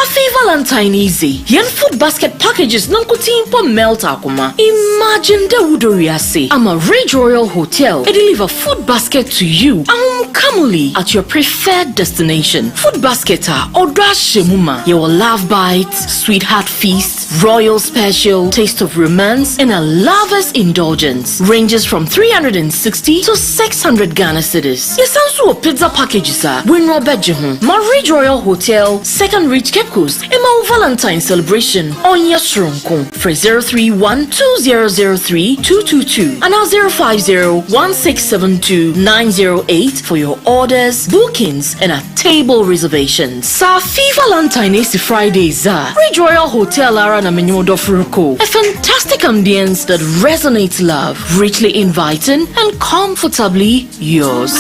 Afi Valentine easy. Yen food basket packages nankutimpo melt akuma. Imagine the wudoriase. I'm a Ridge Royal Hotel. It deliver food basket to you. Kamuli at your preferred destination. Food basket or shemuma. Your love bites, sweetheart feast, royal special, taste of romance, and a lover's indulgence. Ranges from 360 to 600 Ghana cedis. Yesansu pizza packages Winro Bedjehun. Ridge Royal Hotel, Second Reach Cape Coast, Emma Valentine celebration on Yasrunko. For 031-2003-222 and 050-1672-908 for your orders, bookings, and a table reservations. Safi Valentine is Fridays. Ridge Royal Hotel Arana Menyodo Furuko. A fantastic ambience that resonates love, richly inviting and comfortably yours.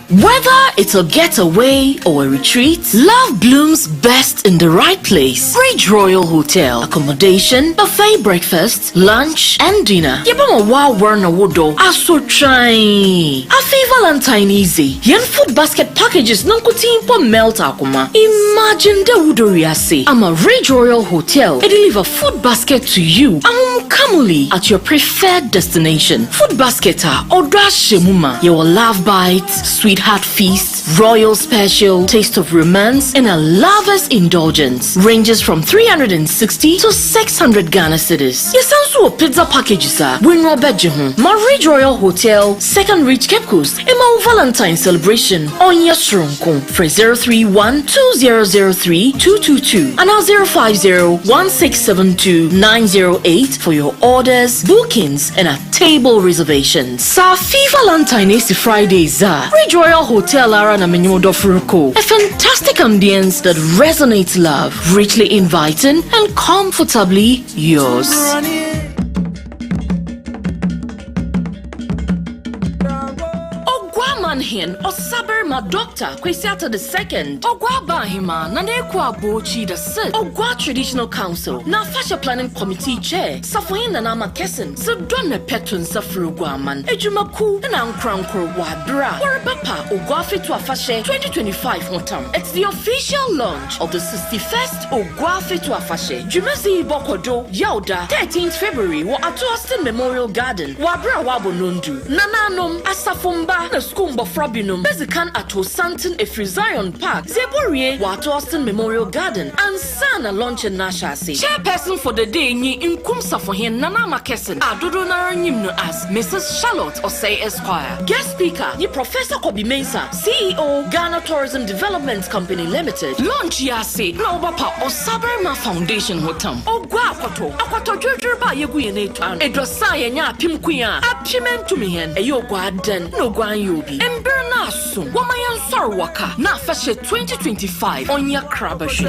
Whether it's a getaway or a retreat, love blooms best in the right place. Ridge Royal Hotel. Accommodation, buffet breakfast, lunch, and dinner. Yebama wa warna wodo. Aso try. Afi Valentine easy. Yen food basket packages nankutimpo melt akuma. Imagine the wudoriase. I'm a Ridge Royal Hotel. It deliver food basket to you. Kamuli at your preferred destination. Food basket or shemuma. Your love bites, sweetheart feast, royal special, taste of romance, and a lover's indulgence. Ranges from 360 to 600 Ghana cedis. Yesansu pizza packages Winro Bedjehun. Ridge Royal Hotel, Second Reach Cape Coast, Emma Valentine celebration on Yasrunko. For 031-2003-222 and 050-1672-908 for your orders, bookings, and a table reservations. Safi Valentine is Fridays. Ridge Royal Hotel Arana Menyodo Furuko. A fantastic ambience that resonates love, richly inviting and comfortably yours. Hen or saber ma doctor kwesiata the second ogwa bahima na nekwa bochi the third ogwa traditional council na fashion planning committee chair safoyin na nama kesen so donne petun safru gwaman ejumaku na nkrankror wadra warabapa ogwa fetu afahye 2025 hotam. It's the official launch of the 61st ogwa fetu afahye jumezi bokodo yauda 13th February wa at Austin Memorial Garden wabra wabo nondu nananom asafumba na skumbo Frobinum, Bezikan Ato Santon Efrizion Park, Zeborie, Wato Austin Memorial Garden, and Sana Launch and Nashasi. Chairperson for the day, Ni Inkumsa for him, Nana Makesen, Adodo Naranyimno as Mrs. Charlotte Osei Esquire. Guest speaker, Ni Professor Kobi Mensah, CEO, Ghana Tourism Development Company Limited. Launch Yasi, Nobapa Osaberma Foundation Hotam. Ogwa Akwato Jurba Yeguyene Tan, Edosaya Nya Pimkuya, Apimen Tumihen, Eyogwa Den, no Gwan Yobi. Emberna Sum, Wamayan Sarwaka, Na Fashe 2025 on your Krabashi.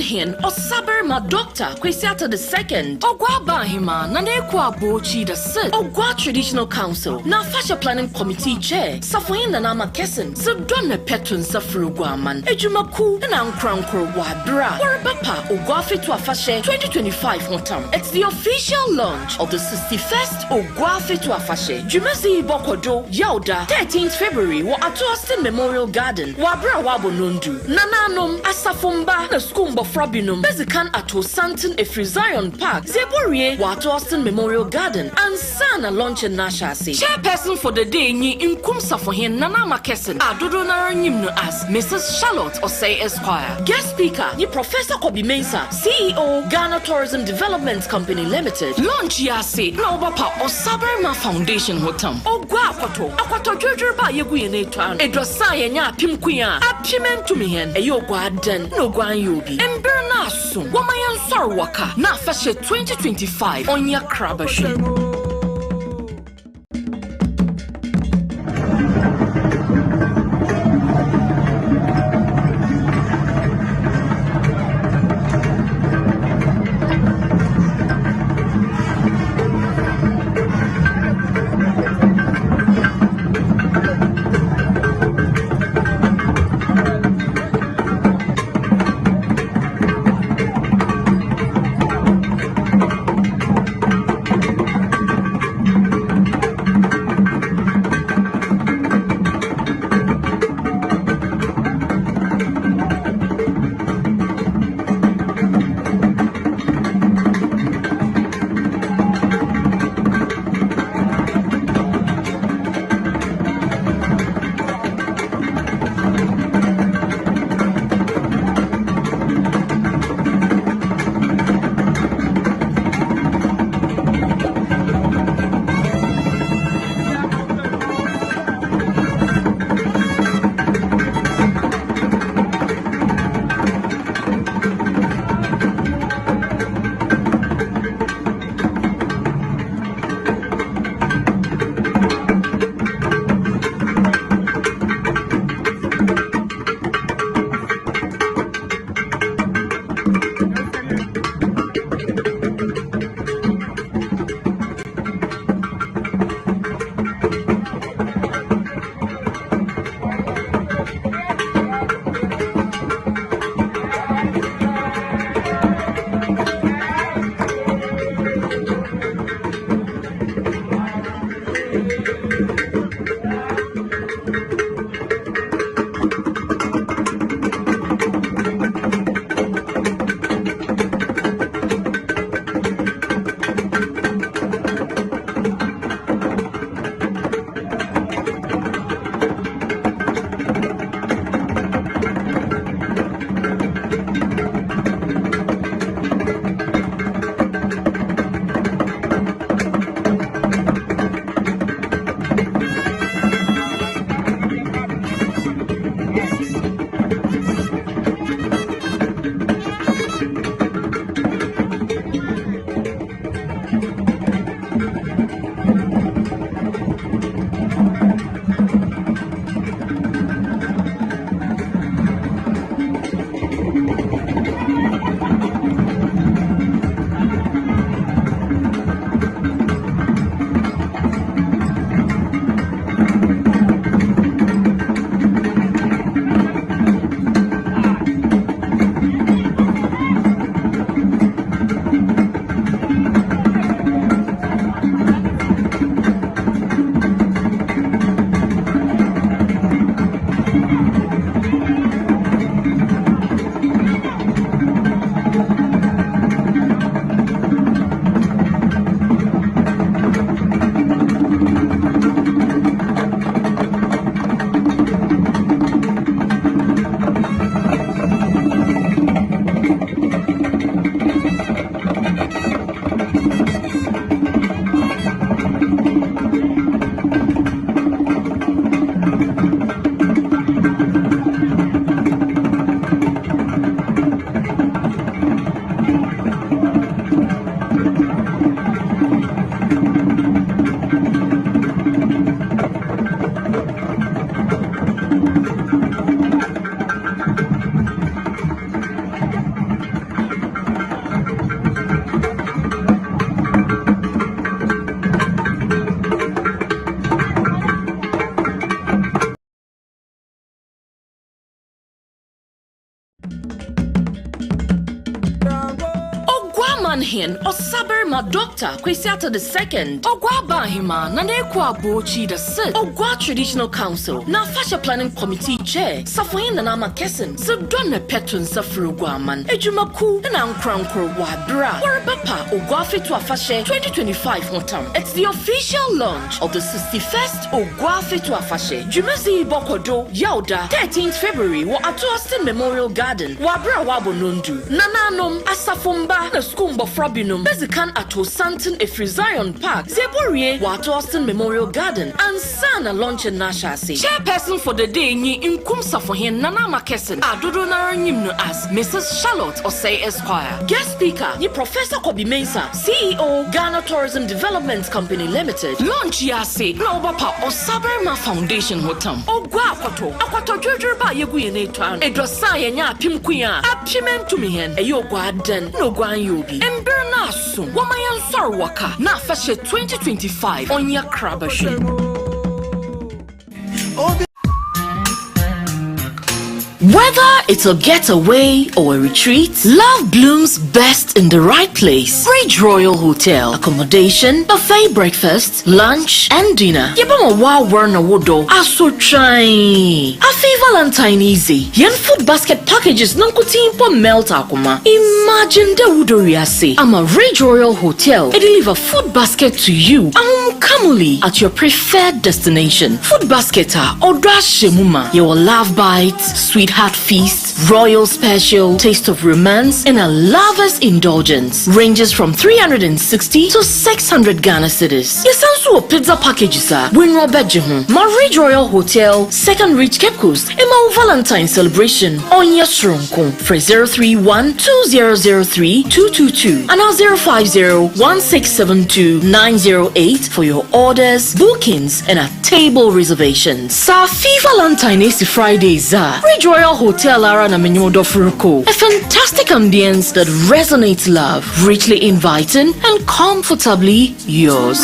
Hen or Saber ma Doctor Kwesiata the second. Ogwa Bahima Nanekwa Bochi the third. Ogwa Traditional Council. Na Fashion Planning Committee Chair. Safoyin Nanama Kessen. Subdonna Petun Safrugwaman. Ejumaku Nankrankur Wabra. Warabapa Ogua Fetu Afahye 2025 Hotam. It's the official launch of the 61st OGUAA FETU AFAHYE. Jumezi Bokodo Yauda 13th February wa at Austin Memorial Garden. Wabra Wabo Nundu. Nananom Asafumba na Skumbo Frabinum. Bezikan ato Santon Efri Zion Park. Zeborie wa at Austin Memorial Garden. And Sana launch in Nashasi. Chairperson for the day ni Inkum Safohin Nanama Kessen. Adodo Naranyimno as Mrs. Charlotte Osei Esquire. Guest speaker ni Professor Kobi Mensah, CEO Ghana Tourism Development Company Limited. Launch yase na obapa Osaberma Foundation Hotam. Ogwa akwato jojo ba yegu yene twan. Edosa yenya apim kuya. Apimentumi hen eyogwa den no gwan yobi. Ember na aso. Wamayan sor waka na Afahye 2025 onya krabashi. Hen or Saber ma Doctor Kwesiata the second. Ogwa Bahima Nanekwa Bochi the third. Ogwa Traditional Council. Na Fasha Planning Committee Chair. Safoyin Nanama Kesin. So Donna Petun Safru Guaman. Ejumaku and Ankrankur Wabra. Warabapa Ogua Fetu Afahye 2025 Hotam. It's the official launch of the 61st OGUAA FETU AFAHYE. Jumezi Bokodo Yauda 13th February wa at Austin Memorial Garden. Wabra Wabo Nundu. Nananom Asafumba na Skumbo Frabinum. Bezikan ato Santon Efri Zion Park. Zeborie wa at Austin Memorial Garden. And Sana launch in Nashasi. Chairperson for the day ni Inkumsa for him Nana Makesen. Adodo Naranyimno as Mrs. Charlotte Osei Esquire. Guest speaker ni Professor Kobi Mensah, CEO Ghana Tourism Development Company Limited. Launch yase na obapa Osaberma Foundation Hotam. Ogwa akwato jujurba yegu yene twan. Edosa yenya apim kuya. Apimen tumihen eyogwa den no gwan yobi. Emberna asu wamayan sorwaka na Afahye 2025 onya krabashi. Whether it's a getaway or a retreat, love blooms best in the right place. Bridge Royal Hotel. Accommodation, buffet breakfast, lunch, and dinner. Yebama wa warna wodo. Aso try. Afi Valentine easy. Yen food basket packages nankutimpo melt akuma. Imagine the wudoriase. I'm Ridge Royal Hotel. They deliver food basket to you. Kamuli at your preferred destination. Food basketa or shemuma. Your love bites, sweetheart feast, royal special, taste of romance, and a lover's indulgence ranges from 360 to 600 Ghana cedis. Yesansu pizza packages are Winro Bedjehun, Ridge Royal Hotel, Second Reach Cape Coast, and Valentine celebration on Yasrunko for 031 2003 222 and 050 1672 908 for your orders, bookings, and a table reservations. Safi Valentine is Fridays. Ridge Royal Hotel Ara Menyo Dofuruko. A fantastic ambience that resonates love, richly inviting and comfortably yours.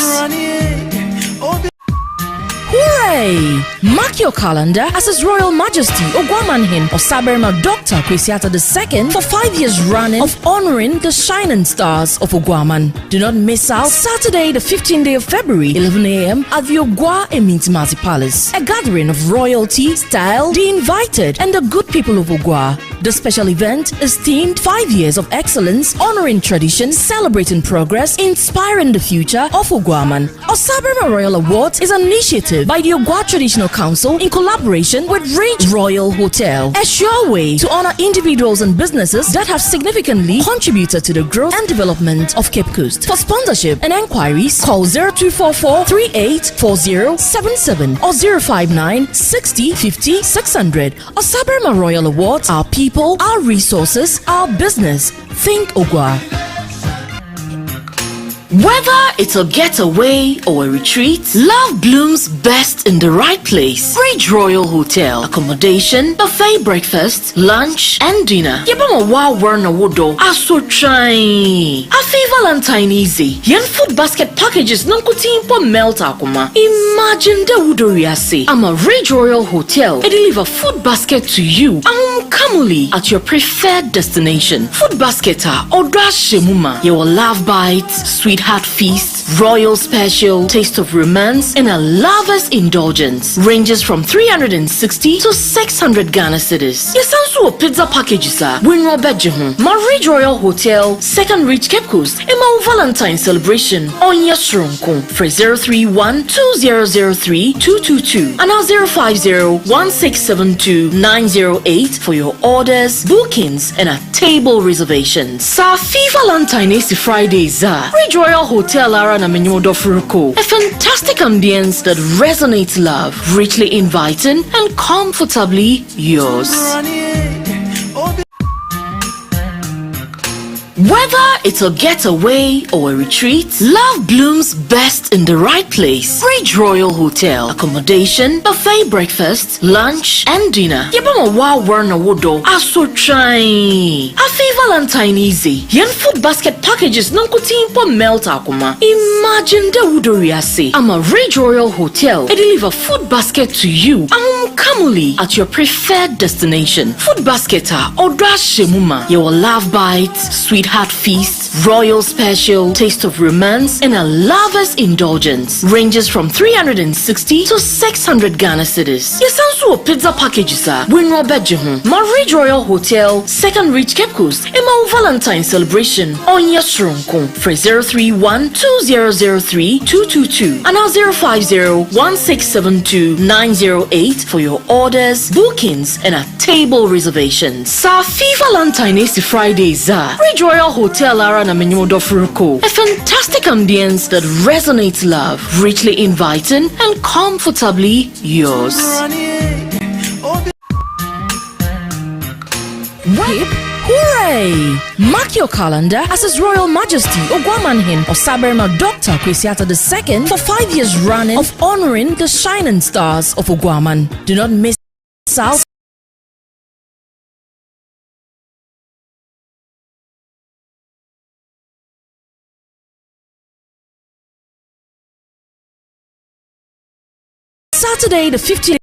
Hooray! Mark your calendar as His Royal Majesty Ogwamanhin Osaberma Dr. Kwesiata II for 5 years running of honoring the shining stars of Ogwaman. Do not miss out Saturday the 15th day of February 11 a.m. at the OGUAA Emintimati Palace. A gathering of royalty, style, the invited and the good people of OGUAA. The special event is themed 5 years of excellence, honoring tradition, celebrating progress, inspiring the future of Ogwaman. Osaberma Royal Awards is an initiative by the OGUAA Traditional Council in collaboration with Ridge Royal Hotel. A sure way to honor individuals and businesses that have significantly contributed to the growth and development of Cape Coast. For sponsorship and enquiries, call 0244 384077 or 059 60 50 600. Osaberma Royal Awards, our people, our resources, our business. Think OGUAA. Whether it's a getaway or a retreat, love blooms best in the right place. Bridge Royal Hotel. Accommodation, buffet breakfast, lunch, and dinner. Yebama wa warna wodo. Aso try. Afi Valentine easy. Yen food basket packages nankutimpo melt akuma. Imagine the wudoriase. I'm Ridge Royal Hotel. They deliver food basket to you. Kamuli at your preferred destination. Food basketa or shemuma. Your love bites, sweetheart feast, royal special, taste of romance, and a lover's indulgence ranges from 360 to 600 Ghana cedis. Yesansu pizza packages are Winro Bedjehun, Ridge Royal Hotel, Second Reach Cape Coast, and Valentine celebration on Yasrunko for 031 2003 222 and 050 1672 908 for your orders, bookings, and a table reservations. Safi Valentine is Fridays. Ridge Royal Hotel Ara Menyo Dofuruko. A fantastic ambience that resonates love, richly inviting and comfortably yours. Whether it's a getaway or a retreat, love blooms best in the right place. Bridge Royal Hotel. Accommodation, buffet breakfast, lunch, and dinner. Yebama wa warna wodo. Aso try. Afi Valentine easy. Yen food basket packages nankutimpo melt akuma. Imagine the wudoriase. I'm Ridge Royal Hotel. They deliver food basket to you. Kamuli at your preferred destination. Food Basketa or Shemuma. Your love bites, sweetheart feast, royal special, taste of romance, and a lover's indulgence ranges from 360 to 600 Ghana cedis. Yes, also pizza packages are Winro Bedjehun, Marriage Royal Hotel, Second Reach Cape Coast, and my Valentine celebration on Yasronko for 031-2003-222 and now 050-1672-908 for your orders, bookings, and a table reservations. Safi Valentine is Fridays. Ridge Royal Hotel Ara Menu Dofruko. A fantastic ambience that resonates love, richly inviting and comfortably yours. Whip, hooray! Mark your calendar as His Royal Majesty Ogwamanhin of Saberma Dr. Kwesiata II for 5 years running of honoring the shining stars of Ogwaman. Do not miss out. Saturday the 15th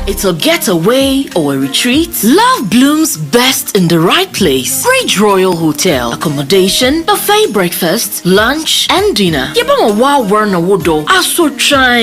it's a getaway or a retreat, love blooms best in the right place. Bridge Royal Hotel. Accommodation, buffet breakfast, lunch, and dinner. Yebama wa warna wodo. Aso try.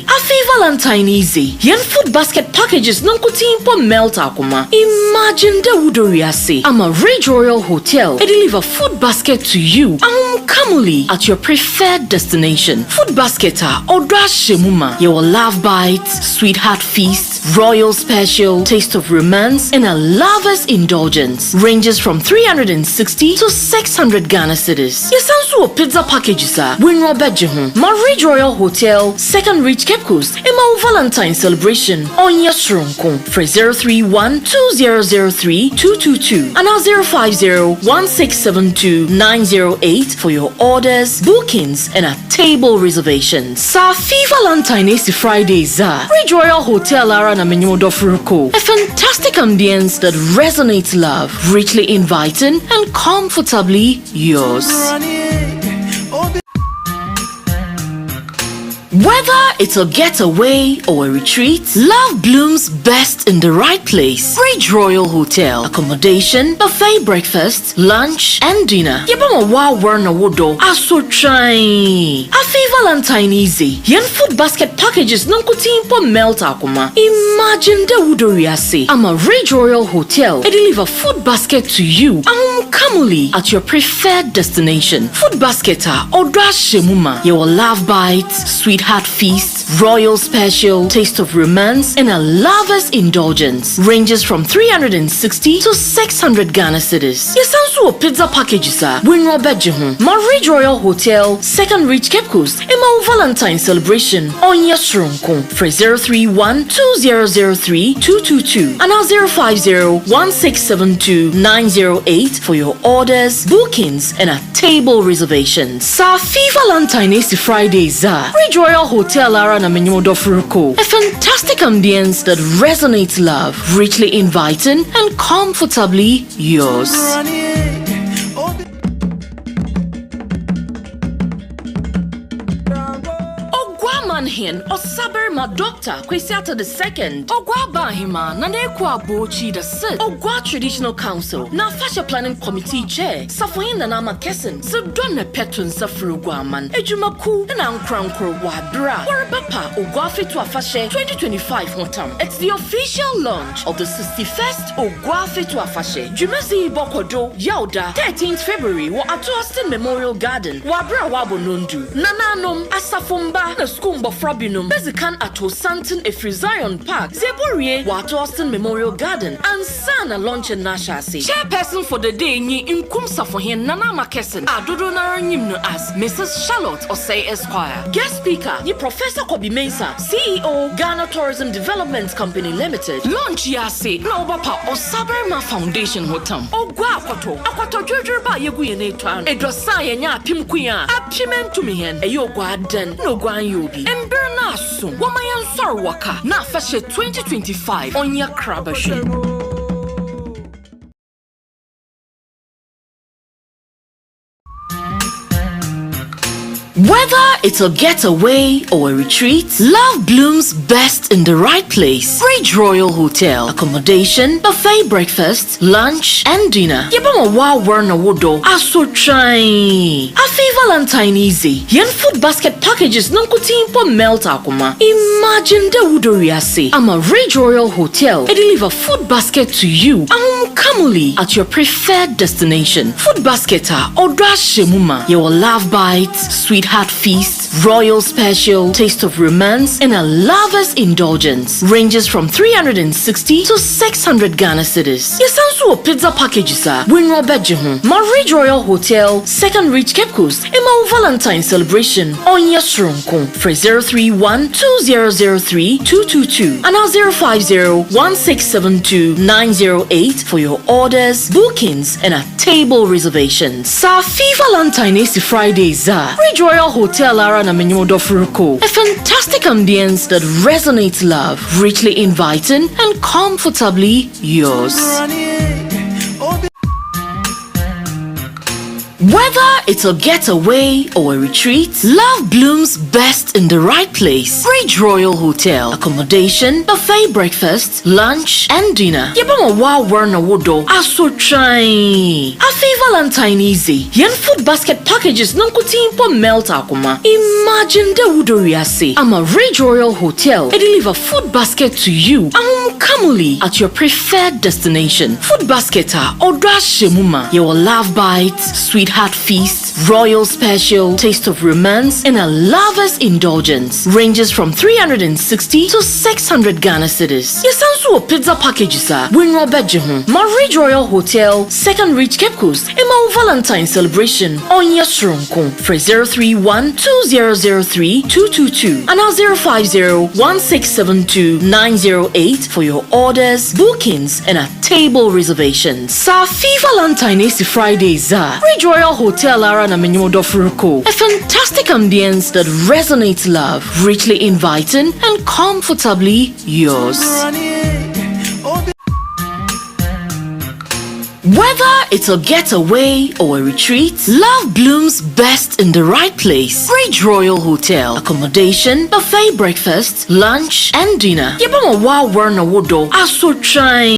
Afi Valentine easy. Yen food basket packages nankutimpo melt akuma. Imagine the wudoriase. I'm a Bridge Royal Hotel. They deliver food basket to you. Kamuli at your preferred destination. Food basket Odra Shemuma. Your love bites, sweetheart feast, royal special, taste of romance, and a lover's indulgence. Ranges from 360 to 600 Ghana cedis. Yesansu pizza packages win Robejihu. Bridge Royal Hotel, Second Reach Cape Coast, Emma Valentine celebration on Yasrunko. For 031-2003-222 and 050-1672-908 for your orders, bookings, and a table reservations. Safi Valentine is Fridays. Bridge Royal Hotel Ara na Menyodo Furuko. A fantastic ambience that resonates love, richly inviting and comfortably yours. Whether it's a getaway or a retreat, love blooms best in the right place. Bridge Royal Hotel. Accommodation, buffet breakfast, lunch, and dinner. Yebama wa warna wodo. Aso try. Afi Valentine easy. Yen food basket packages nankutimpo melt akuma. Imagine the wudoriase. I'm a Bridge Royal Hotel. They deliver food basket to you. Kamuli at your preferred destination. Food basket Odra Shemuma. Your love bites, sweetheart feast, royal special, taste of romance, and a lover's indulgence. Ranges from 360 to 600 Ghana cedis. Yesansu pizza packages win Robejihu. Bridge Royal Hotel, Second Reach Cape Coast, Emma Valentine celebration on Yasrunko. For 031-2003-222 and 050-1672-908 for your orders, bookings, and a table reservations. Safi Valentine is Fridays. Bridge Royal Hotel Ara na Menyodo Furuko. A fantastic ambience that resonates love, richly inviting and comfortably yours. Hen or Saber ma doctor Kwesiata the second Ogwa Bahima Nanekwa Bochi the third Ogwa Traditional Council na Fashion Planning Committee Chair Safoyin na Nama Kessen so Donna Petun Safru Guaman Ejumaku and Ankranko Wadra Warabapa Ogua Fetu Afahye 2025 Hotam. It's the official launch of the 61st Ogua Fetu Afahye Jumezi Bokodo Yauda 13th February wa at Austin Memorial Garden Wabra Wabo Nundu Nananom Asafumba na Skumba Frabinum Bezikan Ato Santon Efri Zion Park Zeborie Wato Austin Memorial Garden and Sana Launch and Nashasi. Chairperson for the day ni Inkum Safohin Nana Makesen Adodo Naranyimno as Mrs. Charlotte Osei Esquire. Guest speaker ni Professor Kobi Mensah, CEO Ghana Tourism Development Company Limited. Launch yase na obapa Osaberma Foundation Hotam. Ogwa akwato Jujurba Yegu Yene Twan Edosa Yenya Pimkuya Apimentumihen Eyo Gwaden no Gwan Yobi. Emberna Sum Wamayan Sarwaka na Fashe 2025 on your Krabashi. Whether it's a getaway or a retreat, love blooms best in the right place. Bridge Royal Hotel. Accommodation, buffet breakfast, lunch, and dinner. Yebama wa warna wodo. Aso try. Afi Valentine easy. Yen food basket packages nankutimpo melt akuma. Imagine the wudoriase. I'm a Bridge Royal Hotel. They deliver food basket to you. Kamuli at your preferred destination. Food basket Odra Shemuma. Your love bites, sweetheart feast, royal special, taste of romance, and a lover's indulgence. Ranges from 360 to 600 Ghana cedis. Yesansu pizza packages win Robejihu. Bridge Royal Hotel, Second Reach Cape Coast, Emma Valentine celebration on Yasrunko. For 031-2003-222 and 050-1672-908 for your orders, bookings, and a table reservations. Safi Valentine is Fridays. Bridge Royal Hotel Ara na Menyodo Furuko. A fantastic ambience that resonates love, richly inviting and comfortably yours. Whether it's a getaway or a retreat, love blooms best in the right place. Ridge Royal Hotel. Accommodation, buffet breakfast, lunch, and dinner. Yebama wa warna wodo. Aso try. Afi Valentine easy. Yen food basket packages nonkutimpo melt akuma. Imagine the wudoriase. I'm a Ridge Royal Hotel. They deliver food basket to you. Kamuli at your preferred destination. Food basket or shemuma. Your love bites, sweetheart feast, royal special, taste of romance, and a lover's indulgence. Ranges from 360 to 600 Ghana cedis. Yes, also pizza packages are win Ridge Royal Hotel, Second Reach Cape Coast, and my Valentine celebration on your Sronko for 031-2003-222 and 050-1672-908 for your orders, bookings, and a table reservations. Safi Valentine is Fridays. Ridge Royal Hotel Ara na Menyodo Furuko. A fantastic ambience that resonates love, richly inviting and comfortably yours. Whether it's a getaway or a retreat, love blooms best in the right place. Ridge Royal Hotel. Accommodation, buffet breakfast, lunch, and dinner. Yebama wa warna wodo. Aso try.